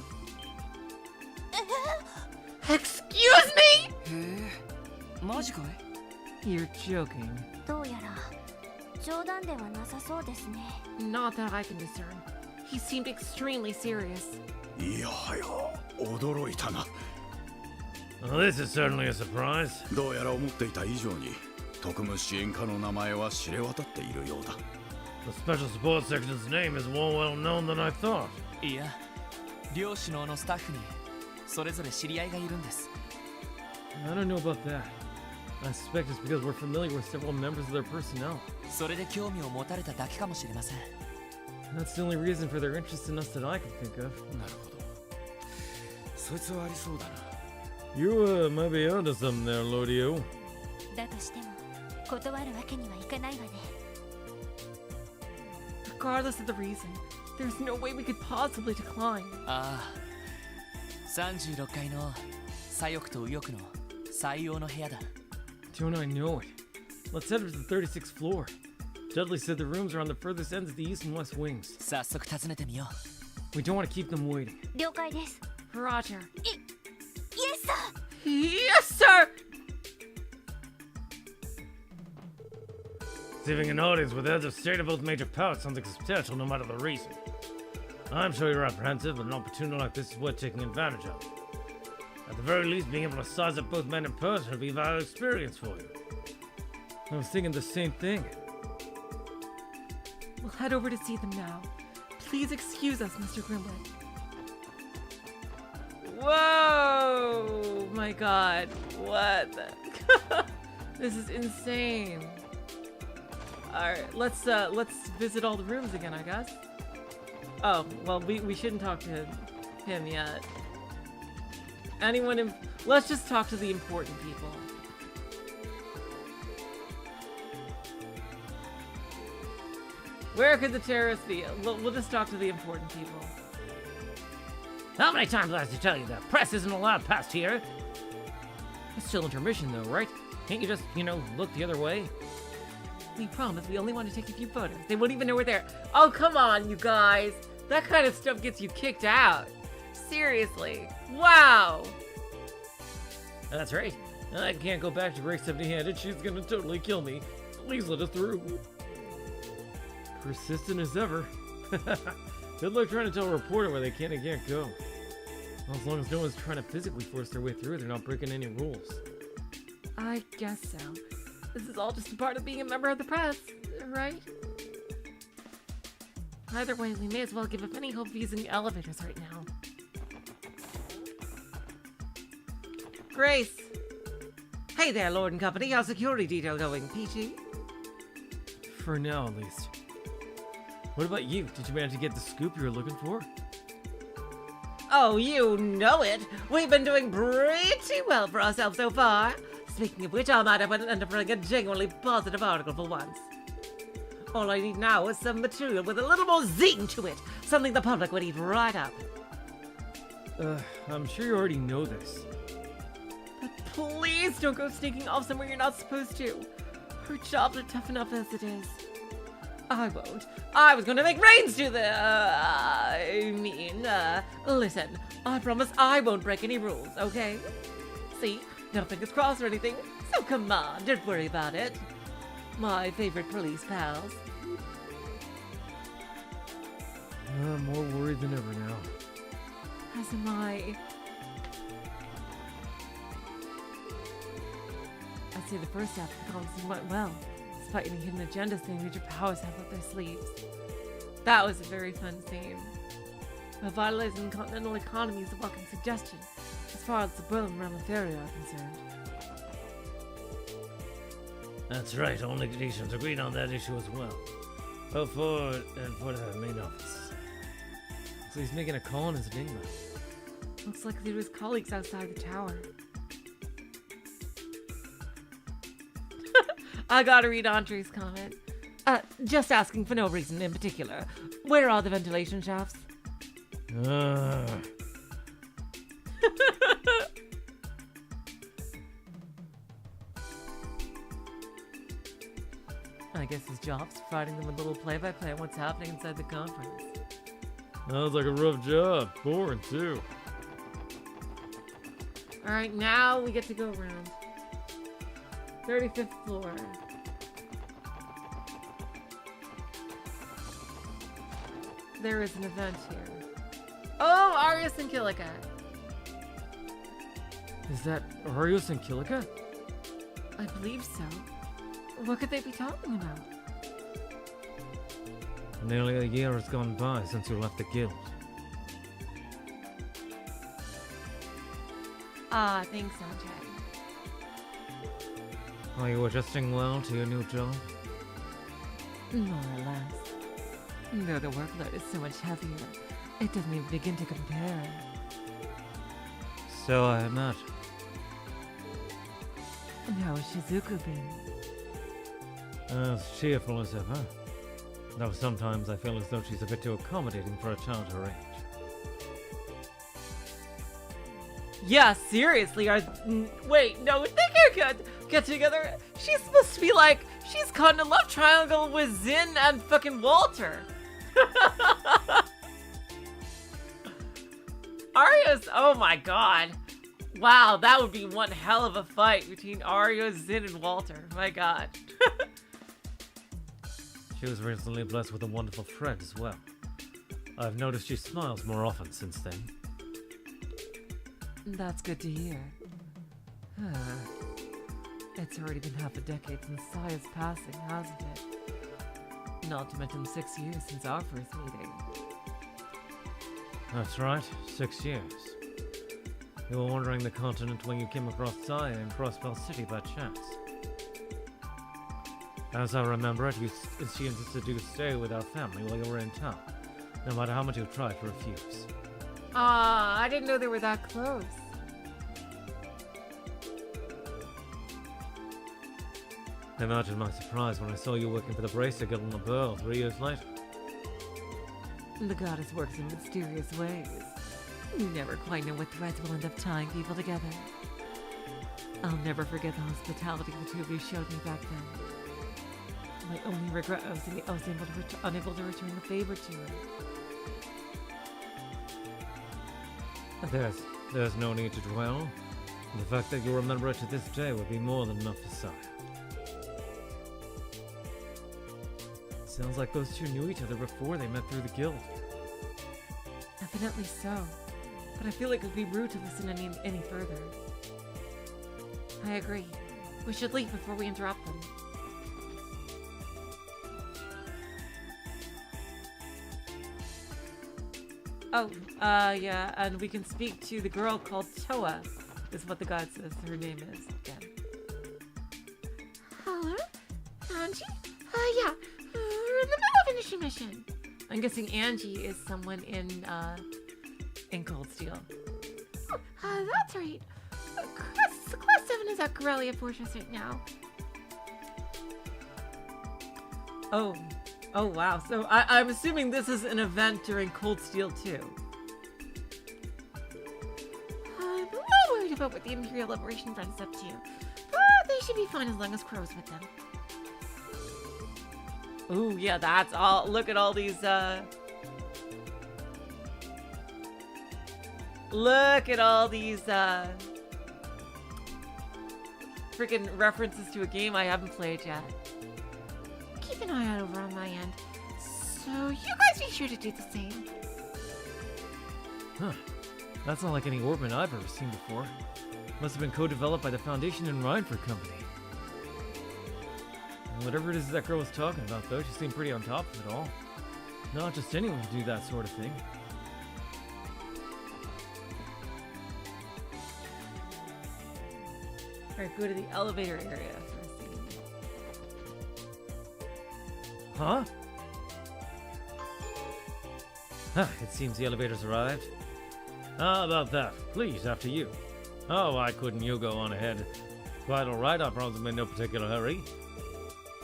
Excuse me? マジかい？ You're joking. どうやら冗談ではなさそうですね。 Not that I can discern. He seemed extremely serious. いやはや、驚いたな。 Well, this is certainly a surprise. どうやら思っていた以上に、特務支援課の名前は知れ渡っているようだ。 The Special Support Section's name is more well known than I thought. いや、両首脳のスタッフにそれぞれ知り合いがいるんです。 I don't know about that. I suspect it's because we're familiar with several members of their personnel. それで興味を持たれただけかもしれません。 That's the only reason for their interest in us that I can think of. なるほど。そいつはありそうだな。 You might be onto something there, Lodio. だとしても断るわけにはいかないわね。 Regardless of the reason, there's no way we could possibly decline. ああ、36階の左翼と右翼の採用の部屋だ。 Don't I know it? Let's head up to the 36th floor. Dudley said the rooms are on the furthest ends of the east and west wings. 早速訪ねてみよう。 We don't want to keep them waiting. 了解です。 Roger. Yes, sir. Yes, sir. Receiving an audience with heads of state of both major powers sounds like substantial no matter the reason. I'm sure you're apprehensive, but an opportunity like this is worth taking advantage of. At the very least, being able to size up both men in person would be a valuable experience for you. I was thinking the same thing. We'll head over to see them now. Please excuse us, Mr. Grimwood. Whoa! My God. What the... This is insane. Alright, let's visit all the rooms again, I guess. Oh, well, we shouldn't talk to him yet. Let's just talk to the important people. Where could the terrorists be? We'll just talk to the important people. How many times do I have to tell you that press isn't allowed past here? It's still intermission though, right? Can't you just, look the other way? We promised we only want to take a few photos. They won't even know we're there. Oh, come on, you guys. That kind of stuff gets you kicked out. Seriously. Wow. That's right. I can't go back to Grace empty-handed. She's gonna totally kill me. Please let us through. Persistent as ever. Good luck trying to tell a reporter where they can and can't go. Well, as long as no one's trying to physically force their way through, they're not breaking any rules. I guess so. This is all just a part of being a member of the press, right? Either way, we may as well give up any hope of using elevators right now. Grace! Hey there, Lord and Company. How's security detail going, Peachy? For now, at least. What about you? Did you manage to get the scoop you were looking for? Oh, you know it! We've been doing pretty well for ourselves so far. Speaking of which, I might end up writing a genuinely positive article for once. All I need now is some material with a little more zing to it. Something the public would eat right up. I'm sure you already know this. But please don't go sneaking off somewhere you're not supposed to. Her jobs are tough enough as it is. I won't. I was gonna make brains do the... listen, I promise I won't break any rules, okay? See? No fingers crossed or anything, so come on, don't worry about it. My favorite police pals. I'm more worried than ever now. As am I. I'd say the first half of the conversation went well, despite any hidden agendas the major powers have up their sleeves. That was a very fun scene. Revitalizing the continental economy is a welcome suggestion, as far as the Berlin realm of area are concerned. That's right, all nations agreed on that issue as well. Both for the main office. So he's making a call on his enigma. Looks like they're his colleagues outside the tower. I gotta read Andre's comment. Just asking for no reason in particular. Where are the ventilation shafts? I guess his job's providing them a little play-by-play on what's happening inside the conference. Sounds like a rough job. Boring, too. Alright, now we get to go around. 35th floor. There is an event here. Oh, Arius and Kilika. Is that Arius and Kilika? I believe so. What could they be talking about? Nearly a year has gone by since you left the guild. Thanks, Andre. Are you adjusting well to your new job? More or less. Though the workload is so much heavier, it doesn't even begin to compare. So I imagine. And how has Shizuku been? As cheerful as ever. Though sometimes I feel as though she's a bit too accommodating for a child her age. Yeah, seriously, wait, no, they can't get together. She's supposed to be like, she's caught in a love triangle with Zin and fucking Walter. Arios, oh my god. Wow, that would be one hell of a fight between Arios, Zin, and Walter. My god. She was recently blessed with a wonderful friend as well. I've noticed she smiles more often since then. That's good to hear. It's already been half a decade since Saya's passing, hasn't it? Not to mention 6 years since our first meeting. That's right, 6 years. You were wandering the continent when you came across Saya in Crossbell City by chance. As I remember it, she insisted you stay with our family while you were in town, no matter how much you tried to refuse. I didn't know they were that close. Imagine my surprise when I saw you working for the Bracer Guild in the Pearl 3 years later. The goddess works in mysterious ways. You never quite know what threads will end up tying people together. I'll never forget the hospitality the two of you showed me back then. My only regret was I was unable to return the favor to her. There's no need to dwell. The fact that you remember it to this day would be more than enough for Saya. Sounds like those two knew each other before they met through the guild. Evidently so, but I feel like it would be rude to listen any further. I agree. We should leave before we interrupt them. Oh, yeah, and we can speak to the girl called Toa, is what the guide says her name is. Again. Hello? Angie? Yeah, we're in the middle of an intermission. I'm guessing Angie is someone in Cold Steel. Oh, that's right. Class 7 is at Corellia Fortress right now. Oh wow, so I'm assuming this is an event during Cold Steel too. I'm a little worried about what the Imperial Liberation Front is up to, but they should be fine as long as Crow's with them. Oh yeah, that's all. Look at all these freaking references to a game I haven't played yet. Keep an eye out over on my end, so you guys be sure to do the same. Huh. That's not like any orbit I've ever seen before. Must have been co-developed by the Foundation and Rhineford Company. And whatever it is that girl was talking about, though, she seemed pretty on top of it all. Not just anyone could do that sort of thing. Alright, go to the elevator area for a scene. Huh? Ah, it seems the elevator's arrived. How about that? Please, after you. Oh, why couldn't you go on ahead? Quite alright, I promise I'm in no particular hurry.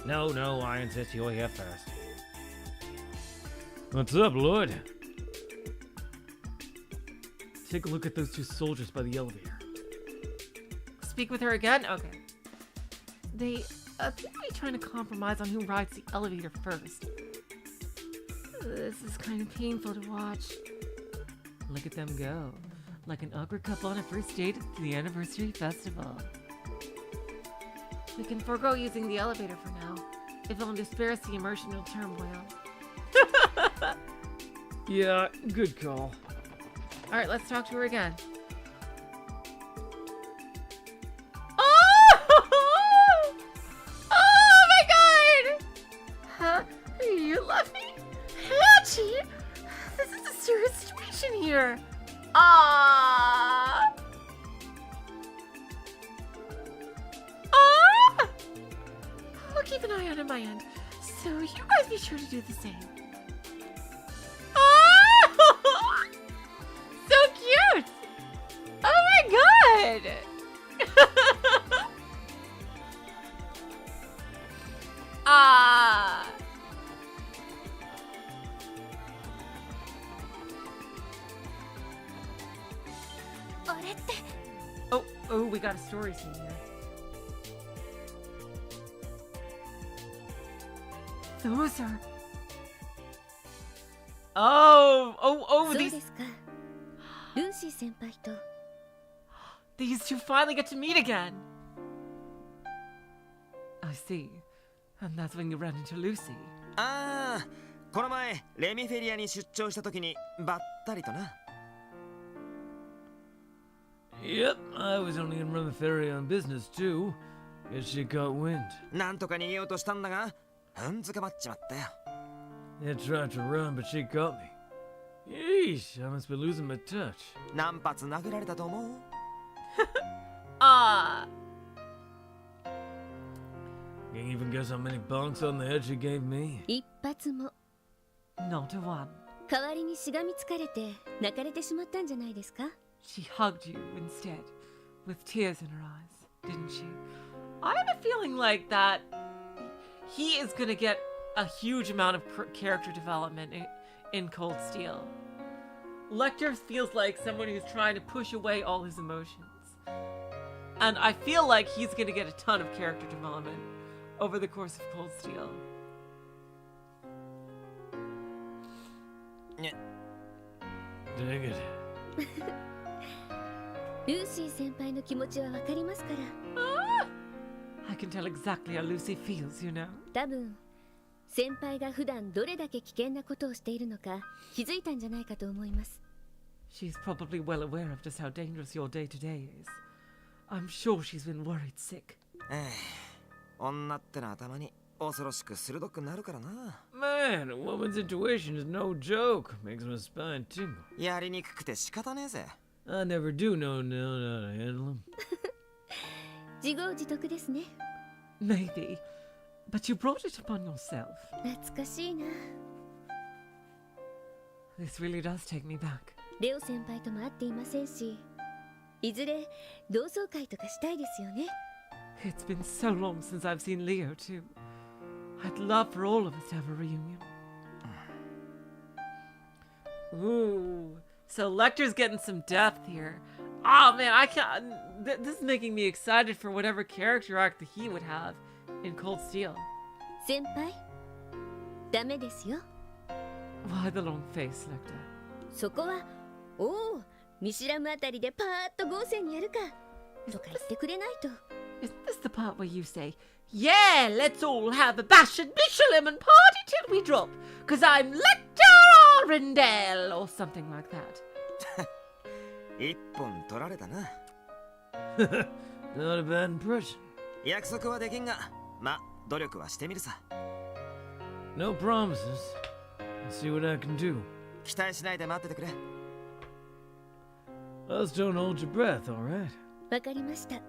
No, I insist you're here first. What's up, Lloyd? Take a look at those two soldiers by the elevator. Speak with her again? Okay. They appear to be trying to compromise on who rides the elevator first. This is kind of painful to watch. Look at them go. Like an awkward couple on a first date to the anniversary festival. We can forego using the elevator for now, if it'll disperse the emotional turmoil. Yeah, good call. Alright, let's talk to her again. You love me? Hachi! This is a serious situation here. I'll keep an eye out on my end, so you guys be sure to do the same. So cute! Oh my god! Oh, we got a story scene here. Those are... These two finally get to meet again. I see. And that's when you ran into Lucy. この前レミフェリアに出張した時にばったりとな。Yep, I was only in Remiferia on business too. Guess she caught wind. なんとか逃げようとしたんだが、踏んづかまっちまったよ。I tried to run, but she caught me. Yeesh, I must be losing my touch. 何発殴られたと思う？Ah. Can't even guess how many bonks on the head she gave me. 一発も。 Not a one. 代わりにしがみつかれて泣かれてしまったんじゃないですか？ She hugged you instead, with tears in her eyes, didn't she? I have a feeling like that he is gonna get a huge amount of character development in Cold Steel. Lecter feels like someone who's trying to push away all his emotions. And I feel like he's gonna get a ton of character development over the course of Cold Steel. Dang it. ルーシー先輩の気持ちはわかりますから。I can tell exactly how Lucy feels, you know. 多分先輩が普段どれだけ危険なことをしているのか気づいたんじゃないかと思います。She's probably well aware of just how dangerous your day-to-day is. I'm sure she's been worried sick. 女ってのはたまに恐ろしく鋭くなるからな。Man, a woman's intuition is no joke. Makes my spine tingle. やりにくくて仕方ねえぜ。I never do know how to handle them. 自業自得ですね。Maybe, but you brought it upon yourself. 懐かしいな。This really does take me back. レオ先輩とも会っていませんし、いずれ同窓会とかしたいですよね。It's been so long since I've seen Leo too. I'd love for all of us to have a reunion. Ooh, so Lecter's getting some depth here. Oh man, I can't. This is making me excited for whatever character arc that he would have in Cold Steel. 先輩、ダメですよ。 Why the long face, Lecter? そこは、おお、見知らぬあたりでパーッと豪勢にやるかとか言ってくれないと。 Isn't this the part where you say, "Yeah, let's all have a bash and Michelin and party till we drop, 'cause I'm Lecter Arendelle," or something like that? 一本取られたな。Not a bad impression. 約束はできんが、ま、努力はしてみるさ。No promises. Let's see what I can do. 期待しないで待っててくれ。Just don't hold your breath, all right? わかりました。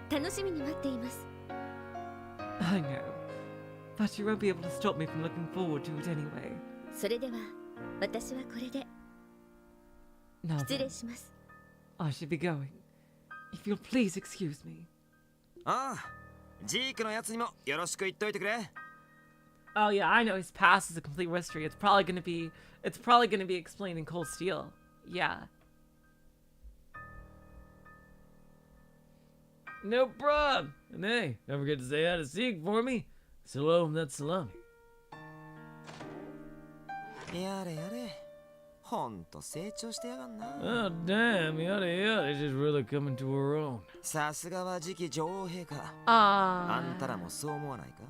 楽しみに待っています。I know, but you won't be able to stop me from looking forward to it anyway. それでは、私はこれで。 Now 失 then, 礼します。 I should be going. If you'll please excuse me. ああ、ジークのやつにもよろしく言っといてくれ。 Oh yeah, I know his past is a complete mystery. It's probably gonna be explained in Cold Steel. Yeah. No problem. And hey, don't forget to say hi to Zeke for me. Hello, and that's salami. やれやれ。ほんと成長してやがんな。 Oh, damn, yada yada, she's really coming to her own. さすがは次期女王陛下。あんたらもそう思わないか？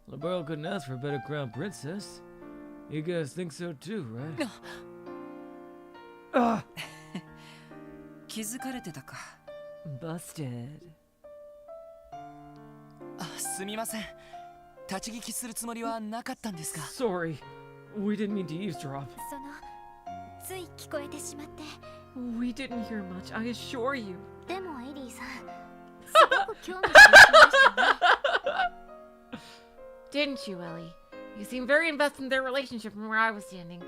The girl couldn't ask for a better crown princess. You guys think so too, right? あ気づかれてたか。 Busted. あ、すみません。立ち聞きするつもりはなかったんですが。 Sorry, we didn't mean to eavesdrop. その、つい聞こえてしまって。 We didn't hear much, I assure you. でもエリーさん、すごく興味がありましたね。Didn't you, Ellie? You seem very invested in their relationship from where I was standing.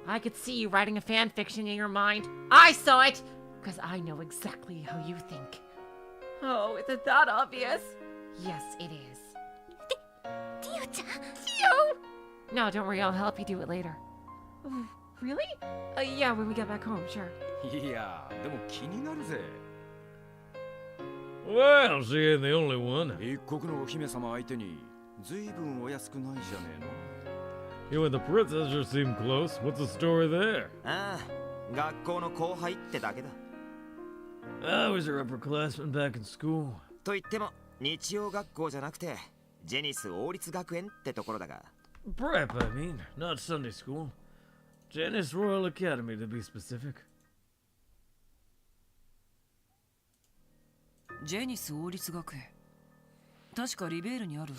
I could see you writing a fan fiction in your mind. I saw it! Because I know exactly how you think. Oh, is it that obvious? Yes, it is. Tio-chan! Tio! No, don't worry, I'll help you do it later. Oh, really? Yeah, when we get back home, sure. いや、でも気になるぜ。 Well, she ain't the only one. 一国のお姫様相手にずいぶんお安くないじゃねえの。 You and the princess sure seem close. What's the story there? ああ、学校の後輩ってだけだ。 I was her upperclassman back in school. と言っても日曜学校じゃなくてジェニス王立学園ってところだが。Prep, I mean, not Sunday school. Janice Royal Academy, to be specific. ジェニス王立学園。確かリベールにある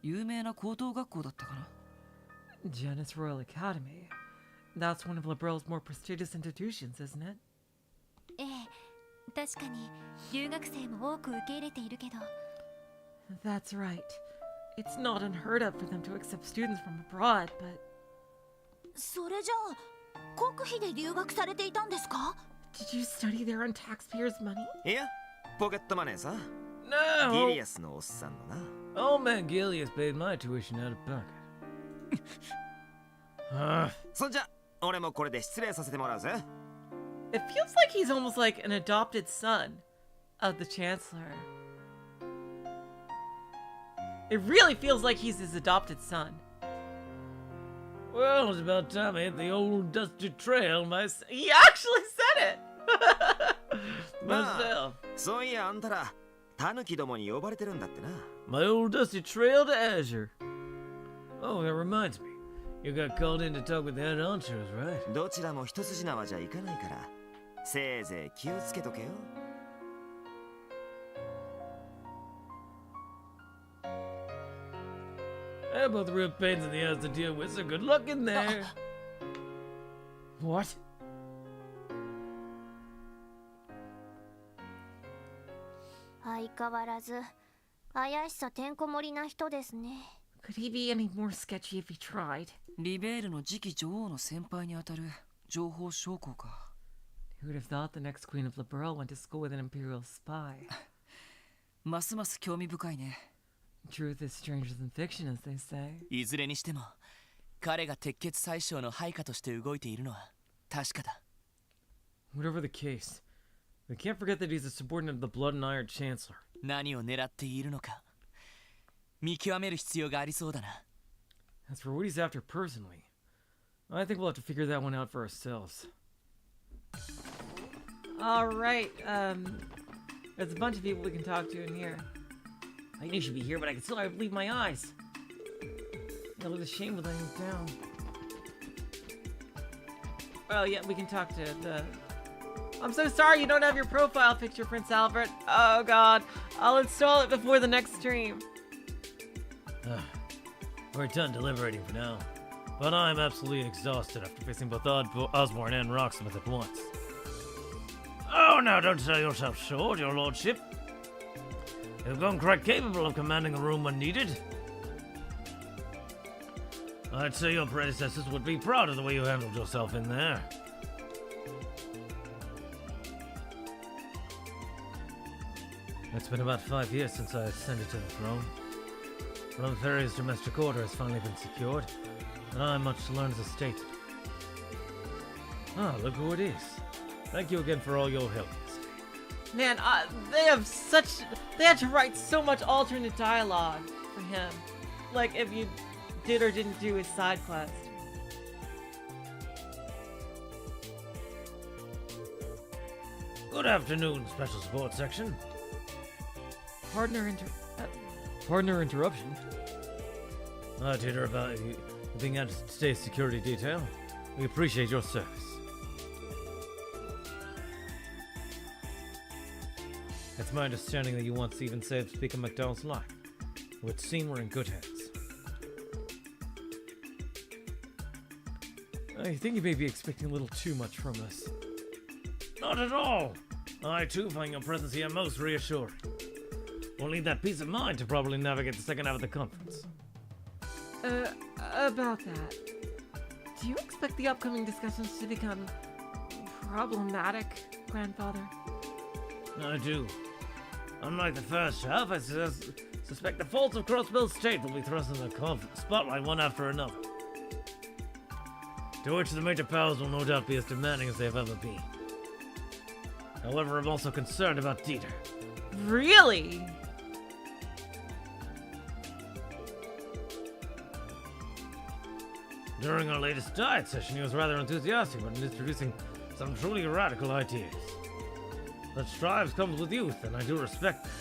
有名な高等学校だったかな。Janice Royal Academy. That's one of Liberal's more prestigious institutions, isn't it? ええ、確かに留学生も多く受け入れているけど。That's right. It's not unheard of for them to accept students from abroad, but... それじゃあ国費で留学されていたんですか？ Did you study there on taxpayers' money? いや、ポケットマネーさ。 No! ギリアスのおっさんのな。 Old man Gilius paid my tuition out of pocket. そんじゃ、俺もこれで失礼させてもらうぜ。 It feels like he's almost like an adopted son of the Chancellor. It really feels like he's his adopted son. Well, it's about time I hit the old dusty trail myself. He actually said it! Myself. そういや、あんたら、タヌキどもに呼ばれてるんだってな。 My old dusty trail to Azure. Oh, that reminds me. You got called in to talk with the head honchos, right? どちらも一筋縄じゃいかないから、せいぜい気をつけとけよ。 They're both real pains in the ass to deal with, so good luck in there. What? 相変わらず怪しさてんこ盛りな人ですね。 Could he be any more sketchy if he tried? リベールの次期女王の先輩にあたる情報将校か。Who would have thought the next queen of Liberal went to school with an imperial spy? ますます興味深いね。Truth is stranger than fiction, as they say. いずれにしても彼が鉄血宰相の配下として動いているのは確かだ。 Whatever the case, we can't forget that he's a subordinate of the Blood and Iron Chancellor. 何を狙っているのか見極める必要がありそうだな。 As for what he's after personally, I think we'll have to figure that one out for ourselves. Alright, there's a bunch of people we can talk to in here. I knew she'd be here, but I could still hardly believe my eyes. That was a shame with laying down. Oh yeah, we can talk to the... I'm so sorry you don't have your profile picture, Prince Albert. Oh god, I'll install it before the next stream. We're done deliberating for now, but I'm absolutely exhausted after facing both Osborne and Rocksmith at once. Oh, now don't sell yourself short, your lordship. You've gone quite capable of commanding a room when needed. I'd say your predecessors would be proud of the way you handled yourself in there. It's been about 5 years since I ascended to the throne. Runtheri's domestic order has finally been secured, and I have much to learn as a statesman. Ah, look who it is. Thank you again for all your help. Man, they had to write so much alternate dialogue for him. Like, if you did or didn't do his side quest. Good afternoon, Special Support Section. Partner interruption. To hear about you being out of state security detail. We appreciate your service. It's my understanding that you once even saved Speaker MacDowell's life. It would seem we're in good hands. I think you may be expecting a little too much from us. Not at all! I too find your presence here most reassuring. We'll need that peace of mind to properly navigate the second half of the conference. About that. Do you expect the upcoming discussions to become problematic, Grandfather? I do. Unlike the first half, I suspect the faults of Crossbell's state will be thrust in the spotlight one after another. To which the major powers will no doubt be as demanding as they have ever been. However, I'm also concerned about Dieter. Really? During our latest diet session, he was rather enthusiastic about introducing some truly radical ideas. Such strives comes with youth, and I do respect that.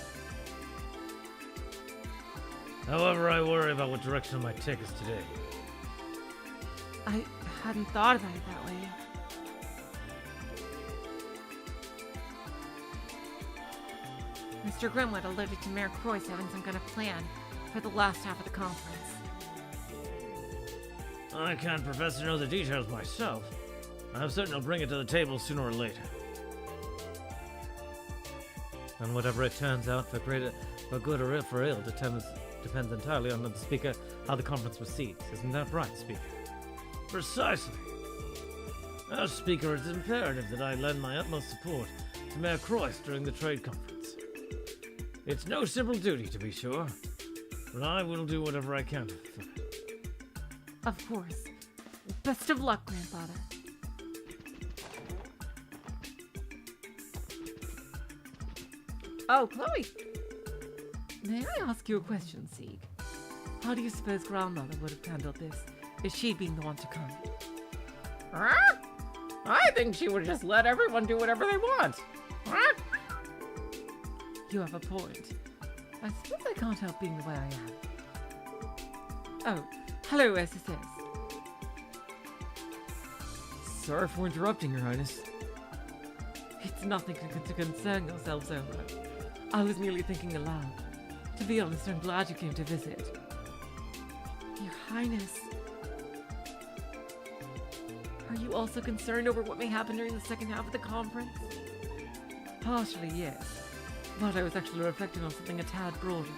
However, I worry about what direction it might take us today. I hadn't thought about it that way. Mr. Grimwood alluded to Mayor Croyce having some kind of plan for the last half of the conference. I can't profess to know the details myself. I'm certain I'll bring it to the table sooner or later. And whatever it turns out, for good or for ill, depends entirely on the speaker how the conference proceeds. Isn't that right, Speaker? Precisely. As Speaker, it's imperative that I lend my utmost support to Mayor Croyce during the trade conference. It's no simple duty, to be sure, but I will do whatever I can to fulfill it. Of course. Best of luck, Grandfather. Oh, Chloe! May I ask you a question, Sieg? How do you suppose Grandmother would have handled this if she'd been the one to come? Huh? I think she would just let everyone do whatever they want. Huh? You have a point. I suppose I can't help being the way I am. Oh, hello, SSS. Sorry for interrupting, Your Highness. It's nothing to concern yourselves over. I was merely thinking aloud. To be honest, I'm glad you came to visit. Your Highness. Are you also concerned over what may happen during the second half of the conference? Partially, yes. But I was actually reflecting on something a tad broader.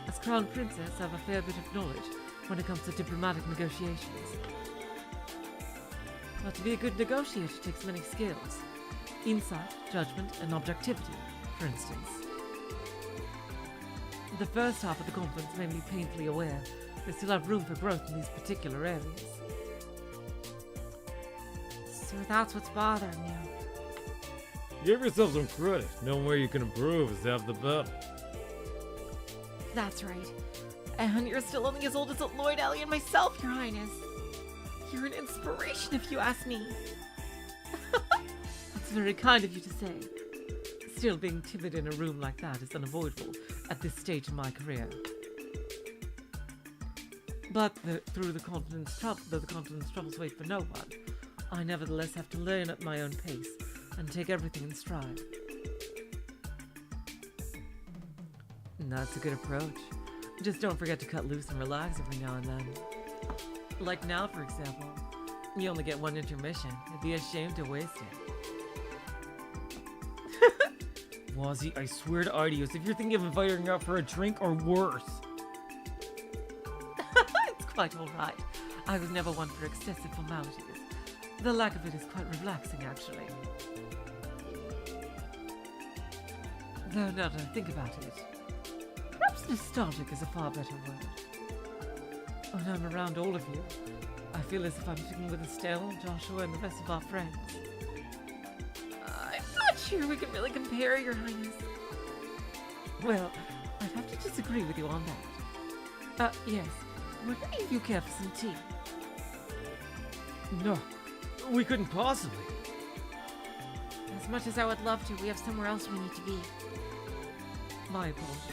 As Crown Princess, I have a fair bit of knowledge when it comes to diplomatic negotiations. But to be a good negotiator takes many skills. Insight, judgment, and objectivity, for instance. The first half of the conference made me painfully aware they still have room for growth in these particular areas. So that's what's bothering you. Give yourself some credit. Knowing where you can improve is half the battle. That's right. And you're still only as old as Lloyd, Ellie, and myself, Your Highness. You're an inspiration, if you ask me. That's very kind of you to say. Still, being timid in a room like that is unavoidable at this stage in my career. But through the continent's troubles wait for no one, I nevertheless have to learn at my own pace and take everything in stride. And that's a good approach. Just don't forget to cut loose and relax every now and then. Like now, for example. You only get one intermission. It'd be a shame to waste it. Wazzy, I swear to Ardios, if you're thinking of inviting her out for a drink or worse. It's quite alright. I was never one for excessive formalities. The lack of it is quite relaxing, actually. Though now that I think about it, perhaps nostalgic is a far better word. When I'm around all of you, I feel as if I'm sitting with Estelle, Joshua, and the rest of our friends. I'm not sure we can really compare, Your Highness. Well, I'd have to disagree with you on that. Yes. Would any of you care for some tea? No, we couldn't possibly. As much as I would love to, we have somewhere else we need to be. My apologies.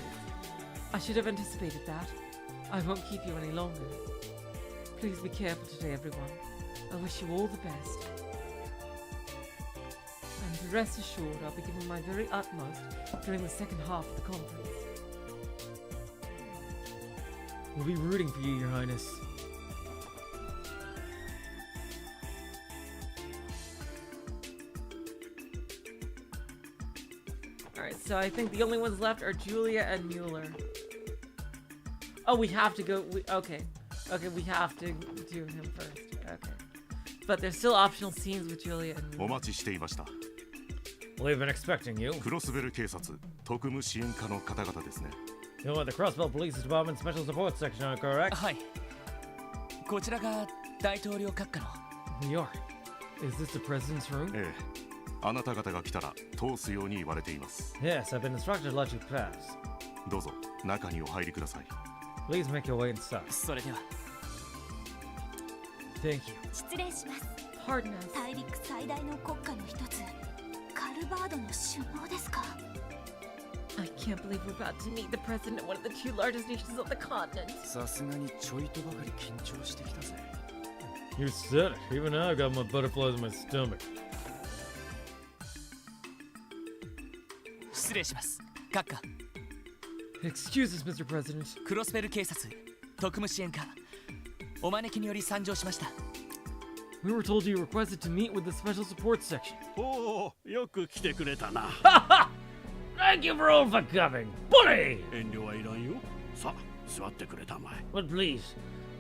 I should have anticipated that. I won't keep you any longer. Please be careful today, everyone. I wish you all the best. And rest assured, I'll be giving my very utmost during the second half of the conference. We'll be rooting for you, Your Highness. Alright, so I think the only ones left are Julia and Mueller. Oh, we have to go. Okay, we have to do him first. Okay. But there's still optional scenes with Julia and Mueller. お待ちしていました。 We've been expecting you. クロスベル警察特務支援課の方々ですね。 You're at the Crossbell Police Department Special Support Section, correct? はい。こちらが大統領閣下の。You are. Is this the president's room? ええ。あなた方が来たら通すように言われています。 Yes, I've been instructed to let you pass. どうぞ中にお入りください。 Please make your way inside. それでは。Thank you. 失礼します。 Pardon us. 大陸最大の国家の一つ、カルバードの首脳ですか。 I can't believe we're about to meet the president of one of the two largest nations on the continent. さすがにちょいとばかり緊張してきたぜ。You said it. Even now, I've got my butterflies in my stomach. 失礼します。閣下。 Excuse us, Mr. President. クロスベル警察特務支援課お招きにより参上しました。 We were told you requested to meet with the special support section. おお、よく来てくれたな。Thank you for all for coming. Bully! 遠慮はいらんよ。さあ、座ってくれたまえ。 But please,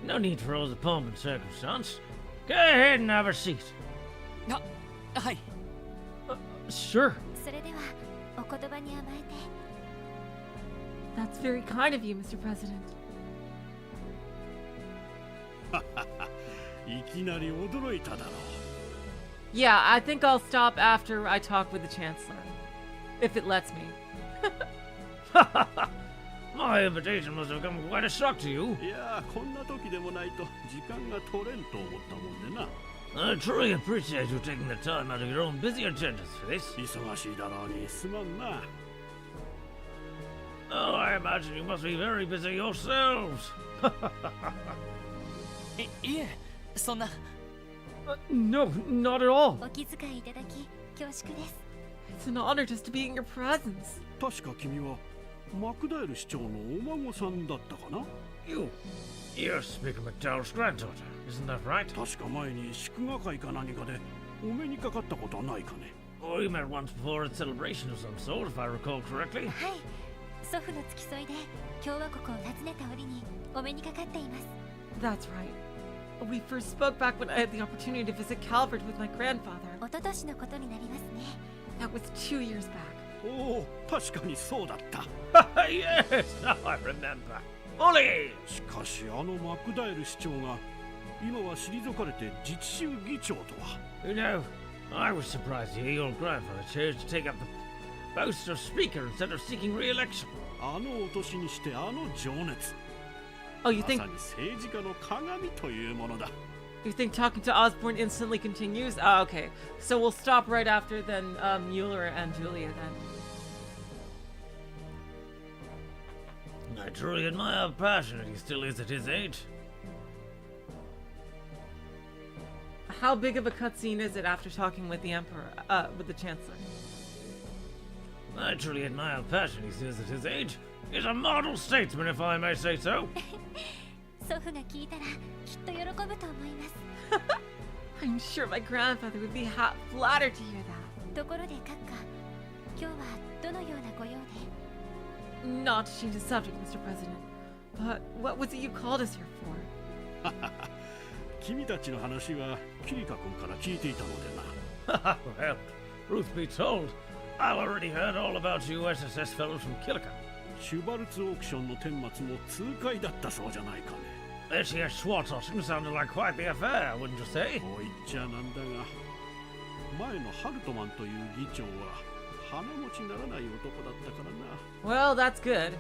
no need for all the pomp and circumstance. Go ahead and have a seat. はい。Sure. それではお言葉に甘えて。 That's very kind of you, Mr. President. いきなり驚いただろう。 Yeah, I think I'll stop after I talk with the Chancellor. If it lets me. My invitation must have come quite a shock to you. いやー、こんな時でもないと時間が取れんと思ったもんでな。 I truly appreciate you taking the time out of your own busy agendas for this. 忙しいだろうにすまんな。 Oh, I imagine you must be very busy yourselves. いえ、そんな。No, not at all. お気遣いいただき恐縮です。 It's an honor just to be in your presence. 確か君はマクダエル市長のお孫さんだったかな？ You're Speaker McDowell's granddaughter, isn't that right? 確か前に祝賀会か何かでお目にかかったことはないかね？ Or you met once before at celebration of some sort, if I recall correctly. はい。祖父の付き添いで共和国を訪ねた折にお目にかかっています。 That's right. We first spoke back when I had the opportunity to visit Calvert with my grandfather. 一昨年のことになりますね。 That was 2 years back. おお、確かにそうだった。Yes, now I remember. Bully! しかしあのマクダエル市長が今は退かれて自治州議長とは。You know, I was surprised to hear your grandfather chose to take up the post of speaker instead of seeking re-election. あのお年にしてあの情熱。 Oh, you think まさに政治家の鏡というものだ。 you think talking to Osborne instantly continues? Ah, okay. So we'll stop right after then Mueller and Julia then. I truly admire how passionate he still is at his age. How big of a cutscene is it after talking with the Emperor, with the Chancellor? I truly admire how passionate he is at his age. He's a model statesman, if I may say so. 祖父が聞いたらきっと喜ぶと思います。 I'm sure my grandfather would be flattered to hear that. ところで閣下、今日はどのようなご用で？ Not to change the subject, Mr. President, but what was it you called us here for? 君たちの話はキリカ君から聞いていたのでな。Well, Ruth be told, I've already heard all about you SSS fellows from Killica. シュバルツオークションの顛末も痛快だったそうじゃないかね。This here Schwartzauction sounded like quite the affair, wouldn't you say? こう言っちゃなんだが、前のハルトマンという議長は鼻持ちならない男だったからな。 Well, that's good.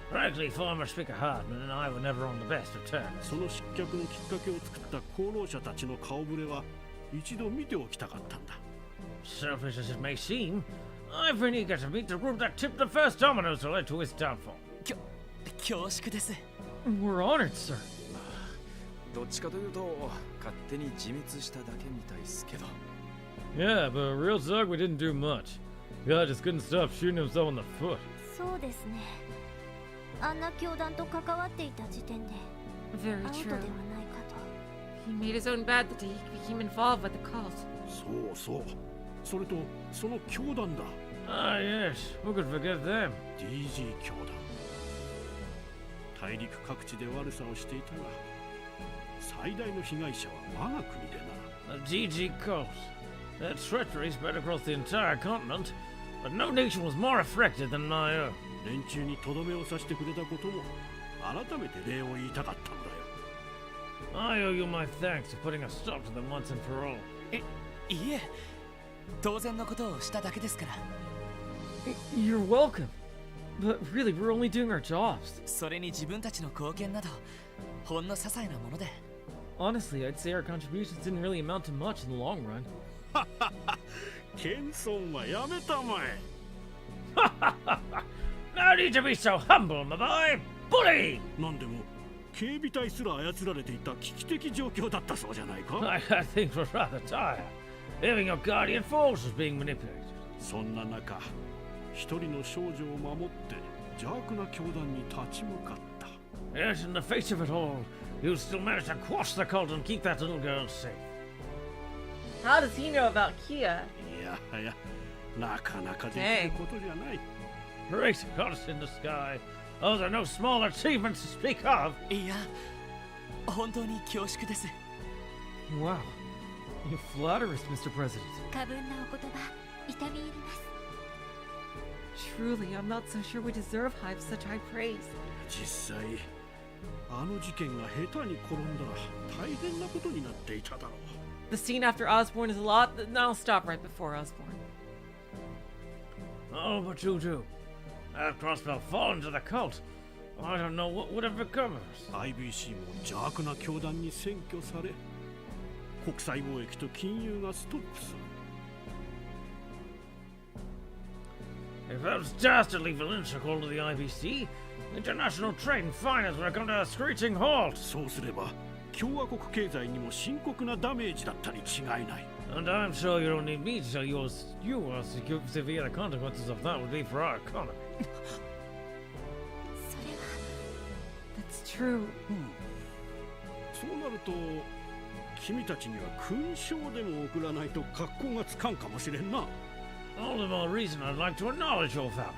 Frankly, former Speaker Hardman and I were never on the best of terms. その失脚のきっかけを作った功労者たちの顔ぶれは一度見ておきたかったんだ。 Selfish as it may seem, I've been eager to meet the group that tipped the first dominoes that led to his downfall. 恐縮です。 We're honored, sir. どっちかというと勝手に自滅しただけみたいですけど。 Yeah, but real talk, we didn't do much. God just couldn't stop shooting himself in the foot. そうですね。あんな教団と関わっていた時点で Very アウトで true. はないかと。 He made his own bed that he became involved with the cult. そうそう。それとその教団だ。 Ah, yes, who could forget them? DG 教団。大陸各地で悪さをしていたが、最大の被害者は我が国でな。 The GG cult. Their treachery spread across the entire continent, but no nation was more affected than my own. 連中にとどめを刺してくれたことも改めて礼を言いたかったのだよ。 I owe you my thanks for putting a stop to them once and for all. いえ、当然のことをしただけですから。 You're welcome. But really, we're only doing our jobs. それに自分たちの貢献などほんの些細なもので。 Honestly, I'd say our contributions didn't really amount to much in the long run. 謙遜はやめたまえ。 No need to be so humble, my boy. Bully! なんでも警備隊すら操られていた危機的状況だったそうじゃないか。 I think we're rather tired. Even your guardian force is being manipulated. そんな中、一人の少女を守って邪悪な教団に立ち向かった。 Yet in the face of it all, you still managed to quash the cult and keep that little girl safe. How does he know about Kia? いやはや、なかなかできることじゃない。 Great goddess in the sky. Those are no small achievements to speak of. いや、本当に恐縮です。 Wow. You flatter us, Mr. President. 過分なお言葉、痛み入ります。 Truly, I'm not so sure we deserve Hive such high praise. 実際、あの事件が下手に転んだら大変なことになっていただろう。 The scene after Osborne is a lot. No, I'll stop right before Osborne. Oh, but you do. That Crossbell fall into the cult. I don't know what would have become of us. IBC も邪悪な教団に占拠され、国際貿易と金融がストップする。 If those dastardly villains are called to the IBC, international trade and finance would have come to a screeching halt. そうすれば、共和国経済にも深刻なダメージだったに違いない。 And I'm sure you don't need me to tell you how severe the consequences of that would be for our economy. That's true. そうなると、君たちには勲章でも送らないと格好がつかんかもしれんな。 All the more reason I'd like to acknowledge your valor.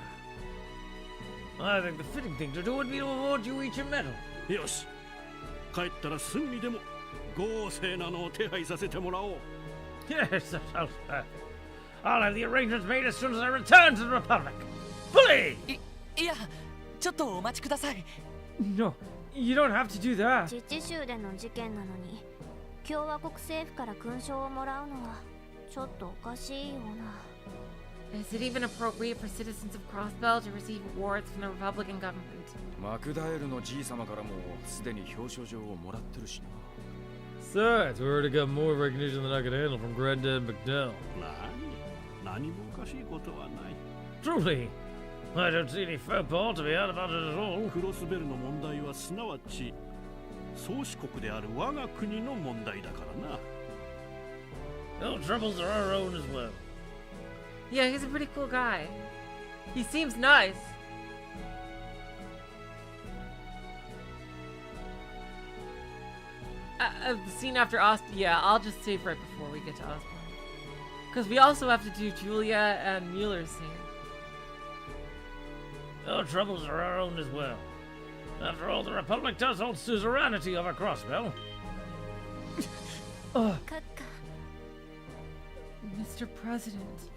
I think the fitting thing to do would be to award you each a medal. よし、帰ったらすぐにでも豪勢なのを手配させてもらおう。 Yes, that sounds perfect. I'll have the arrangements made as soon as I return to the Republic. Fully! いや、ちょっとお待ちください。 No, you don't have to do that. 自治州での事件なのに、共和国政府から勲章をもらうのはちょっとおかしいような。 Is it even appropriate for citizens of Crossbell to receive awards from the Republican government? マクダエルのじい様からもすでに表彰状をもらってるしな。 Besides, we already got more recognition than I could handle from Granddad McDowell. 何もおかしいことはない。 Truly, I don't see any faux pas to be out about it at all. クロスベルの問題はすなわち宗主国である我が国の問題だからな。 No troubles are our own as well. Yeah, he's a pretty cool guy. He seems nice. The scene after Osborne, yeah, I'll just save right before we get to Osborne. Because we also have to do Julia and Mueller's scene. No troubles are our own as well. After all, the Republic does hold suzerainty over Crossbell. Mr. President.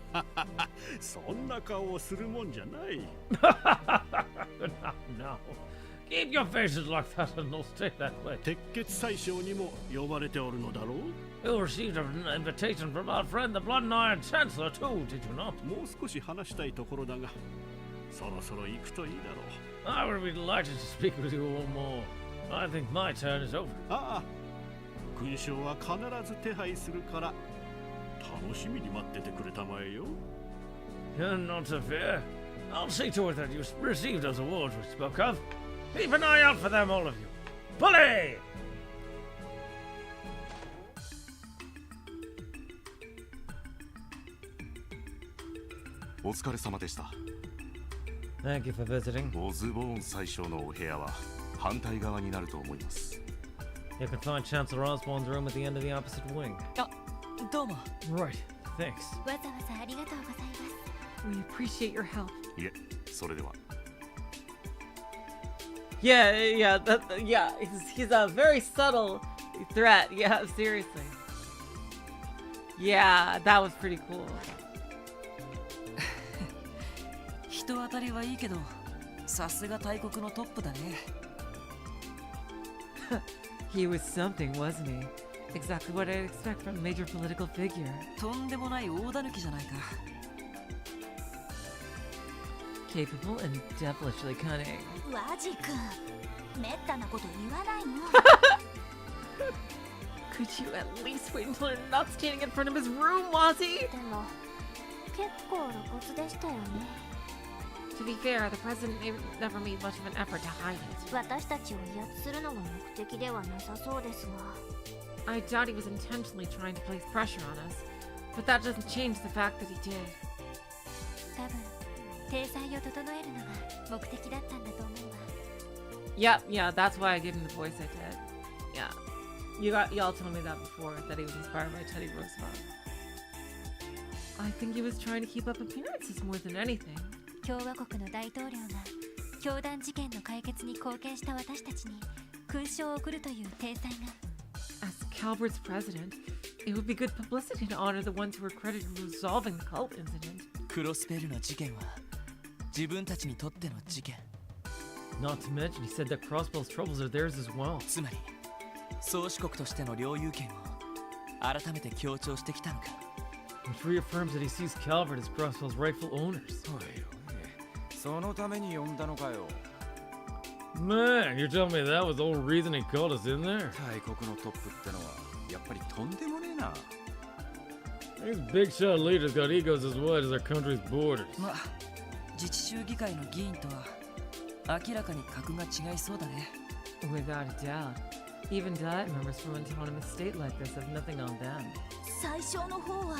そんな顔をするもんじゃない。 No. Keep your faces like that and they'll stay that way. 鉄血宰相にも呼ばれておるのだろう。 You received an invitation from our friend the Blood and Iron Chancellor too, did you not? もう少し話したいところだが、そろそろ行くといいだろう。 I would be delighted to speak with you all more. I think my turn is over. ああ、勲章は必ず手配するから楽しみに待っててくれたまえよ。 You're not to fear. I'll see to it that you receive those awards we spoke of. Keep an eye out for them, all of you. Bully! お疲れ様でした。 Thank you for visiting. オズボーン宰相のお部屋は反対側になると思います。 You can find Chancellor Osborne's room at the end of the opposite wing. あ、どうも。 Right, thanks. わざわざありがとうございます。 We appreciate your help. いえ、それでは。 Yeah, he's a very subtle threat. Yeah, seriously. Yeah, that was pretty cool. 人当たりはいいけど、さすが大国のトップだね。He was something, wasn't he? Exactly what I'd expect from a major political figure. とんでもない大狸じゃないか。Capable and devilishly cunning. ワジ君、めったなこと言わないの。Could you at least wait until you're not standing in front of his room, Wazzy? でも、結構露骨でしたよね。To be fair, the president never made much of an effort to hide it. 私たちを威圧するのが目的ではなさそうですが。I doubt he was intentionally trying to place pressure on us, but that doesn't change the fact that he did. 多分、体裁を整えるのが目的だったんだと思うわ。Yeah, that's why I gave him the voice I did. Yeah. Y'all told me that before, that he was inspired by Teddy Roosevelt. I think he was trying to keep up appearances more than anything. 共和国の大統領が教団事件の解決に貢献した私たちに勲章を贈るという体裁が。As Calvert's president, it would be good publicity to honor the ones who were credited with resolving the cult incident. クロスベルの事件は自分たちにとっての事件。Not to mention, he said that Crossbell's troubles are theirs as well. つまり、宗主国としての領有権を改めて強調してきたのか。Which reaffirms that he sees Calvert as Crossbell's rightful owners. そのために呼んだのかよ。Man, you're telling me that was the whole reason he called us in there? 大国のトップってのはやっぱりとんでもねえな。These big shot leaders got egos as wide as our country's borders. まあ、自治州議会の議員とは明らかに格が違いそうだね。Without a doubt. Even diet members from an autonomous state like this have nothing on them. 最初の方は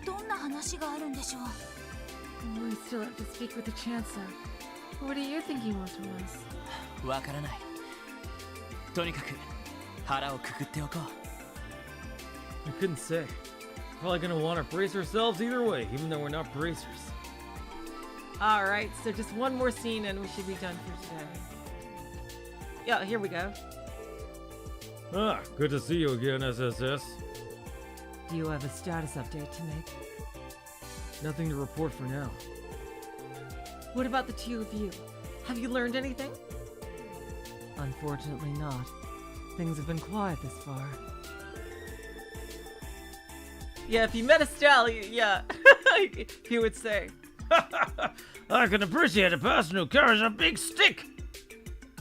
どんな話があるんでしょう。We still have to speak with the Chancellor. What do you think he wants from us? わからない。とにかく腹をくくっておこう。I couldn't say. Probably gonna want to brace ourselves either way, even though we're not bracers. Alright, so just one more scene and we should be done for today. Yeah, here we go. Ah, good to see you again, SSS. Do you have a status update to make? Nothing to report for now. What about the two of you? Have you learned anything? Unfortunately not. Things have been quiet this far. Yeah, if you met Estelle, yeah, he would say. I can appreciate a person who carries a big stick.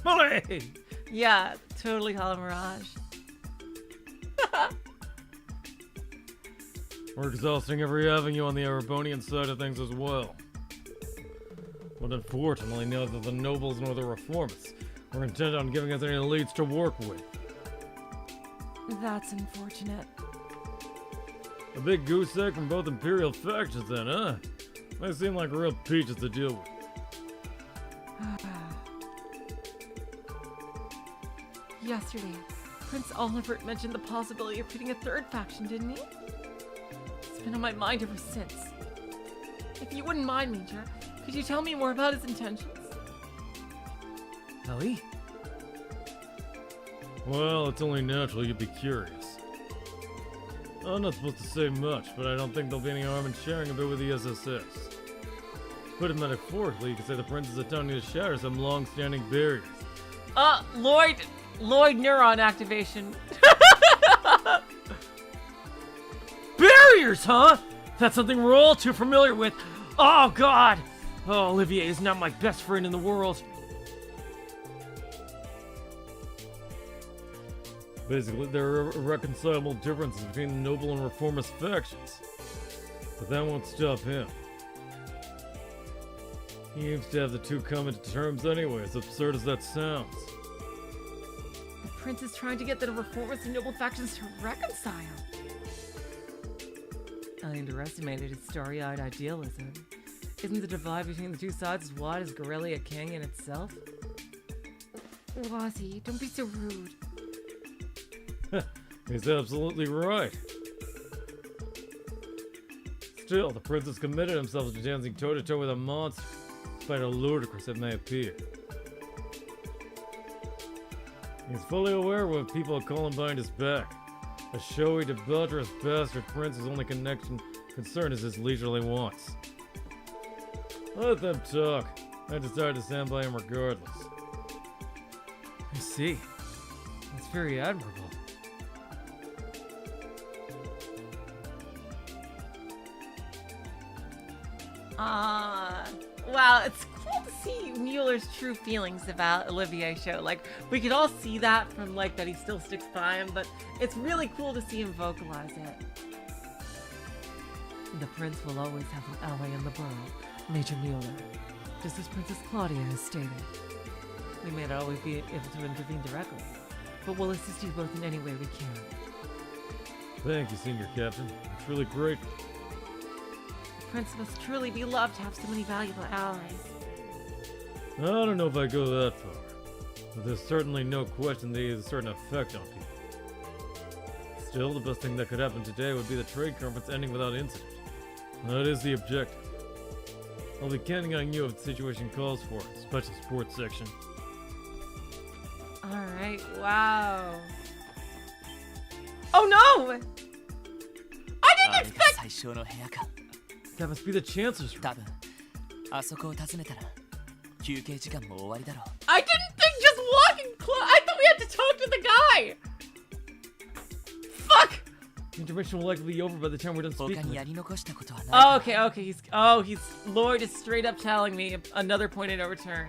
Bully! Yeah, totally Hala Mirage. We're exhausting every avenue on the Erebonian side of things as well. But unfortunately, neither the nobles nor the reformists were intent on giving us any leads to work with. That's unfortunate. A big goose egg from both Imperial factions then, huh? They seem like real peaches to deal with. Yesterday, Prince Olivert mentioned the possibility of creating a third faction, didn't he? It's been on my mind ever since. If you wouldn't mind, Major, could you tell me more about his intentions? Ellie? Well, it's only natural you'd be curious. I'm not supposed to say much, but I don't think there'll be any harm in sharing a bit with the SSS. Put it metaphorically, you could say the Prince is attempting to shatter some long-standing barriers. Lloyd neuron activation. Barriers, huh? That's something we're all too familiar with. Oh, God! Oh, Olivier is not my best friend in the world. Basically, there are irreconcilable differences between the noble and reformist factions. But that won't stop him. He aims to have the two come into terms anyway, as absurd as that sounds. The Prince is trying to get the reformist and noble factions to reconcile. I underestimated his starry-eyed idealism. Isn't the divide between the two sides as wide as Guerrilla Canyon itself? Wazzy, don't be so rude. He's absolutely right. Still, the Prince has committed himself to dancing toe-to-toe with a monster, despite how ludicrous it may appear. He's fully aware of what people call him behind his back. A showy, debaucherous bastard prince whose only concern is his leisurely wants. Let them talk. I decided to stand by him regardless. I see. That's very admirable. Wow, it's cool to see Mueller's true feelings about Olivier show. Like, we could all see that from, like, that he still sticks by him, but it's really cool to see him vocalize it. The Prince will always have an ally in the borough, Major Mueller. just as Princess Claudia has stated. We may not always be able to intervene directly, but we'll assist you both in any way we can. Thank you, Senior Captain. It's really great. The Prince must truly be loved to have so many valuable allies. I don't know if I go that far, but there's certainly no question that he has a certain effect on people. Still, the best thing that could happen today would be the trade conference ending without incident. That is the objective. I'll be counting on you if the situation calls for it, special sports section. Alright, wow. Oh no! I didn't expect. That must be the Chancellor's room. 多分あそこを訪ねたら休憩時間も終わりだろう I didn't think just walking I thought we had to talk to the guy! Fuck! The intermission will likely be over by the time we're done speaking. 他にやり残したことはない Oh, okay, Lloyd is straight up telling me another point of no return.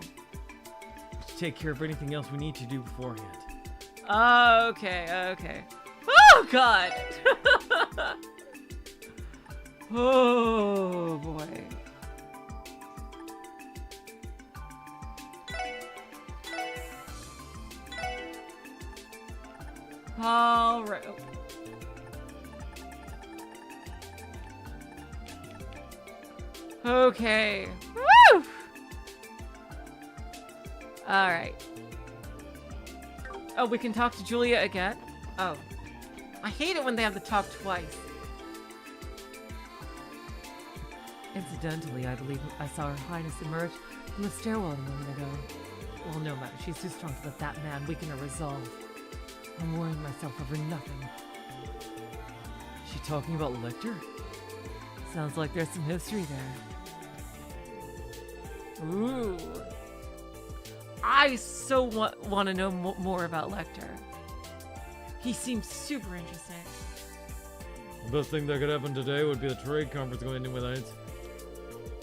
To take care of anything else we need to do beforehand. Oh, okay. Oh, God! Oh, boy. All right. Okay. Woo! All right. Oh, we can talk to Julia again? Oh. I hate it when they have to talk twice. Incidentally, I believe I saw Her Highness emerge from the stairwell a moment ago. Well, no matter. She's too strong to let that man weaken her resolve. I'm worrying myself over nothing. Is she talking about Lecter? Sounds like there's some history there. Ooh. I so want to know more about Lecter. He seems super interesting. The best thing that could happen today would be the trade conference going in with Heinz.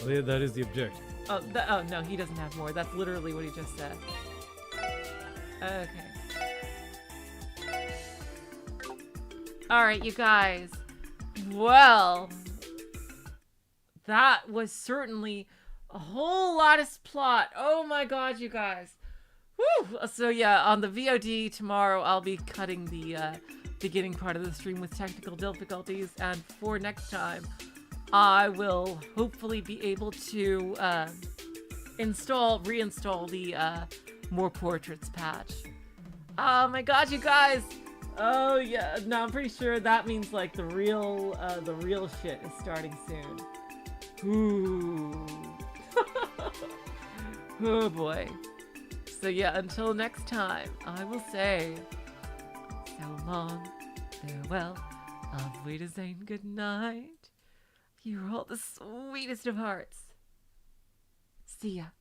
That is the objective. Oh, no, he doesn't have more. That's literally what he just said. Okay. Alright, you guys. Well, that was certainly a whole lot of plot. Oh my god, you guys. Woo! So yeah, on the VOD tomorrow, I'll be cutting the beginning part of the stream with technical difficulties, and for next time, I will hopefully be able to reinstall the More Portraits patch. Oh my god, you guys! Oh yeah, no, I'm pretty sure that means like the real shit is starting soon. Ooh. Oh boy. So yeah, until next time, I will say so long, farewell, auf Wiedersehen, good night. You're all the sweetest of hearts. See ya.